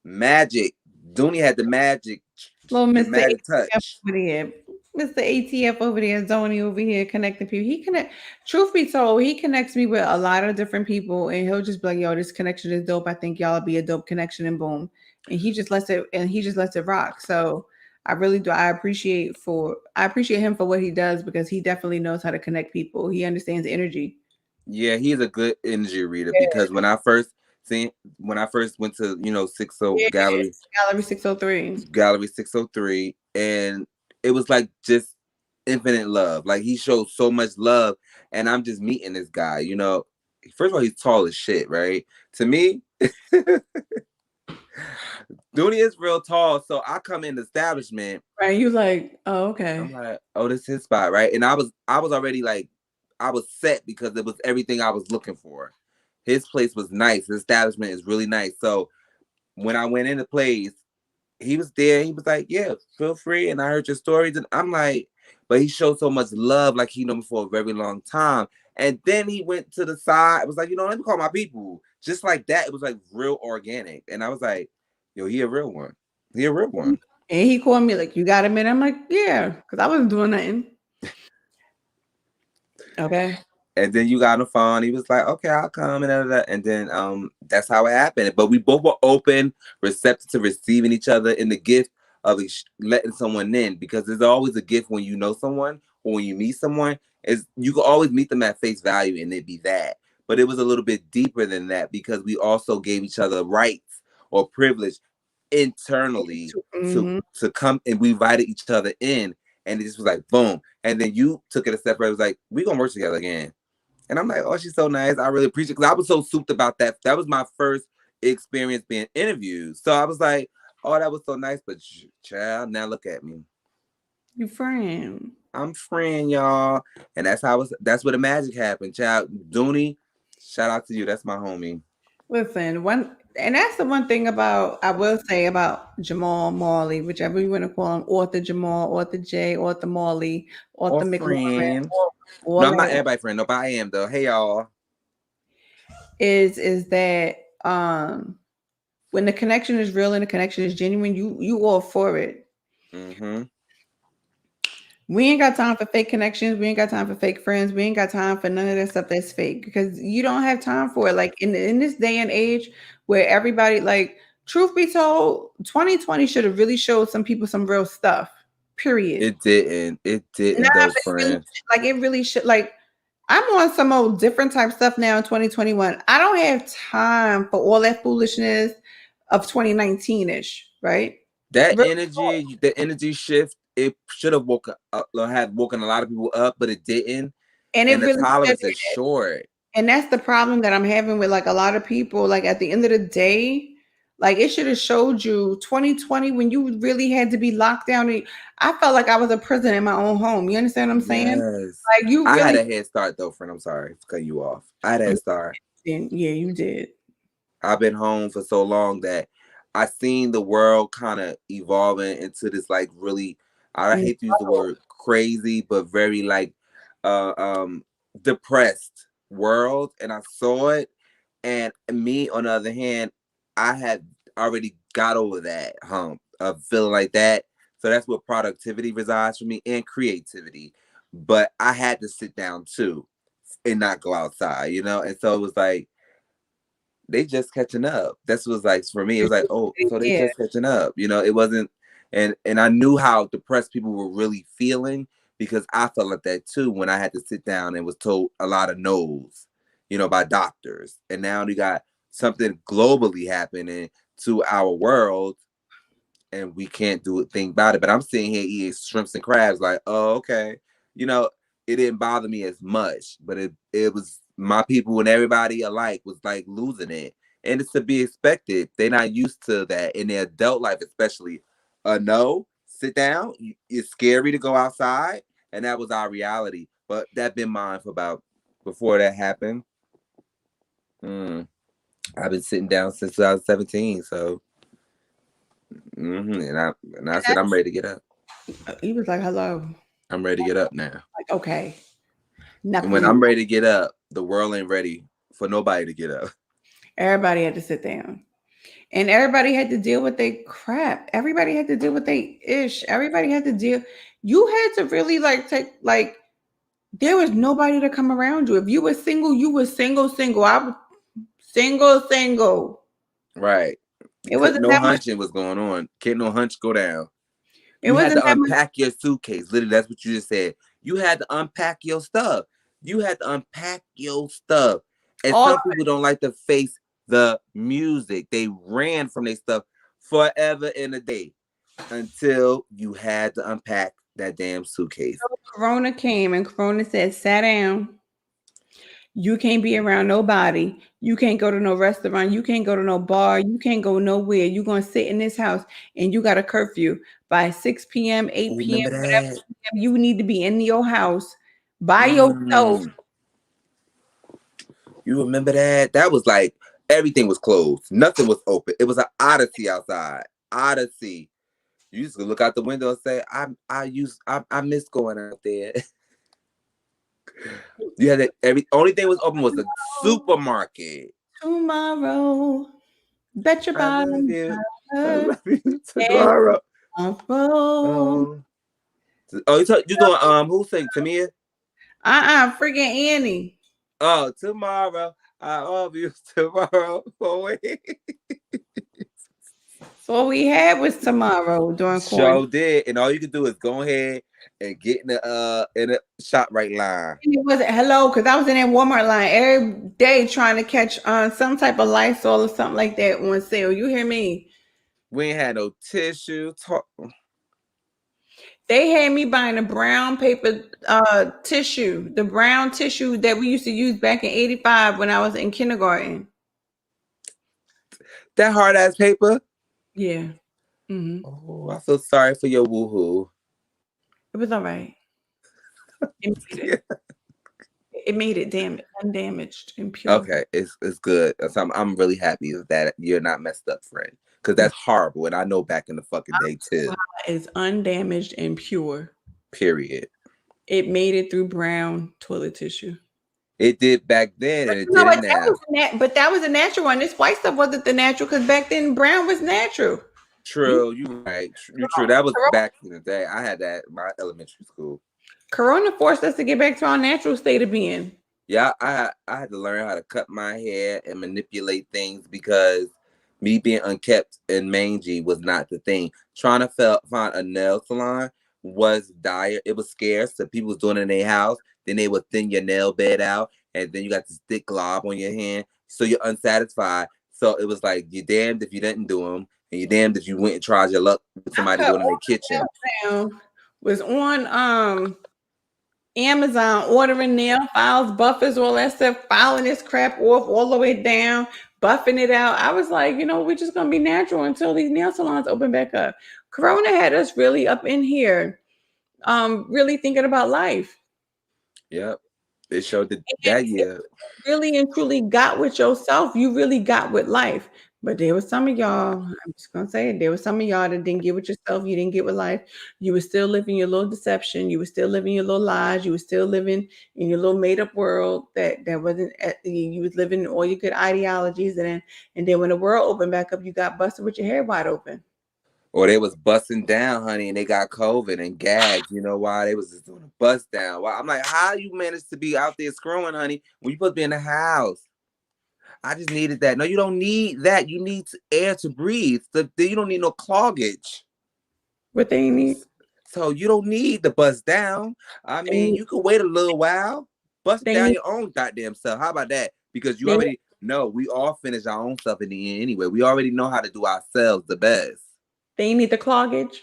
magic. Dooney had the magic. Little Mr. Magic touch over there. Mr. ATF over there, Zoney over here connecting people. Truth be told, he connects me with a lot of different people, and he'll just be like, "Yo, this connection is dope. I think y'all be a dope connection," and boom. And he just lets it rock. So I really do. I appreciate him for what he does because he definitely knows how to connect people. He understands energy. Yeah, he's a good energy reader because when I first went to 60 Gallery 603, and it was like just infinite love. Like he showed so much love, and I'm just meeting this guy. First of all, he's tall as shit, right? To me, Dooney is real tall, so I come in the establishment. Right, you like, oh, okay. I'm like, oh, this is his spot, right? And I was already like, I was set because it was everything I was looking for. His place was nice. The establishment is really nice. So when I went into place, he was there. He was like, yeah, feel free. And I heard your stories. And I'm like, but he showed so much love, like he known me for a very long time. And then he went to the side. It was like, let me call my people. Just like that. It was like real organic. And I was like, yo, he a real one. He a real one. And he called me like, you got a minute? I'm like, yeah, because I wasn't doing nothing. Okay. And then you got on the phone. He was like, okay, I'll come. And then that's how it happened. But we both were open, receptive to receiving each other in the gift of letting someone in. Because there's always a gift when you know someone or when you meet someone. Is you can always meet them at face value and it'd be that. But it was a little bit deeper than that because we also gave each other rights or privilege internally to come, and we invited each other in. And it just was like, boom. And then you took it a step further. It was like, we're going to work together again. And I'm like, oh, she's so nice. I really appreciate it. Because I was so souped about that. That was my first experience being interviewed. So I was like, oh, that was so nice. But child, now look at me. You friend. I'm friend, y'all. And that's where the magic happened. Child, Dooney, shout out to you. That's my homie. Listen, and that's the one thing I will say about Jamal Marley, whichever you want to call him, author Jamal, author J, author Marley, author McLaurin. No, I'm not everybody friend. No, but I am though. Hey y'all. Is that when the connection is real and the connection is genuine, you all for it. Mm-hmm. We ain't got time for fake connections. We ain't got time for fake friends. We ain't got time for none of that stuff that's fake because you don't have time for it. Like in this day and age where everybody, like, truth be told, 2020 should have really showed some people some real stuff. Period. It didn't. Those friends. Like it really should. Like I'm on some old different type stuff now in 2021. I don't have time for all that foolishness of 2019-ish, right? That the energy shift. It should have woken a lot of people up, but it didn't. And the really tolerance is short. And that's the problem that I'm having with like a lot of people. Like at the end of the day, Like it should have showed you 2020 when you really had to be locked down. I felt like I was a prisoner in my own home. You understand what I'm saying? Yes. Like you I had really a head start though, friend. I'm sorry to cut you off. I had a head start. Yeah, you did. I've been home for so long that I seen the world kind of evolving into this like really, I hate to use the word crazy, but very like uh um depressed world. And I saw it. And me, on the other hand, I had already got over that hump of feeling like that. So that's where productivity resides for me and creativity. But I had to sit down too and not go outside, you know? And so it was like, they just catching up. That's was like for me. It was like, oh, so they just catching up. You know, it wasn't, and I knew how depressed people were really feeling because I felt like that too when I had to sit down and was told a lot of no's, you know, by doctors. And now you got something globally happening to our world, and we can't do a thing about it. But I'm sitting here eating shrimps and crabs, like, oh, okay, you know, it didn't bother me as much, but it was. My people and everybody alike was like losing it. And it's to be expected. They're not used to that in their adult life, especially. No, sit down. It's scary to go outside. And that was our reality. But that been mine for about, before that happened. I've been sitting down since 2017. So, and I said, I'm ready to get up. He was like, hello. I'm ready to get up now. Like, okay. And when I'm ready to get up, the world ain't ready for nobody to get up. Everybody had to sit down. And everybody had to deal with their crap. Everybody had to deal with their ish. Everybody had to deal. You had to really take there was nobody to come around you. If you were single, you were single. I was single. Right. It wasn't no that hunching much. was going on. Can't no hunch go down. It You had wasn't to that much. unpack your suitcase. Literally, that's what you just said. You had to unpack your stuff. You had to unpack your stuff. And some people don't like to face the music. They ran from their stuff forever in a day until you had to unpack that damn suitcase. So Corona came and Corona said, "Sat down. You can't be around nobody. You can't go to no restaurant. You can't go to no bar. You can't go nowhere. You're going to sit in this house and you got a curfew by 6 p.m., 8 p.m., whatever PM, you need to be in your house by yourself." You remember that? That was like, everything was closed. Nothing was open. It was an odyssey outside. Odyssey. You used to look out the window and say, I miss going out there. You had only thing was open was the supermarket. Tomorrow. Bet your bottom. I love you tomorrow. Oh, you doing who sang Tamia? Freaking Annie. Oh, tomorrow. I love you tomorrow. So all we had was tomorrow during quarantine. Sure did, and all you could do is go ahead and get in the ShopRite line. It wasn't because I was in that Walmart line every day trying to catch some type of Lysol or something like that on sale. You hear me? We ain't had no tissue. They had me buying a brown paper tissue, the brown tissue that we used to use back in '85 when I was in kindergarten. That hard ass paper. Yeah. Mm-hmm. Oh, I feel sorry for your woohoo. It was all right. It made it undamaged and pure. Okay, it's good. So I'm really happy that you're not messed up, friend. Because that's horrible, and I know back in the fucking day too. It's undamaged and pure. Period. It made it through brown toilet tissue. It did back then, and it did now. But that was a natural one. This white stuff wasn't the natural because back then brown was natural. True, you're right. You're true. That was back in the day. I had that in my elementary school. Corona forced us to get back to our natural state of being. Yeah, I had to learn how to cut my hair and manipulate things because me being unkept and mangy was not the thing. Trying to find a nail salon was dire. It was scarce. So people was doing it in their house. Then they would thin your nail bed out, and then you got this thick glob on your hand. So you're unsatisfied. So it was like you're damned if you didn't do them, and you're damned if you went and tried your luck with somebody doing it in the kitchen. Was on Amazon ordering nail files, buffers, all that stuff, filing this crap off all the way down, buffing it out. I was like, we're just gonna be natural until these nail salons open back up. Corona had us really up in here, really thinking about life. Yep. It showed that year. Really and truly got with yourself. You really got with life. But there was some of y'all, I'm just gonna say it, there was some of y'all that didn't get with yourself, you didn't get with life. You were still living your little deception, you were still living your little lies, you were still living in your little made-up world that wasn't you was living all your good ideologies, and then when the world opened back up, you got busted with your hair wide open. Or they was busting down, honey, and they got COVID and gagged. You know why? They was just doing a bust down. Why? I'm like, how you managed to be out there screwing, honey, when you supposed to be in the house? I just needed that. No, you don't need that. You need air to breathe. You don't need no cloggage. What they need? So you don't need the bust down. I mean, you could wait a little while. Bust down your own goddamn self. How about that? Because you already know we all finish our own stuff in the end anyway. We already know how to do ourselves the best. They need the cloggage.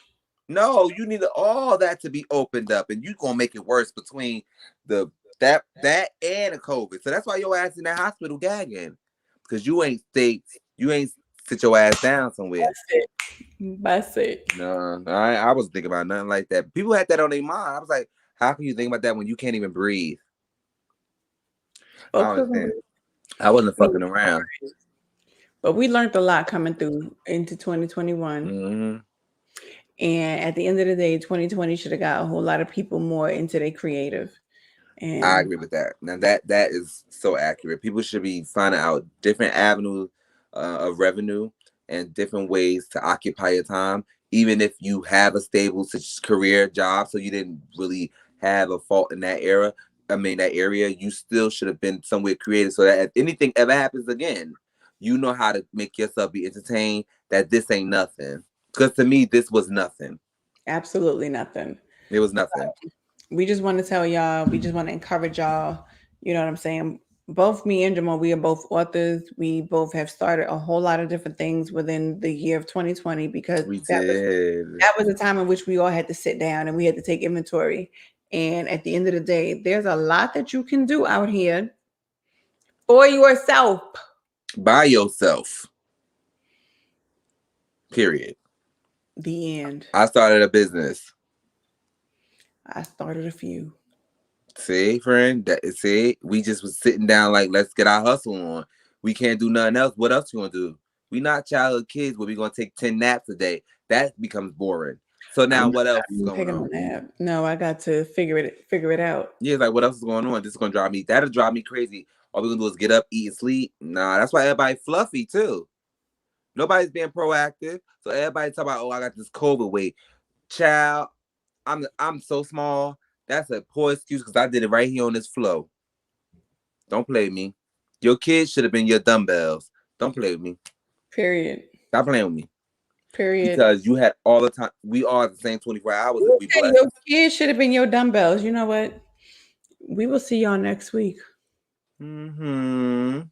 No, you need all that to be opened up, and you gonna make it worse between that and the COVID. So that's why your ass in that hospital gagging, because you ain't sit your ass down somewhere. That's it. No, I wasn't thinking about nothing like that. People had that on their mind. I was like, how can you think about that when you can't even breathe? I wasn't fucking around. But we learned a lot coming through into 2021. Mm-hmm. And at the end of the day, 2020 should have got a whole lot of people more into their creative. And I agree with that. Now that is so accurate. People should be finding out different avenues of revenue and different ways to occupy your time, even if you have a stable career job, so you didn't really have a fault in that area. You still should have been somewhere creative, so that if anything ever happens again, you know how to make yourself be entertained, that this ain't nothing. Because to me, this was nothing. Absolutely nothing. It was nothing. We just want to tell y'all, we just want to encourage y'all, you know what I'm saying? Both me and Jamal, we are both authors. We both have started a whole lot of different things within the year of 2020 because that was a time in which we all had to sit down and we had to take inventory. And at the end of the day, there's a lot that you can do out here for yourself. By yourself. Period. The end. I started a business. I started a few. See, friend, we just was sitting down like, let's get our hustle on. We can't do nothing else. What else you gonna do? We not childhood kids where we gonna take 10 naps a day. That becomes boring. So now what else is going on? No, I got to figure it out. Yeah, like what else is going on? This is gonna that'll drive me crazy. All we're gonna do is get up, eat, and sleep. Nah, that's why everybody fluffy too. Nobody's being proactive. So everybody talk about, I got this COVID weight. Child, I'm so small. That's a poor excuse because I did it right here on this floor. Don't play with me. Your kids should have been your dumbbells. Don't play with me. Period. Stop playing with me. Period. Because you had all the time. We all at the same 24 hours. Your kids should have been your dumbbells. You know what? We will see y'all next week. Mm-hmm.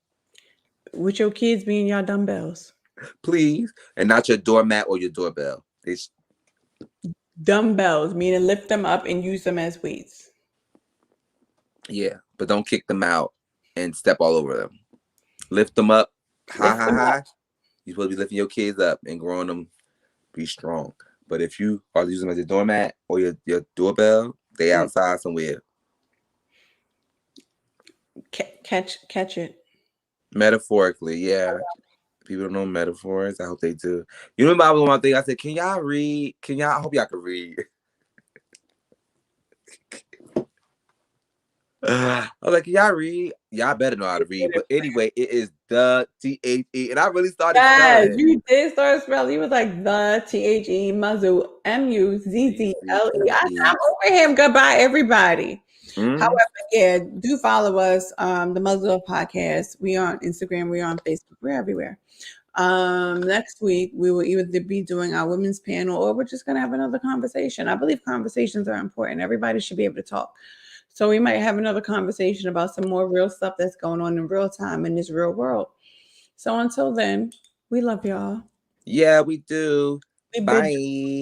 With your kids being your dumbbells. Please. And not your doormat or your doorbell. Dumbbells, meaning lift them up and use them as weights. Yeah, but don't kick them out and step all over them. Lift them up. High. You're supposed to be lifting your kids up and growing them. Be strong. But if you are using them as a doormat or your doorbell, they outside somewhere. Catch it. Metaphorically, yeah. People don't know metaphors. I hope they do. You remember I was one thing I said, can y'all read? I hope y'all can read. I was like, can y'all read? Y'all better know how to read. But anyway, it is the T-H-E. And I really started spelling. You did start spelling. You was like the T-H-E, muzzle, M-U-Z-Z-L-E. I'm over him. Goodbye, everybody. Mm-hmm. However, do follow us, the Muzzle Off Podcast. We are on Instagram, we're on Facebook, we're everywhere. Next week we will either be doing our women's panel or we're just gonna have another conversation. I believe conversations are important. Everybody should be able to talk. So we might have another conversation about some more real stuff that's going on in real time in this real world. So until then, we love y'all. Yeah, we do. Bye.